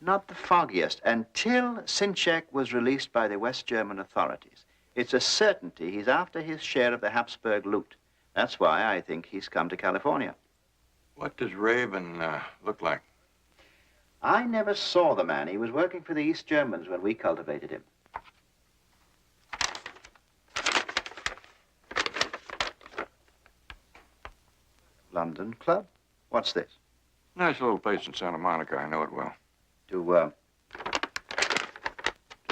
Not the foggiest, until Sinchek was released by the West German authorities. It's a certainty he's after his share of the Habsburg loot. That's why I think he's come to California. What does Raven look like? I never saw the man. He was working for the East Germans when we cultivated him. London Club? What's this? Nice little place in Santa Monica. I know it well. Do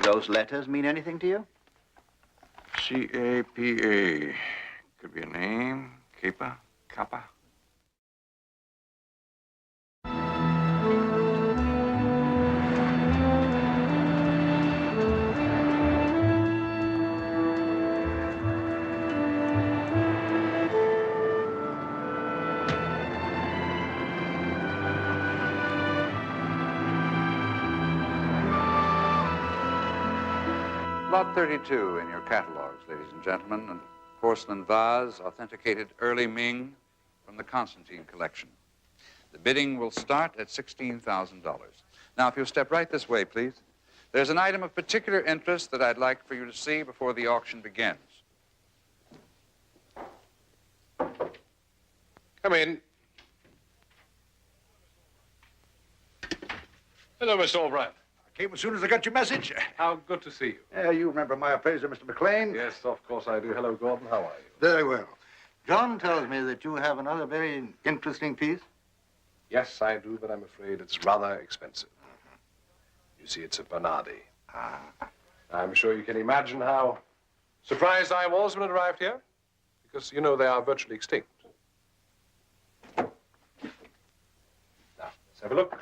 those letters mean anything to you? C-A-P-A. Could be a name. Kappa? Kappa? Lot 32 in your catalogs, ladies and gentlemen, a porcelain vase, authenticated early Ming from the Constantine collection. The bidding will start at $16,000. Now, if you'll step right this way, please. There's an item of particular interest that I'd like for you to see before the auction begins. Come in. Hello, Mr. Albright. Came as soon as I got your message. How good to see you. Yeah, you remember my appraiser, Mr. McLean? Yes, of course I do. Hello, Gordon. How are you? Very well. John tells me that you have another very interesting piece. Yes, I do, but I'm afraid it's rather expensive. You see, it's a Barnaby. I'm sure you can imagine how surprised I was when it arrived here, because, you know, they are virtually extinct. Now, let's have a look.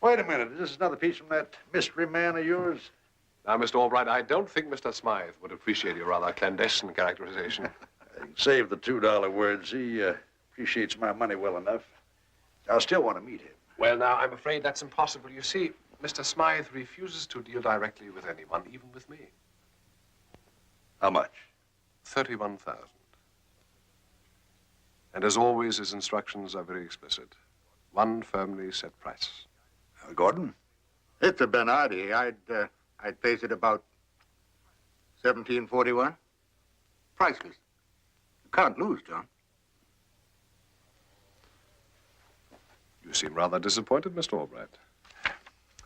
Wait a minute. Is this another piece from that mystery man of yours? Now, Mr. Albright, I don't think Mr. Smythe would appreciate your rather clandestine characterization. Save the $2 words. He appreciates my money well enough. I still want to meet him. Well, now, I'm afraid that's impossible. You see, Mr. Smythe refuses to deal directly with anyone, even with me. How much? 31,000. And as always, his instructions are very explicit. One firmly set price. Gordon? It's a Bernardi. I'd place it about 1741. Priceless. You can't lose, John. You seem rather disappointed, Mr. Albright.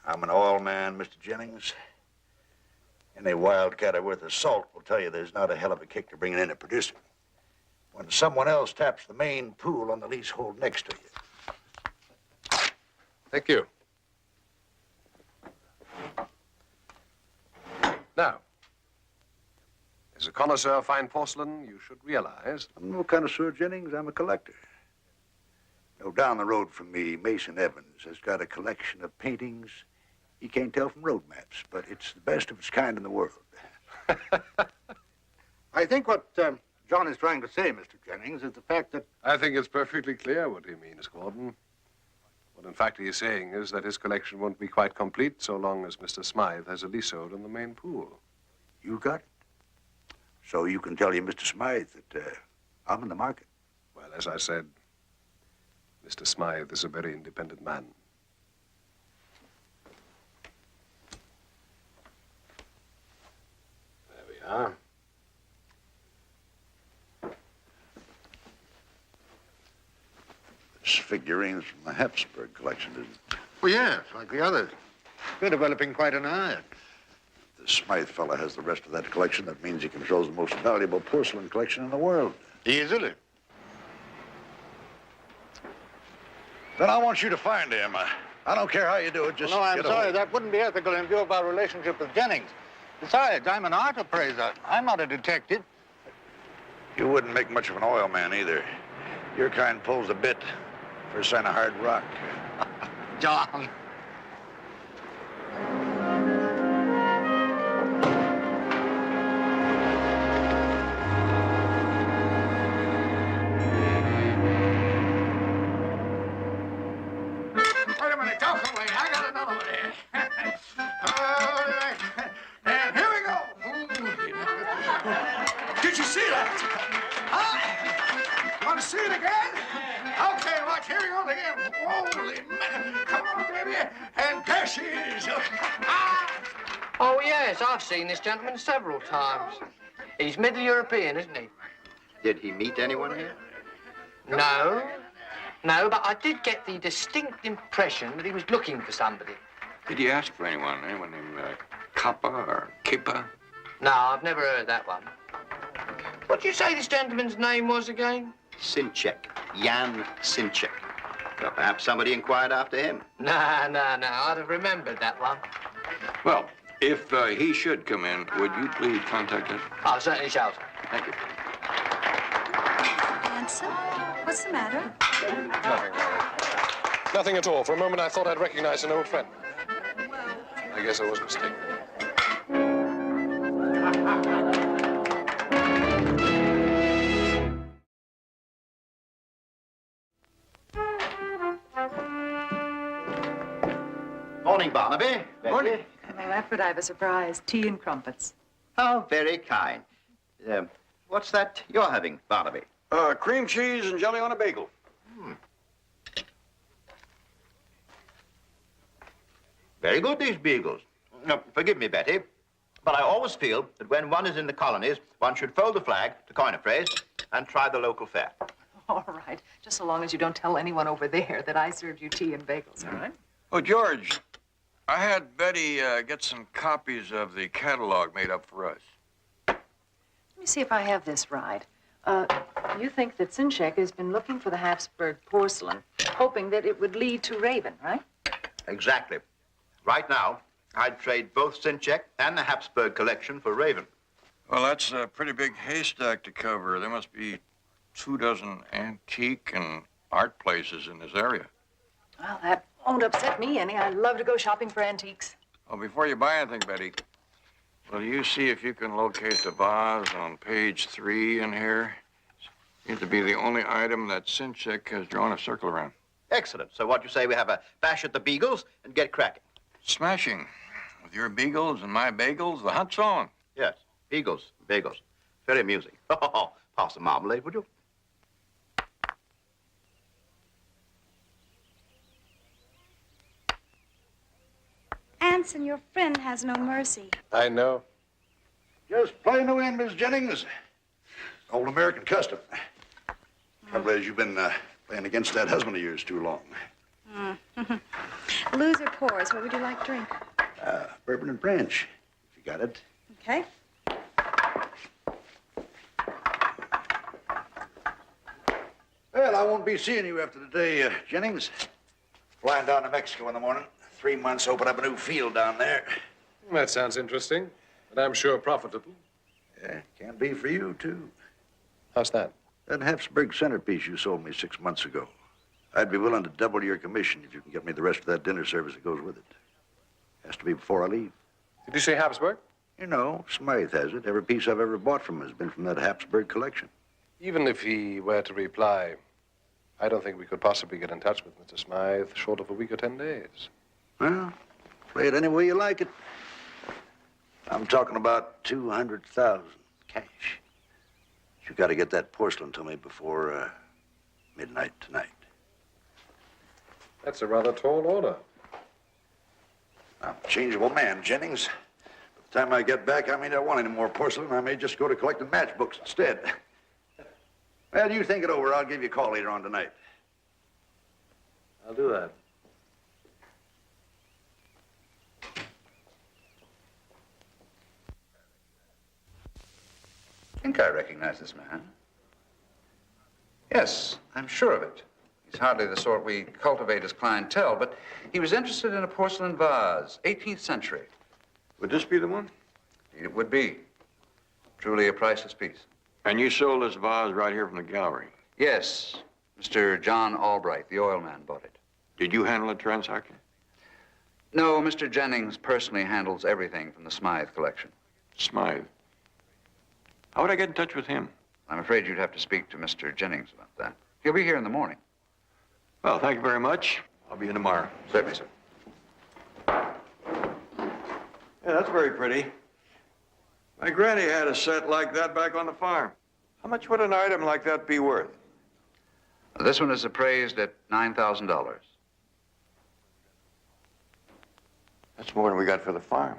I'm an oil man, Mr. Jennings. Any wildcatter worth of salt will tell you there's not a hell of a kick to bringing in a producer when someone else taps the main pool on the leasehold next to you. Thank you. Now, as a connoisseur of fine porcelain, you should realize... I'm no connoisseur, Jennings. I'm a collector. No, down the road from me, Mason Evans has got a collection of paintings he can't tell from road maps, but it's the best of its kind in the world. I think what John is trying to say, Mr. Jennings, is the fact that... I think it's perfectly clear what he means, Gordon. What in fact he is saying is that his collection won't be quite complete so long as Mr. Smythe has a leasehold in the main pool. You got it. So you can tell you, Mr. Smythe, that I'm in the market. Well, as I said, Mr. Smythe is a very independent man. There we are. This figurine's from the Habsburg collection, isn't it? Well, yes, like the others. They're developing quite an eye. The Smythe fella has the rest of that collection. That means he controls the most valuable porcelain collection in the world. Easily. Then I want you to find him. I don't care how you do it, just No, I'm get sorry. ahold. That wouldn't be ethical in view of our relationship with Jennings. Besides, I'm an art appraiser. I'm not a detective. You wouldn't make much of an oil man either. Your kind pulls a bit for a sign of hard rock. John. Wait a minute, don't come away. I got another one here. All right. And here we go. Did you see that? Huh? Want to see it again? Okay, watch. Here we go again. Holy man. Come on, baby. And there she is. Oh, yes, I've seen this gentleman several times. He's Middle European, isn't he? Did he meet anyone here? No. No, but I did get the distinct impression that he was looking for somebody. Did you ask for anyone? Anyone named Kappa or Kippa? No, I've never heard that one. What did you say this gentleman's name was again? Sinchek. Jan Sinchek. Well, perhaps somebody inquired after him. No, I'd have remembered that one. Well, if he should come in, would you please contact us? I certainly shall. Thank you. Handsome, what's the matter? Nothing, Mary. Nothing at all. For a moment, I thought I'd recognize an old friend. I guess I was mistaken. Morning, Barnaby. Morning. Well, that would I have a surprise. Tea and crumpets. How very kind. What's that you're having, Barnaby? Cream cheese and jelly on a bagel. Very good, these beagles. Now, forgive me, Betty, but I always feel that when one is in the colonies, one should fold the flag, to coin a phrase, and try the local fare. All right. Just so long as you don't tell anyone over there that I served you tea and bagels, all right? Oh, George, I had Betty get some copies of the catalog made up for us. Let me see if I have this right. You think that Sinchek has been looking for the Habsburg porcelain, hoping that it would lead to Raven, right? Exactly. Right now, I'd trade both Sinchek and the Habsburg collection for Raven. Well, that's a pretty big haystack to cover. There must be 24 antique and art places in this area. Well, that won't upset me any. I love to go shopping for antiques. Oh, before you buy anything, Betty, will you see if you can locate the vase on page 3 in here? Seems to be the only item that Sinchek has drawn a circle around. Excellent. So what you say, we have a bash at the beagles and get cracking? Smashing. With your beagles and my bagels, the hunt's on. Yes, beagles, bagels. Very amusing. Oh, pass the marmalade, would you? Hanson, your friend, has no mercy. I know. Just play no end, Miss Jennings. Old American custom. Trouble is, you've been playing against that husband of yours too long. Loser pours. What would you like to drink? Bourbon and French, if you got it. Okay. Well, I won't be seeing you after today, Jennings. Flying down to Mexico in the morning. 3 months, open up a new field down there. That sounds interesting, but I'm sure profitable. Yeah, can be for you, too. How's that? That Habsburg centerpiece you sold me 6 months ago. I'd be willing to double your commission if you can get me the rest of that dinner service that goes with it. Has to be before I leave. Did you say Habsburg? You know, Smythe has it. Every piece I've ever bought from him has been from that Habsburg collection. Even if he were to reply, I don't think we could possibly get in touch with Mr. Smythe short of a week or 10 days. Well, play it any way you like it. I'm talking about 200,000 cash. You got to get that porcelain to me before midnight tonight. That's a rather tall order. I'm a changeable man, Jennings. By the time I get back, I may not want any more porcelain. I may just go to collecting matchbooks instead. Well, you think it over. I'll give you a call later on tonight. I'll do that. I think I recognize this man. Yes, I'm sure of it. He's hardly the sort we cultivate as clientele, but he was interested in a porcelain vase, 18th century. Would this be the one? It would be. Truly a priceless piece. And you sold this vase right here from the gallery? Yes. Mr. John Albright, the oil man, bought it. Did you handle the transaction? No, Mr. Jennings personally handles everything from the Smythe collection. Smythe? How would I get in touch with him? I'm afraid you'd have to speak to Mr. Jennings about that. He'll be here in the morning. Well, thank you very much. I'll be in tomorrow. Certainly, sir. Yeah, that's very pretty. My granny had a set like that back on the farm. How much would an item like that be worth? This one is appraised at $9,000. That's more than we got for the farm.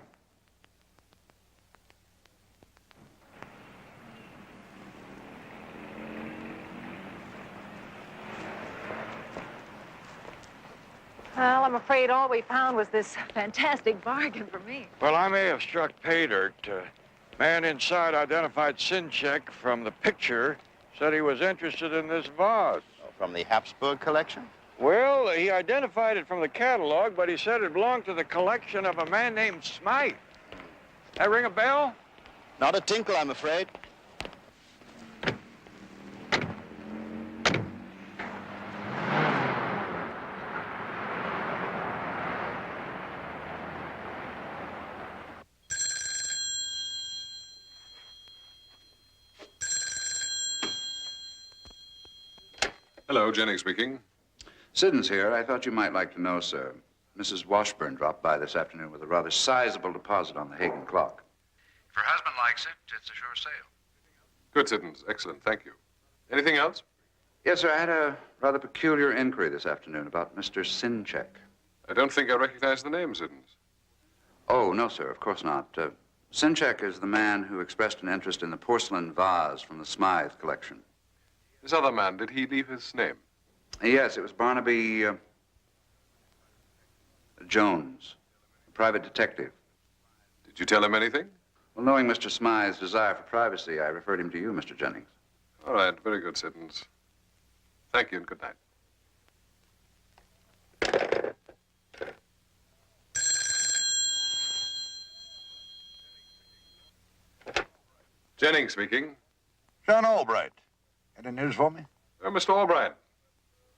Well, I'm afraid all we found was this fantastic bargain for me. Well, I may have struck pay dirt. Man inside identified Sinchek from the picture, said he was interested in this vase. Oh, from the Habsburg collection? Well, he identified it from the catalog, but he said it belonged to the collection of a man named Smythe. That ring a bell? Not a tinkle, I'm afraid. Hello, Jennings speaking. Siddons here. I thought you might like to know, sir. Mrs. Washburn dropped by this afternoon with a rather sizable deposit on the Hagen clock. If her husband likes it, it's a sure sale. Good, Siddons. Excellent. Thank you. Anything else? Yes, sir. I had a rather peculiar inquiry this afternoon about Mr. Sinchek. I don't think I recognize the name, Siddons. Oh, no, sir. Of course not. Sinchek is the man who expressed an interest in the porcelain vase from the Smythe collection. This other man, did he leave his name? Yes, it was Barnaby Jones, a private detective. Did you tell him anything? Well, knowing Mr. Smythe's desire for privacy, I referred him to you, Mr. Jennings. All right, very good, Siddons. Thank you and good night. Jennings speaking. John Albright. Any news for me? Mr. Albright.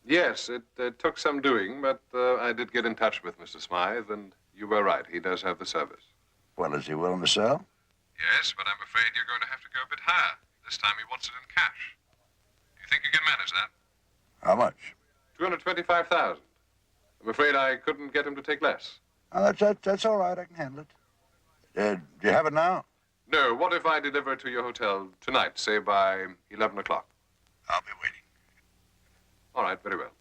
Yes, it took some doing, but I did get in touch with Mr. Smythe, and you were right. He does have the service. Well, is he willing to sell? Yes, but I'm afraid you're going to have to go a bit higher. This time he wants it in cash. Do you think you can manage that? How much? $225,000. I'm afraid I couldn't get him to take less. Oh, that's all right. I can handle it. Do you have it now? No, what if I deliver it to your hotel tonight, say by 11 o'clock? I'll be waiting. All right, very well.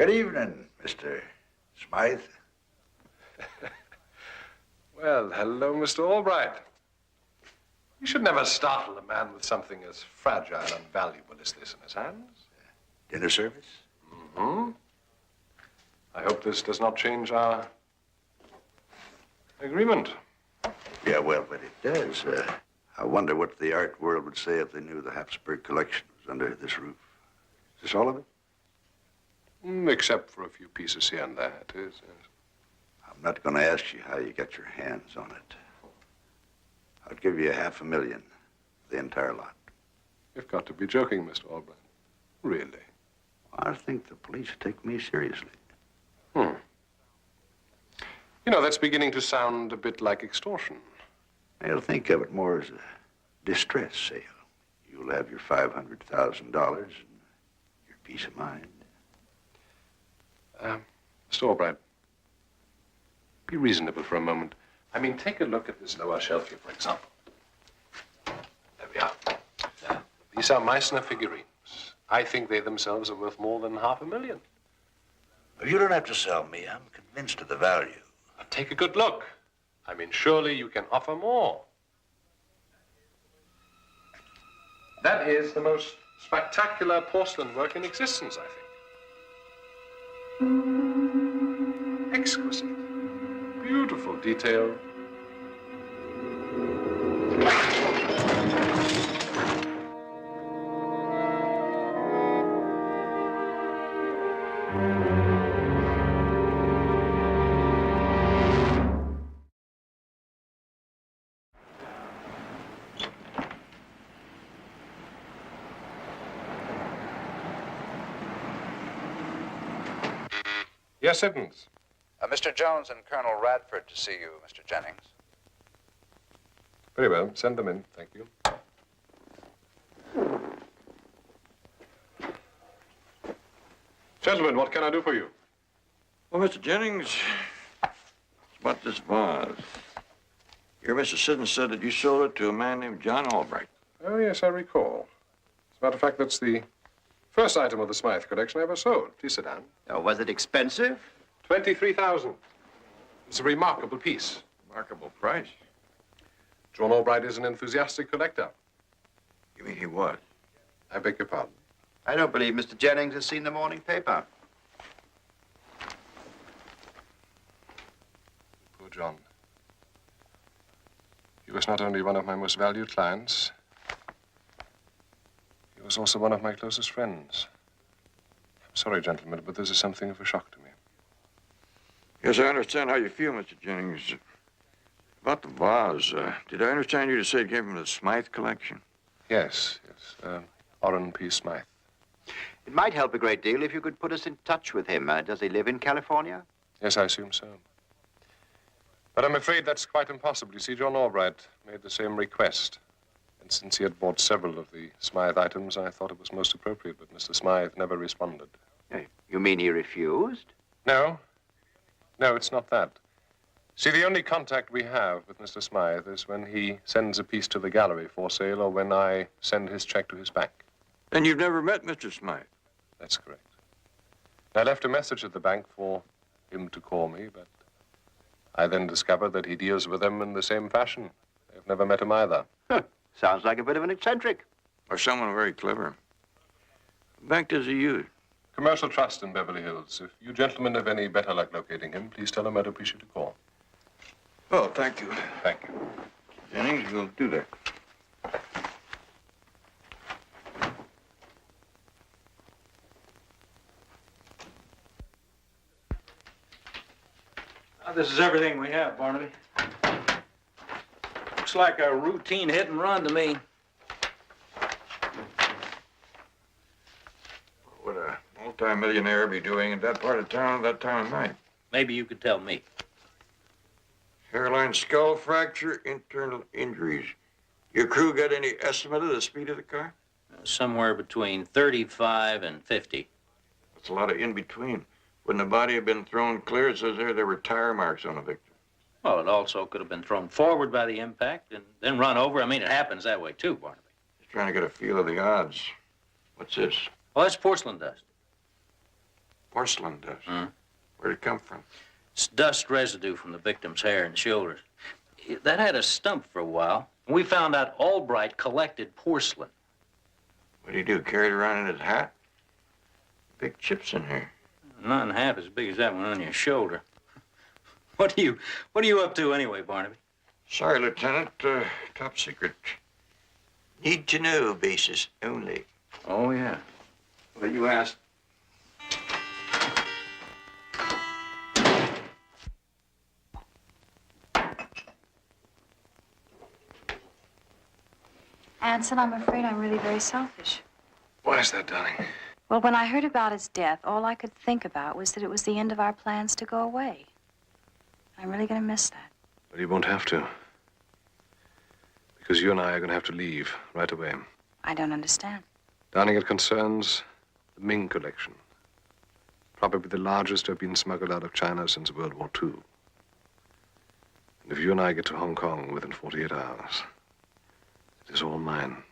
Good evening, Mr. Smythe. Well, hello, Mr. Albright. You should never startle a man with something as fragile and valuable as this in his hands. Dinner service? Mm-hmm. I hope this does not change our agreement. Yeah, well, but it does. I wonder what the art world would say if they knew the Habsburg collection was under this roof. Is this all of it? Except for a few pieces here and there, it is, yes. I'm not going to ask you how you got your hands on it. I'd give you $500,000 for the entire lot. You've got to be joking, Mr. Albright. Really? I think the police take me seriously. You know, that's beginning to sound a bit like extortion. I'll think of it more as a distress sale. You'll have your $500,000 and your peace of mind. Mr. Albright, be reasonable for a moment. I mean, take a look at this lower shelf here, for example. There we are. These are Meissner figurines. I think they themselves are worth more than $500,000. You don't have to sell me. I'm convinced of the value. Take a good look. I mean, surely you can offer more. That is the most spectacular porcelain work in existence, I think. Exquisite. Beautiful detail. Yes, Siddons. Mr. Jones and Colonel Radford to see you, Mr. Jennings. Very well. Send them in. Thank you. Gentlemen, what can I do for you? Well, Mr. Jennings, it's about this vase. Your Mr. Siddons said that you sold it to a man named John Albright. Oh, yes, I recall. As a matter of fact, that's the first item of the Smythe collection I ever sold. Please sit down. Was it expensive? $23,000. It's a remarkable piece. Remarkable price. John Albright is an enthusiastic collector. You mean he was? I beg your pardon. I don't believe Mr. Jennings has seen the morning paper. Poor John. He was not only one of my most valued clients, he was also one of my closest friends. I'm sorry, gentlemen, but this is something of a shock to me. Yes, I understand how you feel, Mr. Jennings. About the vase, did I understand you to say it came from the Smythe collection? Yes. Orrin P. Smythe. It might help a great deal if you could put us in touch with him. Does he live in California? Yes, I assume so. But I'm afraid that's quite impossible. You see, John Albright made the same request. And since he had bought several of the Smythe items, I thought it was most appropriate, but Mr. Smythe never responded. You mean he refused? No, it's not that. See, the only contact we have with Mr. Smythe is when he sends a piece to the gallery for sale or when I send his check to his bank. Then you've never met Mr. Smythe? That's correct. I left a message at the bank for him to call me, but I then discovered that he deals with them in the same fashion. I've never met him either. Sounds like a bit of an eccentric. Or someone very clever. What bank does he use? Commercial Trust in Beverly Hills. If you gentlemen have any better luck locating him, please tell him I'd appreciate a call. Oh, thank you. Thank you. Jennings, we'll do that. This is everything we have, Barnaby. Looks like a routine hit and run to me. What would a multi-millionaire be doing in that part of town at that time of night? Maybe you could tell me. Hairline skull fracture, internal injuries. Your crew got any estimate of the speed of the car? Somewhere between 35 and 50. That's a lot of in between. Wouldn't the body have been thrown clear? It says there were tire marks on the victim. Well, it also could have been thrown forward by the impact and then run over. I mean, it happens that way too, Barnaby. Just trying to get a feel of the odds. What's this? Well, that's porcelain dust. Porcelain dust. Huh? Where'd it come from? It's dust residue from the victim's hair and shoulders. That had us stumped for a while. We found out Albright collected porcelain. What do you do, carry it around in his hat? Big chips in here. Not in half as big as that one on your shoulder. What are you up to anyway, Barnaby? Sorry, Lieutenant. Top secret. Need to know basis only. Oh, yeah. Well, you asked. Ansel, I'm afraid I'm really very selfish. Why is that, darling? Well, when I heard about his death, all I could think about was that it was the end of our plans to go away. I'm really going to miss that. Well, you won't have to. Because you and I are going to have to leave right away. I don't understand. Darling, it concerns the Ming collection. Probably the largest to have been smuggled out of China since World War II. And if you and I get to Hong Kong within 48 hours, it is all mine.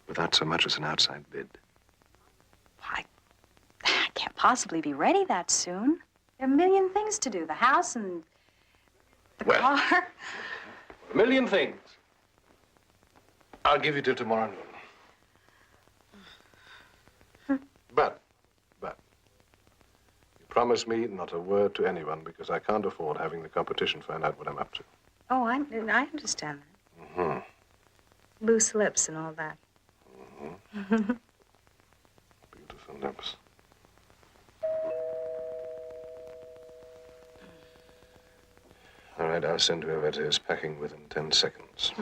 Without so much as an outside bid. I can't possibly be ready that soon. There are a million things to do. The house and the car. A million things. I'll give you till tomorrow noon. But, you promise me not a word to anyone because I can't afford having the competition find out what I'm up to. Oh, I understand that. Mm-hmm. Loose lips and all that. Mm-hmm. Beautiful lips. All right, I'll send whoever it is packing within 10 seconds.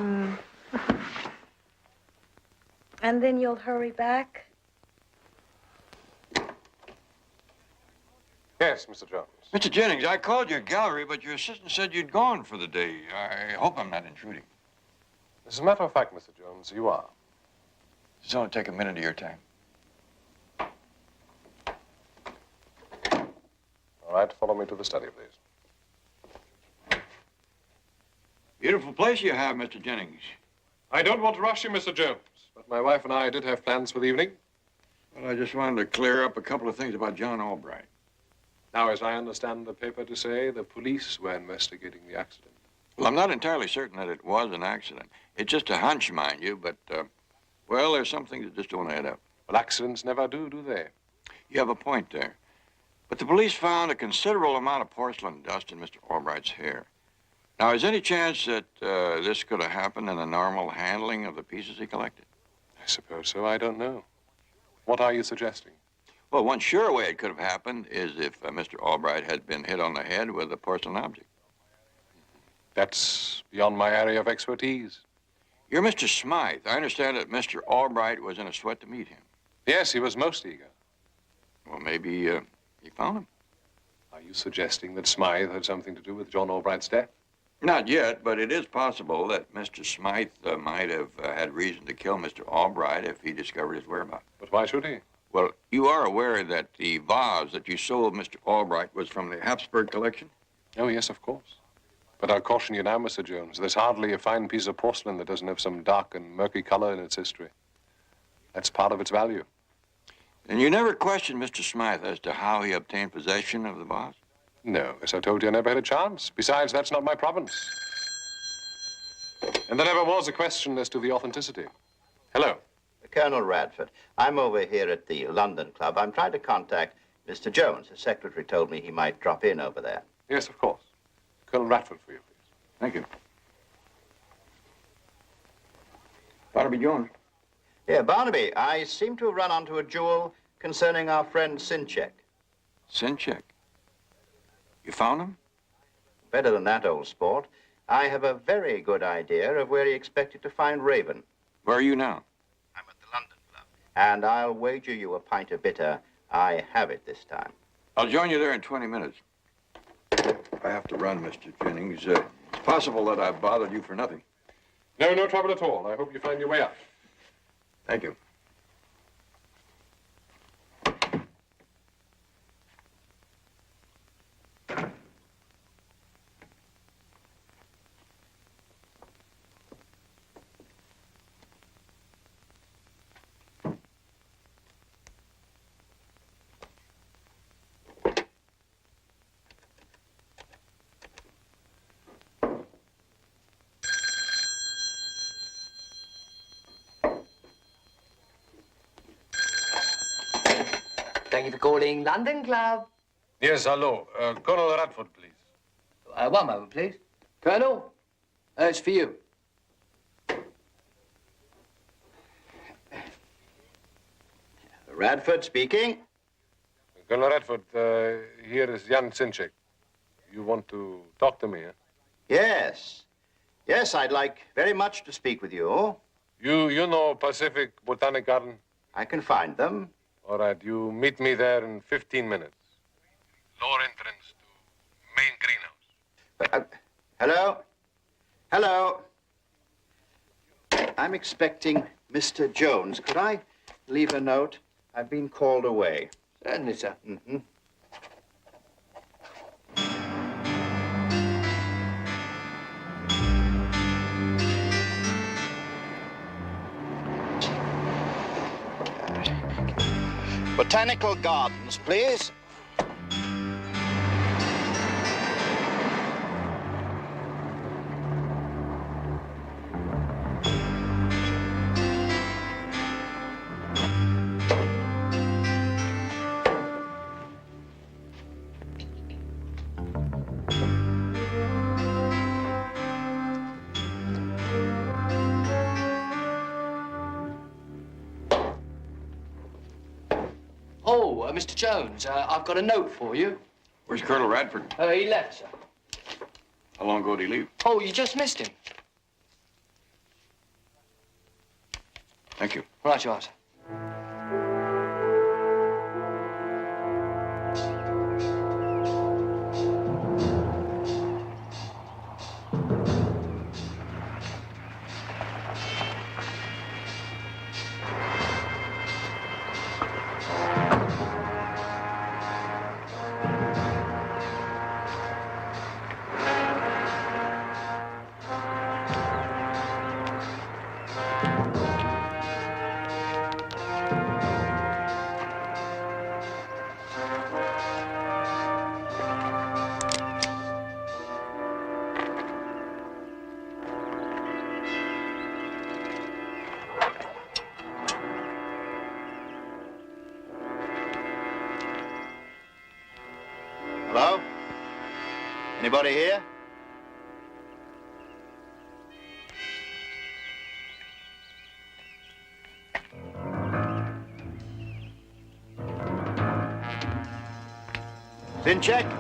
And then you'll hurry back? Yes, Mr. Jones. Mr. Jennings, I called your gallery, but your assistant said you'd gone for the day. I hope I'm not intruding. As a matter of fact, Mr. Jones, you are. Just only take a minute of your time. All right, follow me to the study, please. Beautiful place you have, Mr. Jennings. I don't want to rush you, Mr. Jones, but my wife and I did have plans for the evening. Well, I just wanted to clear up a couple of things about John Albright. Now, as I understand the paper to say, the police were investigating the accident. Well, I'm not entirely certain that it was an accident. It's just a hunch, mind you, but, well, there's some things that just don't add up. Well, accidents never do they? You have a point there. But the police found a considerable amount of porcelain dust in Mr. Albright's hair. Now, is there any chance that this could have happened in the normal handling of the pieces he collected? I suppose so. I don't know. What are you suggesting? Well, one sure way it could have happened is if Mr. Albright had been hit on the head with a porcelain object. That's beyond my area of expertise. You're Mr. Smythe. I understand that Mr. Albright was in a sweat to meet him. Yes, he was most eager. Well, maybe you found him. Are you suggesting that Smythe had something to do with John Albright's death? Not yet, but it is possible that Mr. Smythe might have had reason to kill Mr. Albright if he discovered his whereabouts. But why should he? Well, you are aware that the vase that you sold Mr. Albright was from the Habsburg collection? Oh, yes, of course. But I'll caution you now, Mr. Jones. There's hardly a fine piece of porcelain that doesn't have some dark and murky color in its history. That's part of its value. And you never questioned Mr. Smythe as to how he obtained possession of the vase? No, as I told you, I never had a chance. Besides, that's not my province. And there never was a question as to the authenticity. Hello. Colonel Radford, I'm over here at the London Club. I'm trying to contact Mr. Jones. The secretary told me he might drop in over there. Yes, of course. Colonel Radford for you, please. Thank you. Barnaby Jones. Yeah, Barnaby, I seem to have run onto a jewel concerning our friend Sinchek. Sinchek? You found him? Better than that, old sport. I have a very good idea of where he expected to find Raven. Where are you now? I'm at the London Club. And I'll wager you a pint of bitter I have it this time. I'll join you there in 20 minutes. I have to run, Mr. Jennings. It's possible that I've bothered you for nothing. No, no trouble at all. I hope you find your way out. Thank you. Thank you for calling London Club. Yes, hello. Colonel Radford, please. One moment, please. Colonel, it's for you. Radford speaking. Colonel Radford, here is Jan Sinchek. You want to talk to me, huh? Yes. Yes, I'd like very much to speak with you. You know Pacific Botanic Garden? I can find them. All right, you meet me there in 15 minutes. Lower entrance to main greenhouse. Hello? Hello? I'm expecting Mr. Jones. Could I leave a note? I've been called away. Certainly, sir. Mm-hmm. Botanical Gardens, please. Oh, Mr. Jones, I've got a note for you. Where's Colonel Radford? He left, sir. How long ago did he leave? Oh, you just missed him. Thank you. Right you are, sir. Hello? Anybody here? Sinchek?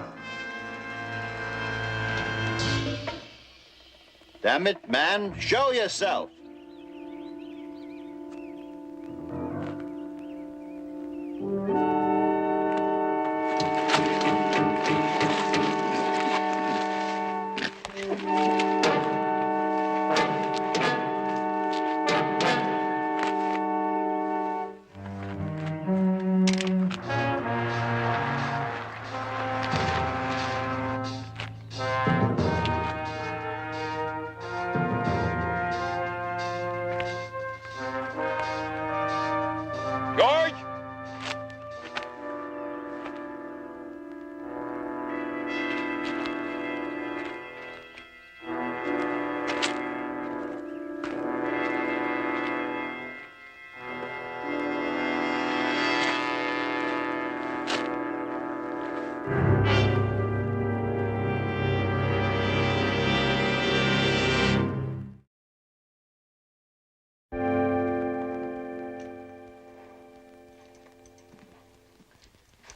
Damn it, man, show yourself. George!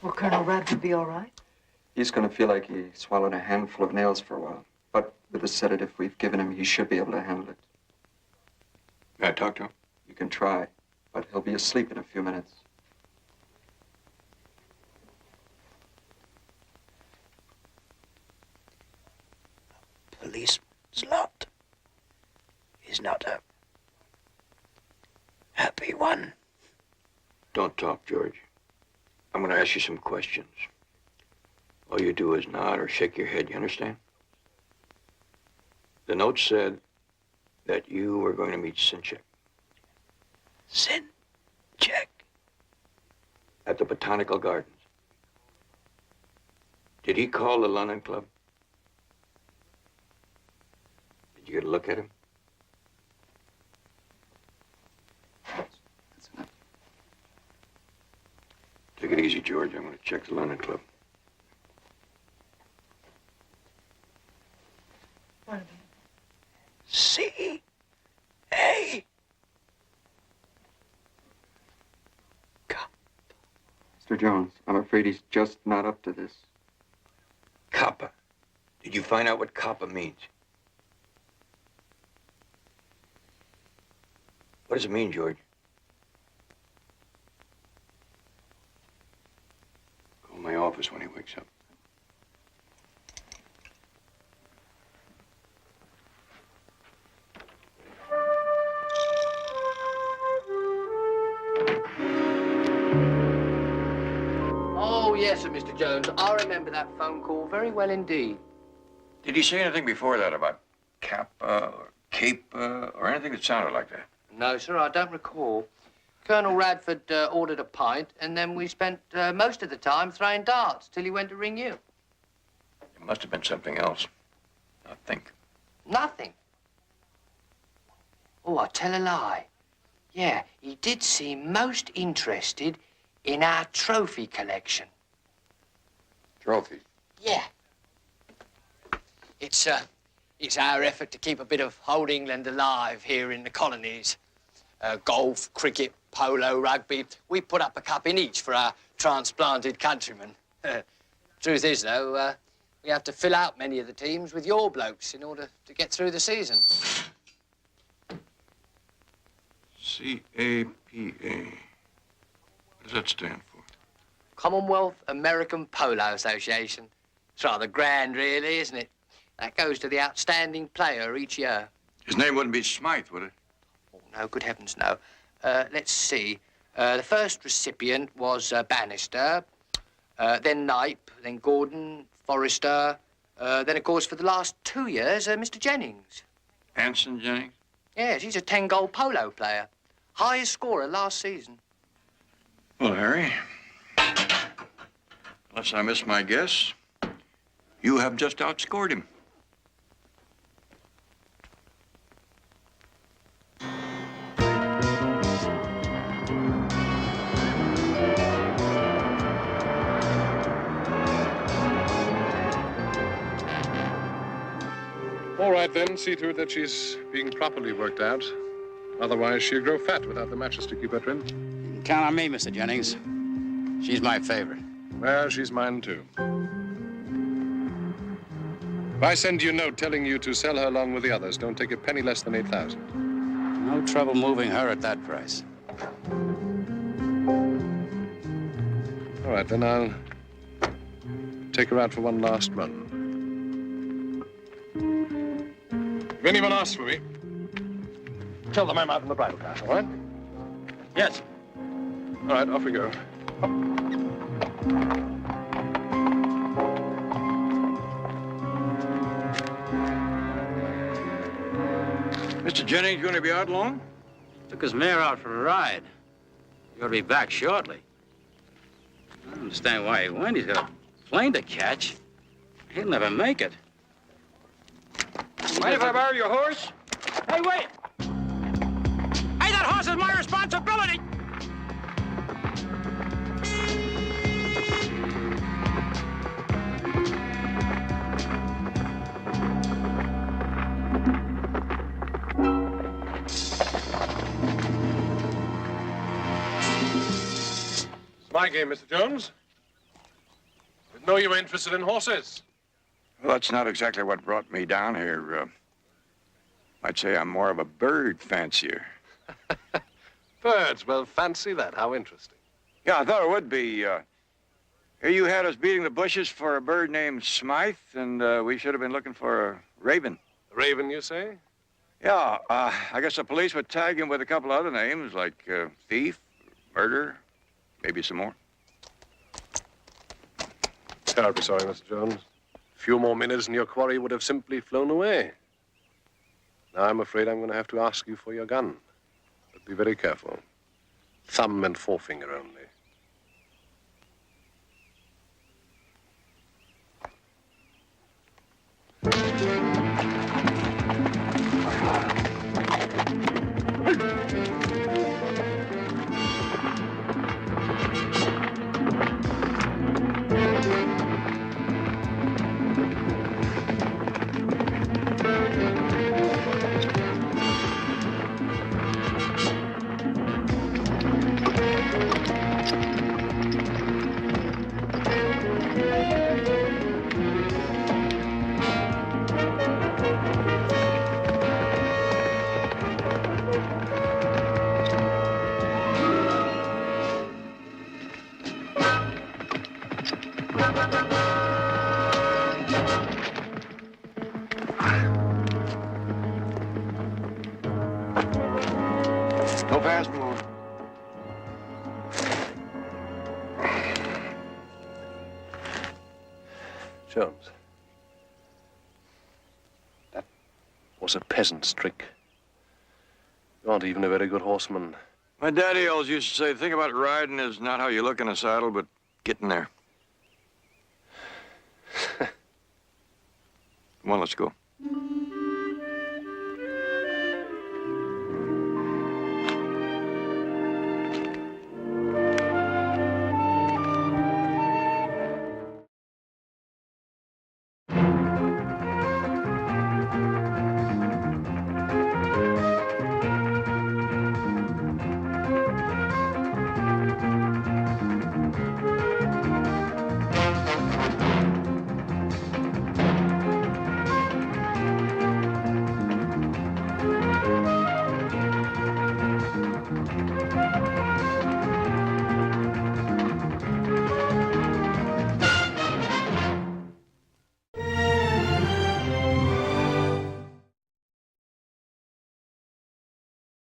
Will Colonel Radford be all right? He's going to feel like he swallowed a handful of nails for a while. But with the sedative we've given him, he should be able to handle it. May I talk to him? You can try, but he'll be asleep in a few minutes. Policeman's lot is not a happy one. Don't talk, George. I'm going to ask you some questions. All you do is nod or shake your head, you understand? The note said that you were going to meet Sinchek. Sinchek? At the Botanical Gardens. Did he call the London Club? Did you get a look at him? Take it easy, George. George. I'm going to check the London Club. Barnaby. C. A. Mr. Jones, I'm afraid he's just not up to this. Kappa. Did you find out what Kappa means? What does it mean, George? Go to my office when he wakes up. Oh, yes, sir, Mr. Jones. I remember that phone call very well indeed. Did he say anything before that about Kappa or Kappa or anything that sounded like that? No, sir, I don't recall. Colonel Radford ordered a pint, and then we spent most of the time throwing darts till he went to ring you. It must have been something else. I think. Nothing. Oh, I tell a lie. Yeah, he did seem most interested in our trophy collection. Trophy? Yeah. It's our effort to keep a bit of old England alive here in the colonies. Golf, cricket, polo, rugby. We put up a cup in each for our transplanted countrymen. Truth is, though, we have to fill out many of the teams with your blokes in order to get through the season. C-A-P-A. What does that stand for? Commonwealth American Polo Association. It's rather grand, really, isn't it? That goes to the outstanding player each year. His name wouldn't be Smythe, would it? Oh, no, good heavens, no. Let's see. The first recipient was Bannister, then Knipe, then Gordon, Forrester, then, of course, for the last 2 years, Mr. Jennings. Anson Jennings? Yes, he's a 10-goal polo player. Highest scorer last season. Well, Harry, unless I miss my guess, you have just outscored him. All right, then. See to it that she's being properly worked out. Otherwise, she'll grow fat without the matches to keep her trim. You can count on me, Mr. Jennings. She's my favorite. Well, she's mine, too. If I send you a note telling you to sell her along with the others, don't take a penny less than 8,000. No trouble moving her at that price. All right, then I'll take her out for one last run. If anyone asks for me, tell them I'm out in the bridal path, all right? Yes. All right, off we go. Mr. Jennings going to be out long? Took his mare out for a ride. He ought to be back shortly. I don't understand why he went. He's got a plane to catch. He'll never make it. Mind if I borrow your horse? Hey, wait! Hey, that horse is my responsibility! It's my game, Mr. Jones. Didn't know you were interested in horses. Well, that's not exactly what brought me down here. I'd say I'm more of a bird fancier. Birds, well, fancy that. How interesting. Yeah, I thought it would be. Here you had us beating the bushes for a bird named Smythe, and we should have been looking for a raven. Raven, you say? Yeah, I guess the police would tag him with a couple other names, like thief, murder, maybe some more. Terribly sorry, Mr. Jones. A few more minutes and your quarry would have simply flown away. Now I'm afraid I'm going to have to ask you for your gun. But be very careful. Thumb and forefinger only. No fast move. Jones. That was a peasant's trick. You aren't even a very good horseman. My daddy always used to say, the thing about riding is not how you look in a saddle, but getting there. Come on, let's go.